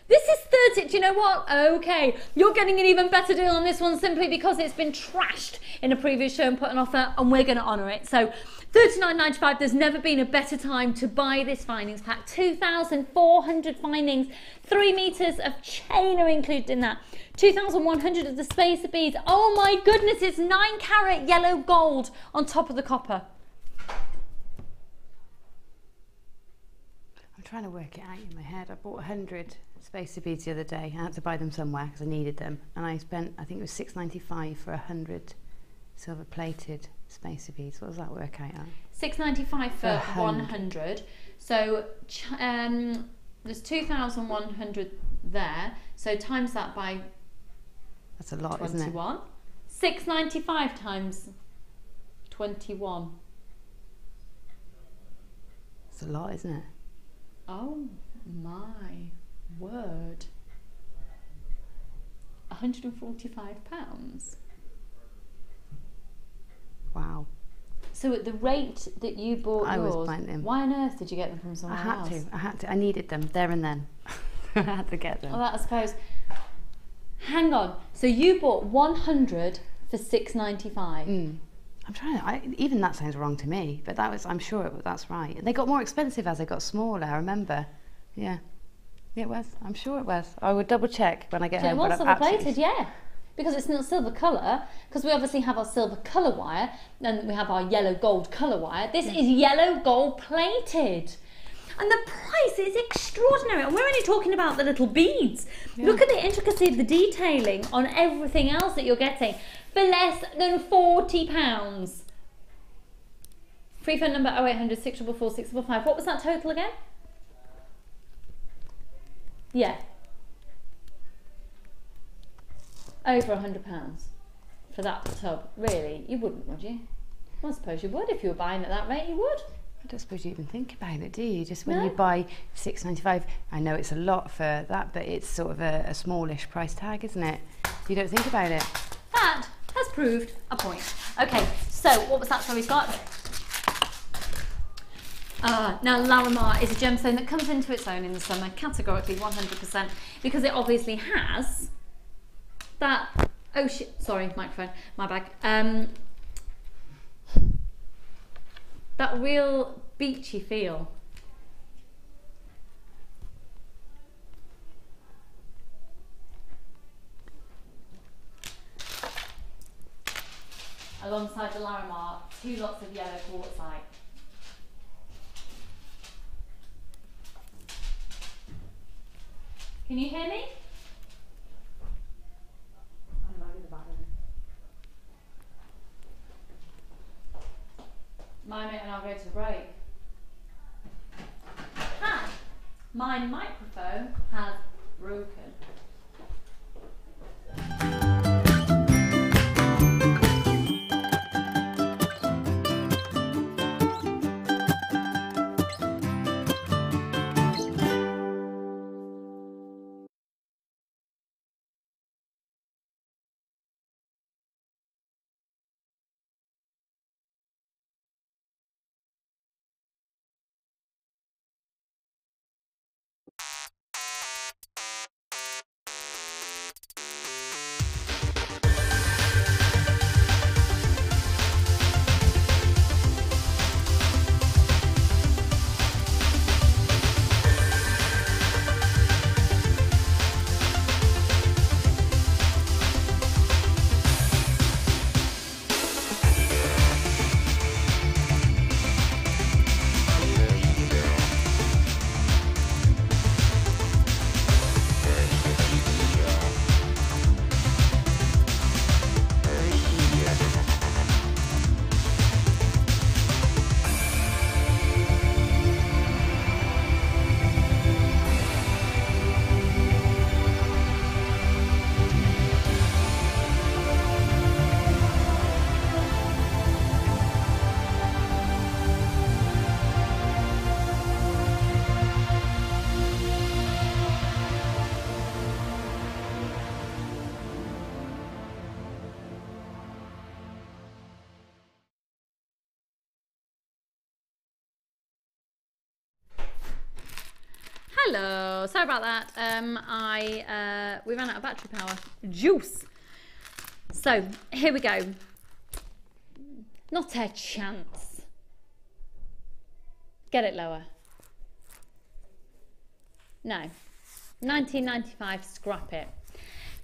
This is 30, do you know what? Okay, you're getting an even better deal on this one simply because it's been trashed in a previous show and put an offer, and we're going to honour it. So $39.95, there's never been a better time to buy this findings pack. 2,400 findings, 3 meters of chain are included in that. 2,100 of the spacer beads. Oh my goodness, it's 9 carat yellow gold on top of the copper. I'm trying to work it out in my head. I bought 100 spacer beads the other day. I had to buy them somewhere because I needed them, and I spent, I think it was $6.95 for 100 silver plated spacer beads. What does that work out at? $6.95 for 100. So there's 2,100 there. So times that by, that's a lot, 21. isn't it? $6.95 times 21. That's a lot, isn't it? Oh my word. £145. Wow. So at the rate that you bought yours, why on earth did you get them from somewhere else? I had to. I needed them there and then. I had to get them. Well, that I suppose. Hang on. So you bought 100 for $6.95. I'm trying to. Even that sounds wrong to me, but that was. I'm sure that's right. They got more expensive as they got smaller. I remember. Yeah. It was. I'm sure it was. I would double check when I get home. It was silver plated, yeah. Because it's not silver colour, because we obviously have our silver colour wire, and we have our yellow gold colour wire. This is yellow gold plated. And the price is extraordinary. And we're only talking about the little beads. Yeah. Look at the intricacy of the detailing on everything else that you're getting for less than £40. Free phone number 0800 644 655. What was that total again? Yeah. Over £100 for that tub. Really? You wouldn't, would you? Well, I suppose you would. If you were buying at that rate, you would. I don't suppose you even think about it, do you? Just when you buy £6.95, I know it's a lot for that, but it's sort of a smallish price tag, isn't it? You don't think about it. That has proved a point. Okay, so what was that? So we've got... now Larimar is a gemstone that comes into its own in the summer, categorically 100%, because it obviously has that... Oh shit, sorry, microphone, my bag. That real beachy feel. Alongside the Larimar, 2 lots of yellow quartzite. Can you hear me? Mime it and I'll go to the break. And my microphone has broken. Hello, sorry about that. We ran out of battery power. Juice. So here we go. Not a chance. Get it lower. No. 1995. Scrap it.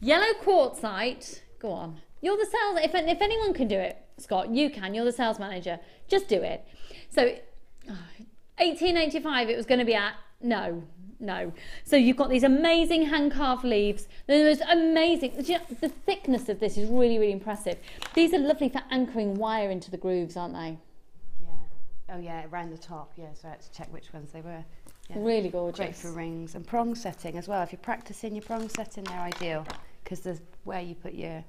Yellow quartzite. Go on. You're the sales. If anyone can do it, Scott, you can. You're the sales manager. Just do it. So, 1885. It was going to be at. No. So you've got these amazing hand-carved leaves. There's amazing. The thickness of this is really, really impressive. These are lovely for anchoring wire into the grooves, aren't they? Yeah. Oh yeah, around the top. Yeah. So I had to check which ones they were. Yeah. Really gorgeous. Great for rings and prong setting as well. If you're practicing your prong setting, they're ideal because there's where you put your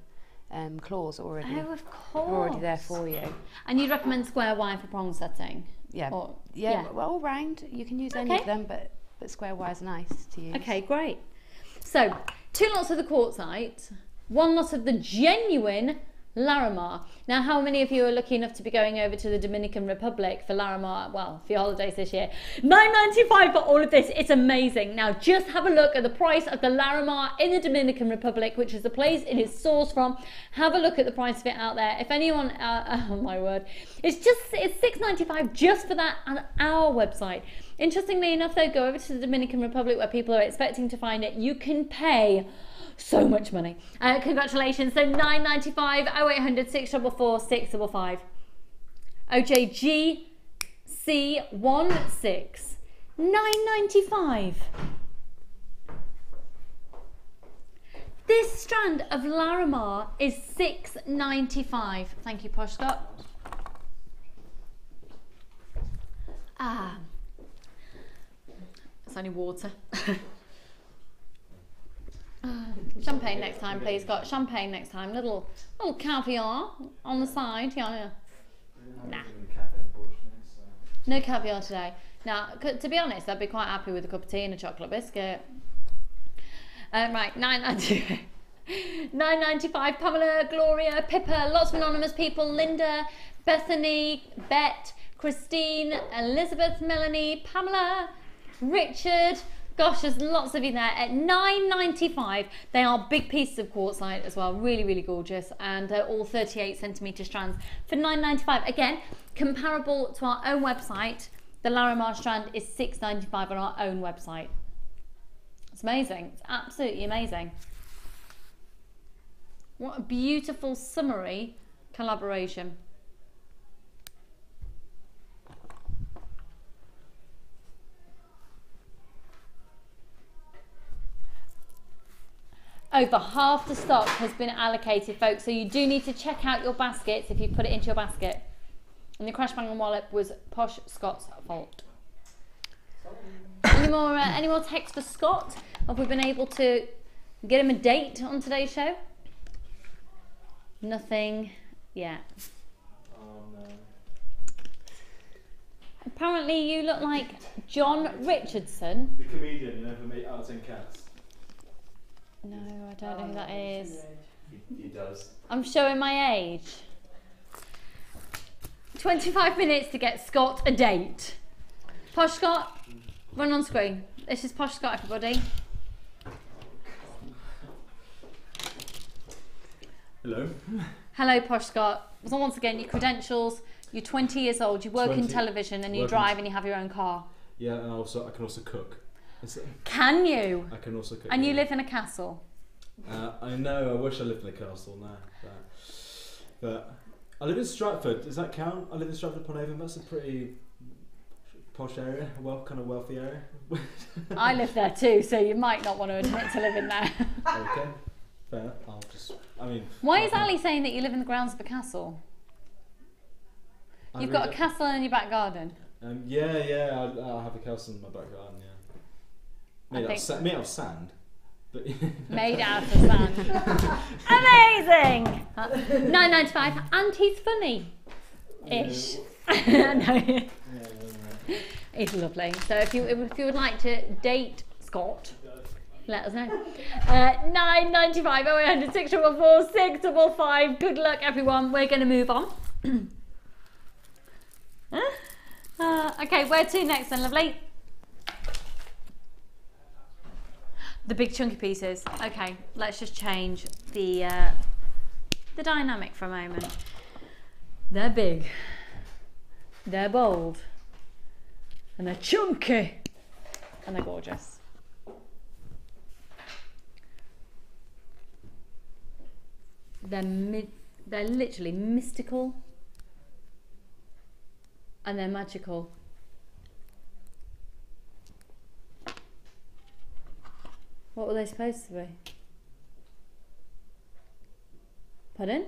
claws already. Oh, of course. Already there for you. And you'd recommend square wire for prong setting? Yeah. Yeah. Well, all round. You can use any of them, but square wire's nice to use. Okay, great. So 2 lots of the quartzite, 1 lot of the genuine Larimar. Now, how many of you are lucky enough to be going over to the Dominican Republic for Larimar? Well, for your holidays this year. $9.95 for all of this. It's amazing. Now, just have a look at the price of the Larimar in the Dominican Republic, which is the place it is sourced from. Have a look at the price of it out there. If anyone, oh my word, it's $6.95 just for that on our website. Interestingly enough though, go over to the Dominican Republic where people are expecting to find it. You can pay so much money. Congratulations. So £9.95, 0800 644 655. OJGC16, £9.95. This strand of Larimar is £6.95. Thank you, Posh Scott. Ah, it's only water. Champagne next time, please, Scott. Champagne next time. Little caviar on the side. Yeah. Nah. No caviar today. Now, to be honest, I'd be quite happy with a cup of tea and a chocolate biscuit. Right, £9.95. Pamela, Gloria, Pippa, lots of anonymous people. Linda, Bethany, Bet, Christine, Elizabeth, Melanie, Pamela, Richard. Gosh, there's lots of you there. At £9.95. They are big pieces of quartzite as well. Really, really gorgeous. And all 38cm strands for £9.95. Again, comparable to our own website. The Larimar strand is £6.95 on our own website. It's amazing. It's absolutely amazing. What a beautiful summery collaboration. Over half the stock has been allocated, folks, so you do need to check out your baskets if you put it into your basket. And the crash bang and wallop was Posh Scott's fault. Any more text for Scott? Have we been able to get him a date on today's show? Nothing yet. Oh no. Apparently you look like John Richardson. The comedian who never made out of 10 cats. No, I don't know who that is. He does. I'm showing my age. 25 minutes to get Scott a date. Posh Scott, run on screen. This is Posh Scott, everybody. Hello. Hello, Posh Scott. So once again, your credentials. You're 20 years old. You work in television, and you drive, and you have your own car. Yeah, and I can also cook. Can you? I can also cook. And you live in a castle. I know. I wish I lived in a castle now, but I live in Stratford. Does that count? I live in Stratford upon Avon. That's a pretty posh area, kind of wealthy area. I live there too, so you might not want to admit to living there. Okay, fair. Why is Ali saying that you live in the grounds of a castle? You've got a castle in your back garden. Yeah. I have a castle in my back garden. Yeah. Made out of sand. But made out of sand. Amazing! £9.95, and he's funny-ish. No. He's lovely. So if you would like to date Scott, let us know. £9.95, 0800 644 655. Good luck, everyone. We're going to move on. Okay, where to next then, lovely? The big chunky pieces. Okay, let's just change the dynamic for a moment. They're big, they're bold, and they're chunky, and they're gorgeous. They're literally mystical, and they're magical. What were they supposed to be? Pardon?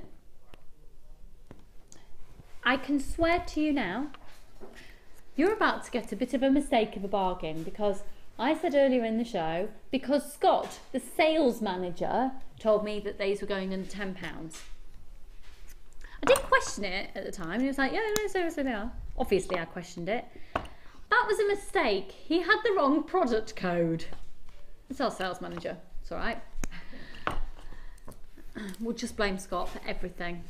I can swear to you now, you're about to get a bit of a mistake of a bargain, because I said earlier in the show, because Scott, the sales manager, told me that these were going under £10. I did question it at the time. He was like, yeah, no, seriously they are. Obviously I questioned it. That was a mistake. He had the wrong product code. It's our sales manager. It's all right. We'll just blame Scott for everything.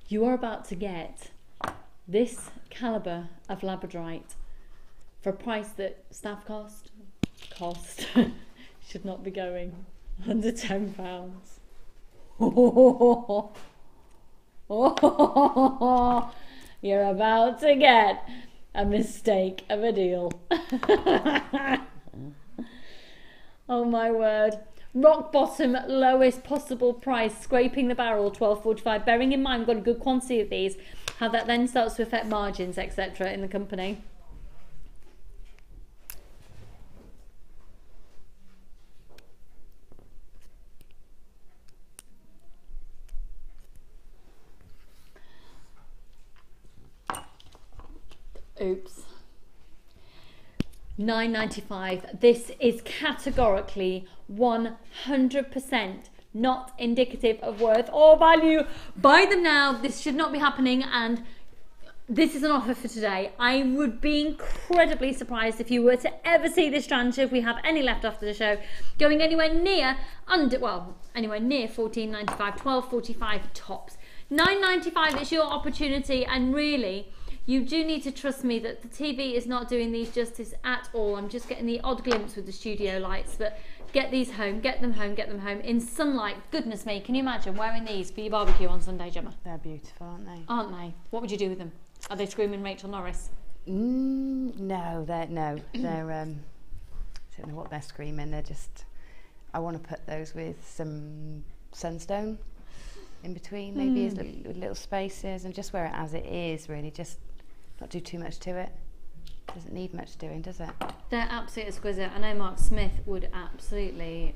You are about to get this calibre of labradorite for a price that staff cost should not be going under £10. Oh, you're about to get a mistake of a deal. Oh my word. Rock bottom, lowest possible price, scraping the barrel, £12.45. Bearing in mind, we've got a good quantity of these, how that then starts to affect margins, etc. in the company. Oops. £9.95. This is categorically 100% not indicative of worth or value. Buy them now. This should not be happening, and this is an offer for today. I would be incredibly surprised if you were to ever see this strand, if we have any left after the show, going anywhere near anywhere near £14.95, £12.45 tops. £9.95 is your opportunity, and really, you do need to trust me that the TV is not doing these justice at all. I'm just getting the odd glimpse with the studio lights, but get these home, get them home in sunlight. Goodness me, can you imagine wearing these for your barbecue on Sunday, Gemma? They're beautiful, aren't they? Aren't they? What would you do with them? Are they screaming Rachel Norris? No, they're I don't know what they're screaming. They're just, I want to put those with some sunstone in between, maybe as little spaces, and just wear it as it is, really, just not do too much to it. Doesn't need much doing, does it? They're absolutely exquisite. I know Mark Smith would absolutely,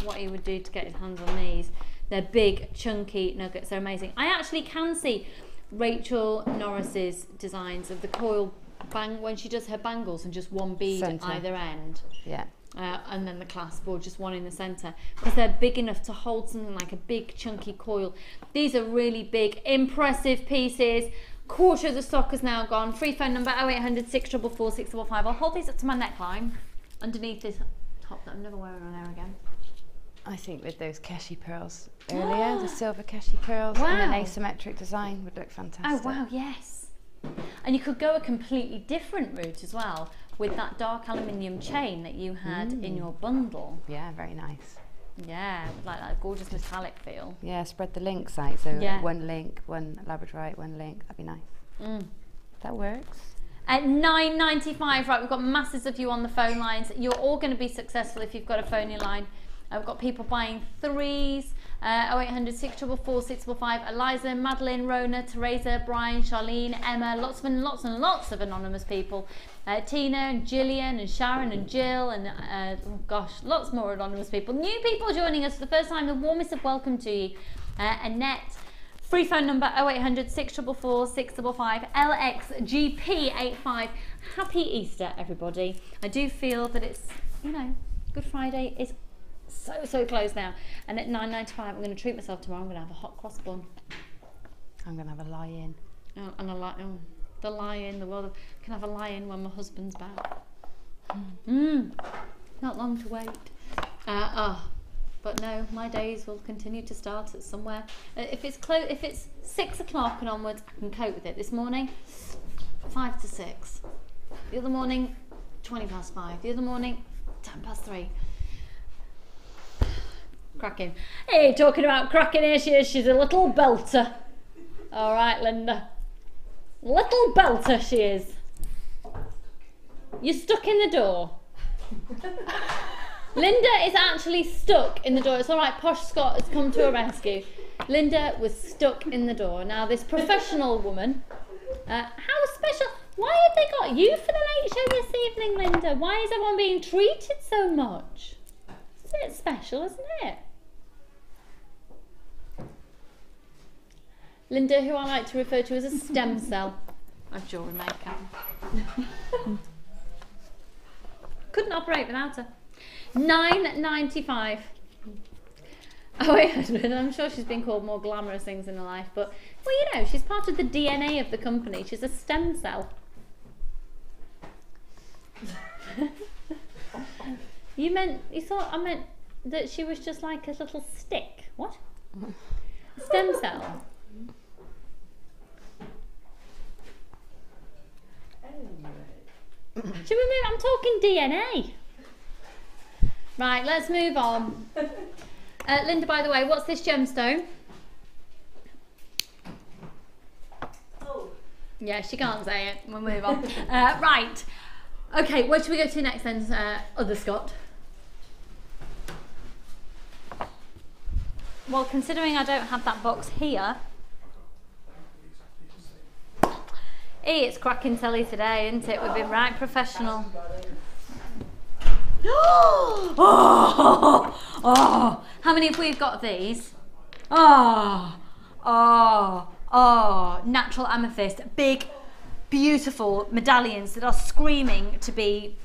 what he would do to get his hands on these. They're big, chunky nuggets. They're amazing. I actually can see Rachel Norris's designs of the coil bang when she does her bangles and just one bead at either end. Yeah. And then the clasp, or just one in the centre, because they're big enough to hold something like a big chunky coil. These are really big, impressive pieces. Quarter of the stock is now gone. Free phone number 0800 644 655. I'll hold these up to my neckline underneath this top that I'm never wearing on air again. I think with those Keshi pearls earlier, the silver Keshi pearls and an asymmetric design would look fantastic. Oh wow, yes. And you could go a completely different route as well with that dark aluminium chain that you had in your bundle. Yeah, very nice. Yeah, like that gorgeous metallic feel. Yeah, spread the links out, so one link, one labradorite, one link, that'd be nice. That works. At £9.95, right, we've got masses of you on the phone lines. You're all going to be successful if you've got a phone in line. We've got people buying threes, 0800 644 655, Eliza, Madeline, Rona, Teresa, Brian, Charlene, Emma, lots and lots of anonymous people. Tina and Gillian and Sharon and Jill and oh gosh, lots more anonymous people. New people joining us for the first time, the warmest of welcome to you. Annette. Free phone number 0800 644 655, LXGP85. Happy Easter, everybody. I do feel that it's, you know, Good Friday is so close now, and at £9.95 I'm going to treat myself tomorrow. I'm going to have a hot cross bun. I'm going to have a lie-in. Oh, and the lie-in, the world of, can have a lie-in when my husband's back. Not long to wait. But no, my days will continue to start at somewhere. If it's 6 o'clock and onwards, I can cope with it. This morning, 5 to 6. The other morning, 20 past 5. The other morning, 10 past 3. Cracking. Hey, talking about cracking, here she is. She's a little belter. All right, Linda. Little belter she is. You're stuck in the door. Linda is actually stuck in the door. It's all right, Posh Scott has come to her rescue. Linda was stuck in the door. Now, this professional woman, how special. Why have they got you for the late show this evening, Linda? Why is everyone being treated so much? It's a bit special, isn't it? Linda, who I like to refer to as a stem cell of JewelleryMaker. Couldn't operate without her. £9.95. Oh, 800. I'm sure she's been called more glamorous things in her life, but well, you know, she's part of the DNA of the company. She's a stem cell. I meant that she was just like a little stick. What? Stem cell. Should we move? I'm talking DNA. Right, let's move on. Linda, by the way, what's this gemstone? Yeah, she can't say it. We'll move on. Right. Okay, where should we go to next then, other Scott? Well, considering I don't have that box here, it's cracking telly today, isn't it? We've been right professional. Oh, how many have we got of these? Natural amethyst, big, beautiful medallions that are screaming to be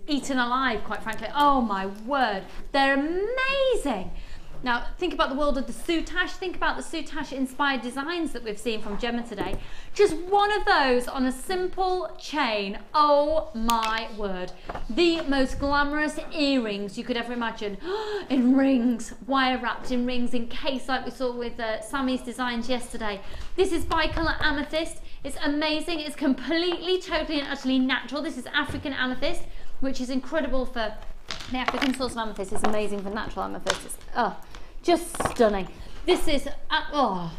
eaten alive, quite frankly. Oh my word, they're amazing. Now, think about the world of the soutache. Think about the soutache-inspired designs that we've seen from Gemma today. Just one of those on a simple chain. Oh my word. The most glamorous earrings you could ever imagine. In rings, wire-wrapped in rings, in case like we saw with Sammy's designs yesterday. This is bicolor amethyst. It's amazing. It's completely, totally and utterly natural. This is African amethyst, which is incredible for the African source of amethyst. It's amazing for natural amethyst. It's, just stunning. This is, I'm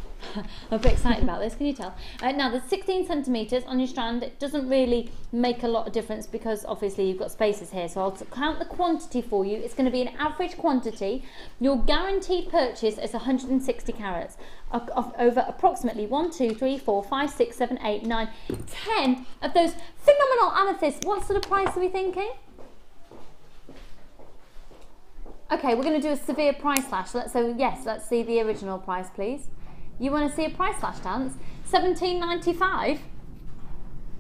a bit excited about this, can you tell? Now there's 16 centimetres on your strand. It doesn't really make a lot of difference because obviously you've got spaces here. So I'll count the quantity for you. It's going to be an average quantity. Your guaranteed purchase is 160 carats of over approximately 1, 2, 3, 4, 5, 6, 7, 8, 9, 10 of those phenomenal amethysts. What sort of price are we thinking? Okay, we're going to do a severe price slash. So yes, let's see the original price, please. You want to see a price slash dance? $17.95.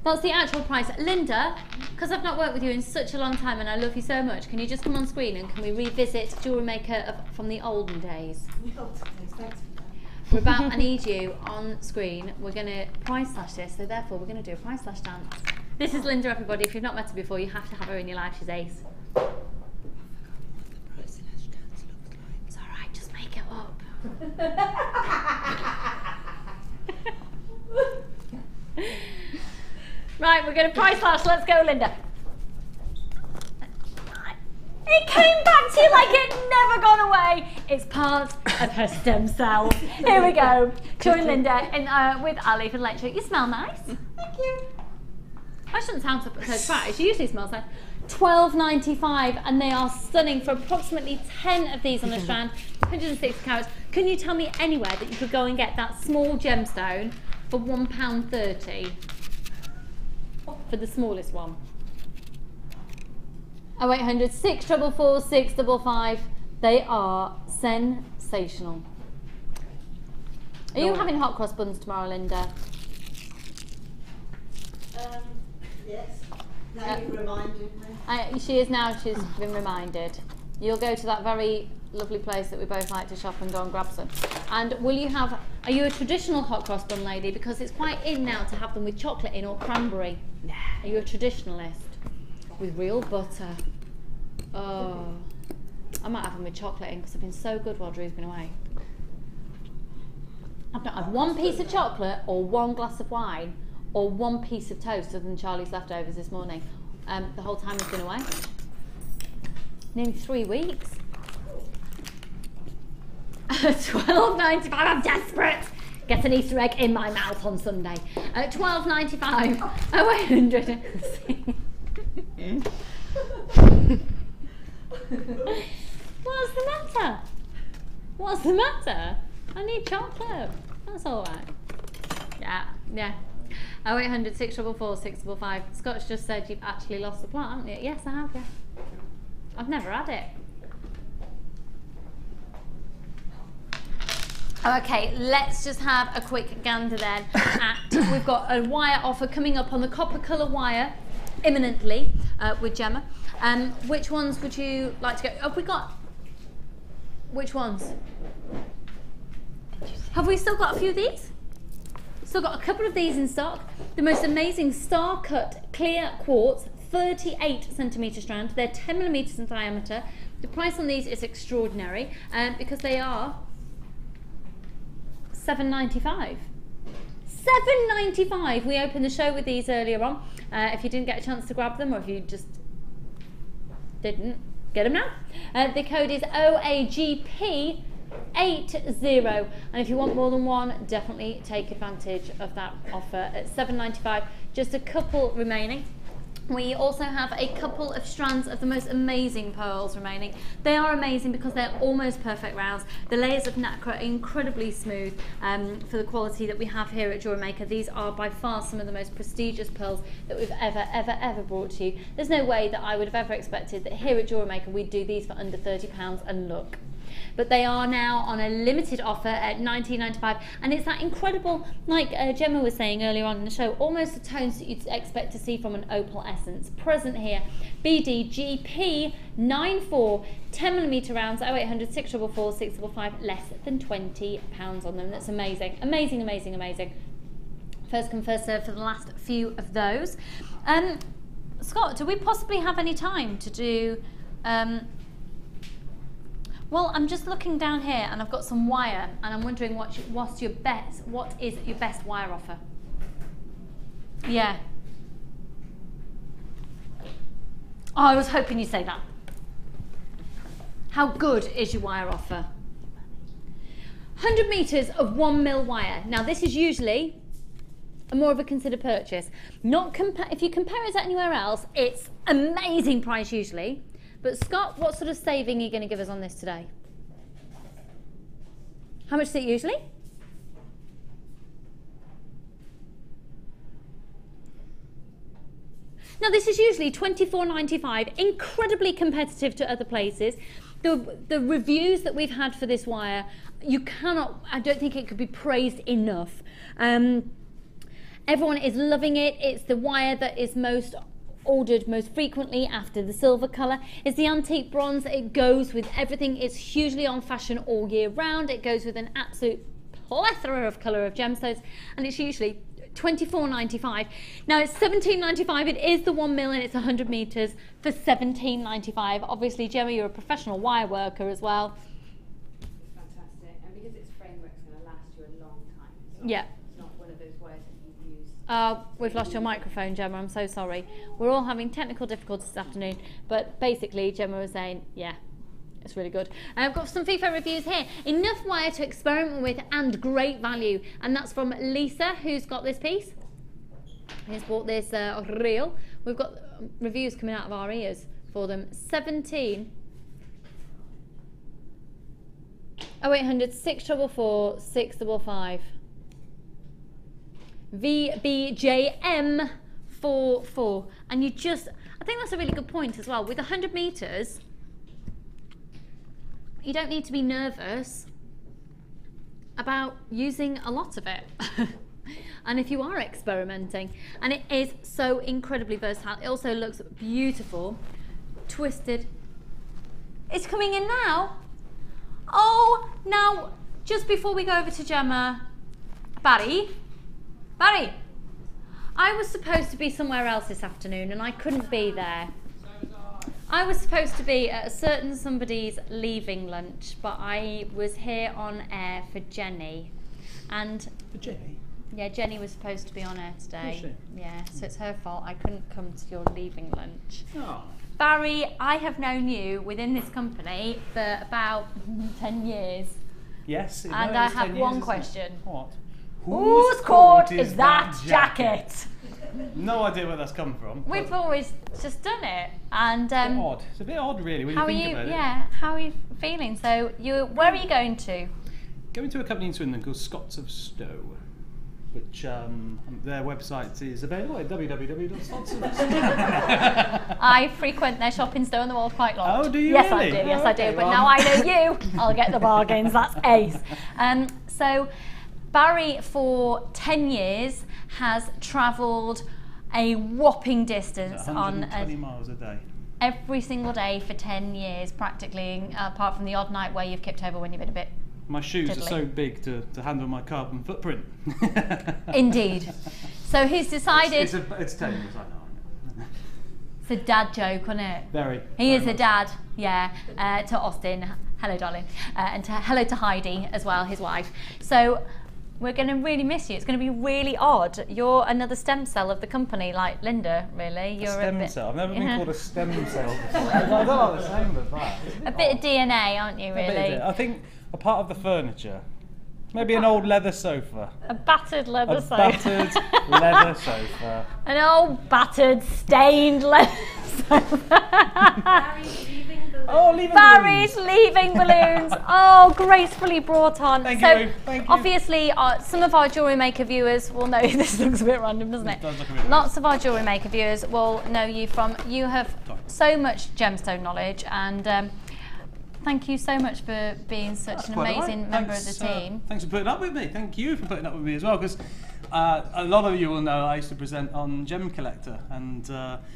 That's the actual price. Linda, because I've not worked with you in such a long time and I love you so much, can you just come on screen and can we revisit JewelleryMaker from the olden days? I need you on screen. We're going to price slash this, so therefore we're going to do a price slash dance. This is Linda, everybody. If you've not met her before, you have to have her in your life. She's ace. Up. Right, we're going to price slash. Let's go, Linda. It came back to you like it never gone away. It's part of her stem cells. Here we go. Join Linda with Ali for the lecture. You smell nice. Thank you. I shouldn't sound so surprised. She usually smells nice. $12.95, and they are stunning for approximately 10 of these on a strand, 160 carats. Can you tell me anywhere that you could go and get that small gemstone for £1.30 for the smallest one? 0800 644 655. They are sensational. Are you having hot cross buns tomorrow, Linda? Yes. Now you've reminded me. She is now, she's been reminded. You'll go to that very lovely place that we both like to shop and go and grab some. And will you have, are you a traditional hot cross bun lady? Because it's quite in now to have them with chocolate in or cranberry. Nah. Are you a traditionalist? With real butter. Oh, I might have them with chocolate in because they've been so good while Drew's been away. I've not had one piece of chocolate or one glass of wine or one piece of toast other than Charlie's leftovers this morning. The whole time he's been away. Nearly 3 weeks. $12.95, I'm desperate. Get an Easter egg in my mouth on Sunday. $12.95. Oh, 800. What's the matter? What's the matter? I need chocolate. That's all right. Yeah. 0800 644 655. Scott's just said you've actually lost the plot, haven't you? Yes, I have, yeah. I've never had it. Okay, let's just have a quick gander then we've got a wire offer coming up on the copper colour wire imminently with Gemma. Which ones would you like to go? Have we got, which ones? Have we still got a few of these? Still got a couple of these in stock. The most amazing star cut clear quartz, 38 centimetre strand. They're 10 millimetres in diameter. The price on these is extraordinary because they are $7.95. $7.95. We opened the show with these earlier on. If you didn't get a chance to grab them, or if you just didn't, get them now. The code is OAGP 80. And if you want more than one, definitely take advantage of that offer at £7.95. Just a couple remaining. We also have a couple of strands of the most amazing pearls remaining. They are amazing because they're almost perfect rounds. The layers of nacre are incredibly smooth for the quality that we have here at JewelleryMaker. These are by far some of the most prestigious pearls that we've ever brought to you. There's no way that I would have ever expected that here at JewelleryMaker we'd do these for under £30 and look. But they are now on a limited offer at $19.95, and it's that incredible, like Gemma was saying earlier on in the show, almost the tones that you'd expect to see from an opal essence. Present here, BDGP 94 10mm rounds, 0800 644 655, less than £20 on them. That's amazing, amazing, amazing, amazing. First come, first serve for the last few of those. Scott, do we possibly have any time to do? Well, I'm just looking down here and I've got some wire, and I'm wondering what is your best wire offer? Yeah. Oh, I was hoping you'd say that. How good is your wire offer? 100 metres of 1mm wire. Now this is usually more of a considered purchase. If you compare it to anywhere else, it's amazing price usually. But Scott, what sort of saving are you going to give us on this today? How much is it usually? Now this is usually $24.95, incredibly competitive to other places. The reviews that we've had for this wire, I don't think it could be praised enough. Everyone is loving it. It's the wire that is most ordered most frequently after the silver colour. It's the antique bronze. It goes with everything. It's hugely on fashion all year round. It goes with an absolute plethora of colour of gemstones, and it's usually $24.95. Now it's $17.95. It is the 1mm and it's 100 metres for $17.95. Obviously, Gemma, you're a professional wire worker as well. Fantastic, and because its framework's going to last you a long time. Yeah. It's not one of those wires that you've used. We've lost your microphone, Gemma. I'm so sorry. We're all having technical difficulties this afternoon, but basically Gemma was saying, yeah, it's really good. I've got some FIFA reviews here. Enough wire to experiment with and great value. And that's from Lisa, who's got this piece. Who's bought this reel. We've got reviews coming out of our ears for them. 17. 0800 644 655. VBJM 44. And I think that's a really good point as well. With 100 metres, you don't need to be nervous about using a lot of it. And if you are experimenting, and it is so incredibly versatile, it also looks beautiful, twisted. It's coming in now. Oh, now, just before we go over to Gemma, Barry, I was supposed to be somewhere else this afternoon and I couldn't be there. I was supposed to be at a certain somebody's leaving lunch, but I was here on air for Jenny. And for Jenny? Yeah, Jenny was supposed to be on air today. Was she? Yeah, so it's her fault. I couldn't come to your leaving lunch. Oh. Barry, I have known you within this company for about 10 years. Yes. And I have one question. What? Whose coat is that jacket? No idea where that's come from. We've always just done it, and it's a bit odd. It's a bit odd, really, when you think about it. Yeah, how are you feeling? So, where are you going to? Going to a company in Swindon called Scots of Stowe, which their website is available at www.scotsofstowe. I frequent their shop in Stowe on the Wall quite a lot. Oh, do you? Yes, really? I do. Yes, oh, I do. But now I know you, I'll get the bargains. That's ace. So, Barry, for 10 years, has travelled a whopping distance 120 miles a day. Every single day for 10 years, practically, apart from the odd night where you've kipped over when you've been a bit. My shoes diddly. are so big to handle my carbon footprint. Indeed. So he's decided. It's dangerous, I know. It's a dad joke, isn't it? Very. He is a dad, yeah. To Austin, hello, darling, and hello to Heidi as well, his wife. So. We're going to really miss you. It's going to be really odd. You're another stem cell of the company, like Linda, really. You're a stem cell? I've never been called a stem cell before. I don't know what the same with that. A bit of DNA, aren't you, really? I think a part of the furniture. Maybe an old leather sofa. A battered leather sofa. Battered leather sofa. An old battered, stained leather sofa. Barry's leaving balloons. Oh, gracefully brought on. Thank so you. Thank you. Obviously, some of our Jewellery Maker viewers will know this looks a bit random, doesn't it? It does look a bit Lots of our Jewellery Maker viewers will know you from. You have so much gemstone knowledge, and thank you so much for being such an amazing member of the team. Thanks for putting up with me. Thank you for putting up with me as well, because a lot of you will know I used to present on Gem Collector, and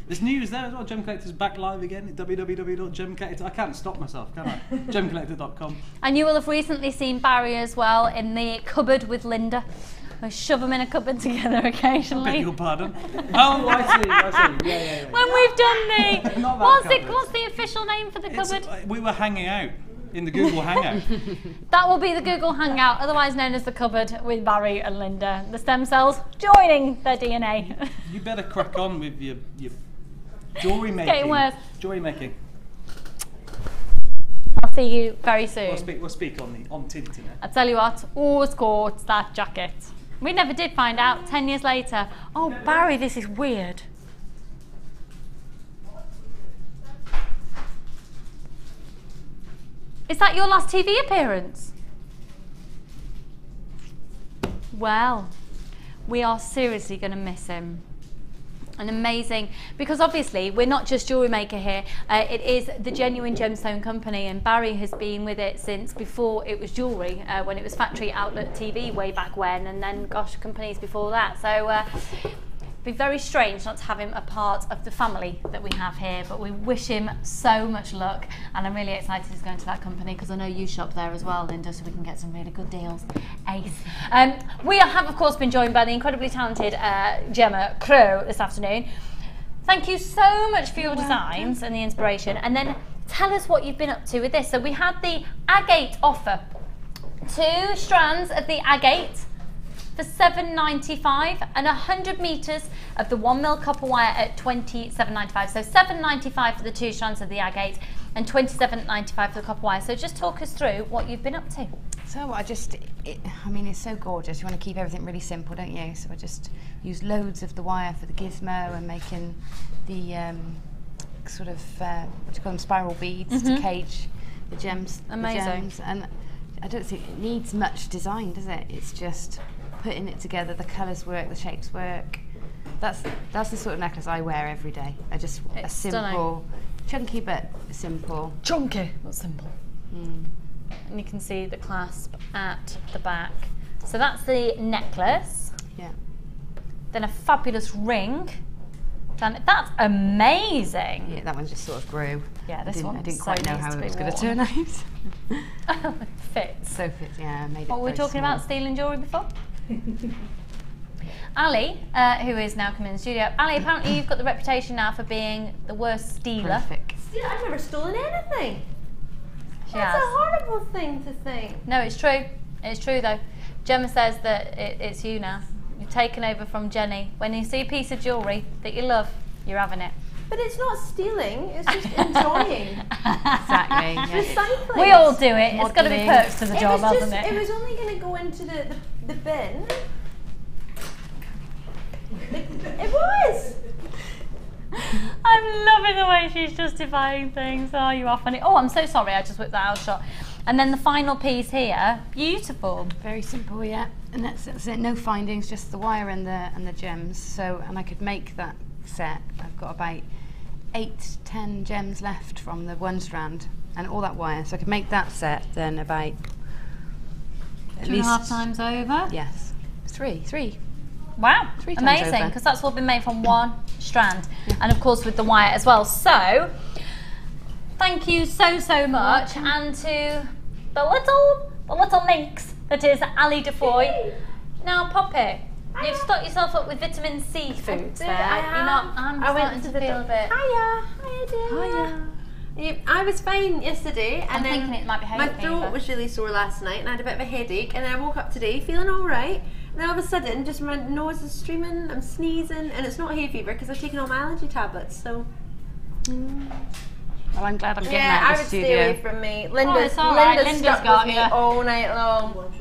there's news there as well. Gem Collector's back live again at www.gemcollector. I can't stop myself, can I? Gemcollector.com. And you will have recently seen Barry as well in the cupboard with Linda. We shove them in a cupboard together occasionally. I beg your pardon. Oh, I see. Yeah. When we've done the Not that what's the official name for the cupboard? We were hanging out in the Google Hangout. That will be the Google Hangout, otherwise known as the cupboard with Barry and Linda. The stem cells joining their DNA. You better crack on with your jewellery making. It's getting worse. Jewellery making. I'll see you very soon. We'll speak on Tintin. I tell you what, who's caught that jacket? We never did find out 10 years later. Oh, Barry, this is weird. Is that your last TV appearance? Well, we are seriously going to miss him. An amazing, because obviously we're not just Jewellery Maker here, it is the Genuine Gemstone Company, and Barry has been with it since before it was Jewellery, when it was Factory Outlet TV way back when, and then gosh, companies before that. So it'd be very strange not to have him a part of the family that we have here, but we wish him so much luck, and I'm really excited he's going to that company, because I know you shop there as well, Linda, so we can get some really good deals. Ace. We have of course been joined by the incredibly talented Gemma Crow this afternoon. Thank you so much for your designs and the inspiration, and then tell us what you've been up to with this. So we had the agate offer, 2 strands of the agate for $7.95 and 100 metres of the 1mm copper wire at $27.95. So $7.95 for the 2 strands of the agate and $27.95 for the copper wire. So just talk us through what you've been up to. So I mean, it's so gorgeous. You want to keep everything really simple, don't you? So I just use loads of the wire for the gizmo and making the sort of, what do you call them, spiral beads to cage the gems. Amazing. The gems. And I don't think it needs much design, does it? It's just putting it together, the colours work, the shapes work. That's the sort of necklace I wear every day. It's a simple, chunky but simple. Chunky, not simple. And you can see the clasp at the back. So that's the necklace. Yeah. Then a fabulous ring. That's amazing. Yeah, that one just sort of grew. Yeah, this one. I didn't quite know how it was going to turn out. Fits. So fits, yeah. Made it What were we talking about, stealing jewellery before? Ali, who is now coming in the studio. Ali, apparently you've got the reputation now for being the worst stealer. Prolific. I've never stolen anything. That's a horrible thing to think. No, it's true. It's true though. Gemma says that it's you now. You've taken over from Jenny. When you see a piece of jewellery that you love, you're having it. But it's not stealing, it's just enjoying. Exactly. Yeah. Recycling. We all do it. It's got to be perks to the job, hasn't it? It was only going to go into the bin. It was. I'm loving the way she's justifying things. Oh, you are funny. Oh, I'm so sorry. I just whipped that out shot. And then the final piece here, beautiful. Very simple, yeah. And that's it. No findings, just the wire and the gems. So, and I could make that set. I've got about 8-10 gems left from the 1 strand, and all that wire. So I could make that set. Then about at least 2.5 times over. Yes, 3. Wow, 3 times amazing, over. because that's all been made from 1 strand, and of course with the wire as well. So, thank you so much, and to the little minx that is Ali Defoy. Now, Poppy, you've stocked yourself up with vitamin C foods there. I'm starting to feel a bit. Hiya, dear. I was fine yesterday, and then thinking it might be hay my fever. throat was really sore last night, and I had a bit of a headache, and then I woke up today feeling all right. And then all of a sudden, just my nose is streaming, I'm sneezing, and it's not hay fever because I've taken all my allergy tablets. So Well, I'm glad I'm getting Yeah, out I of the would studio. stay away from me. Linda's Linda's stuck got with me you. all night long.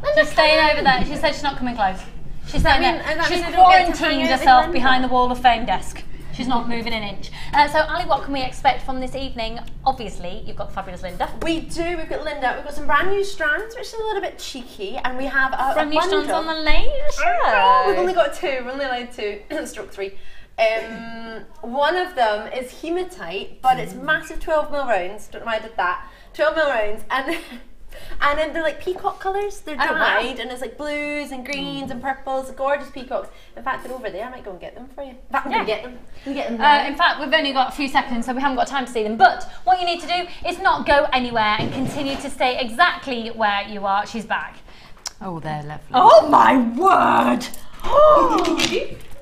Linda's staying over there. She said she's not coming close. She's Does that staying mean- there. does that She's mean I don't get to hang quarantined out with herself Linda? behind the Wall of Fame desk. She's not moving an inch. So, Ali, what can we expect from this evening? Obviously, you've got the fabulous Linda. We do. We've got Linda. We've got some brand new strands, which is a little bit cheeky, and we have a Brand new bundle. strands on the lane. Oh, we've only got 2. We're only allowed 2. Stroke 3. One of them is hematite, but it's massive 12mm rounds. Don't know why I did that. 12mm rounds, and then they're like peacock colours. They're dyed, and it's like blues and greens and purples. Gorgeous peacocks. In fact, they're over there. I might go and get them for you. In fact, I'm gonna get them. I'm getting them now. In fact, we've only got a few seconds, so we haven't got time to see them. But what you need to do is not go anywhere and continue to stay exactly where you are. She's back. Oh, they're lovely. Oh my word!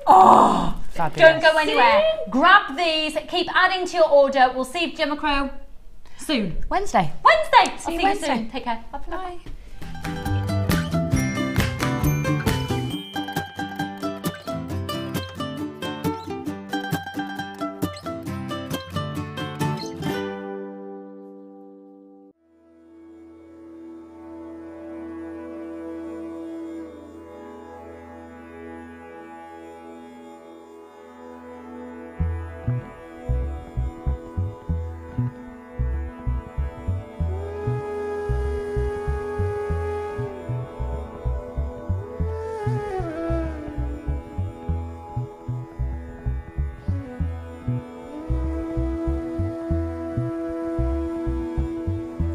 Oh, fabulous. Don't go anywhere. Grab these. Keep adding to your order. We'll see Gemma Crow soon. Wednesday. Wednesday. See I'll you see Wednesday. you soon. Take care. Bye.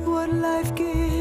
What life gives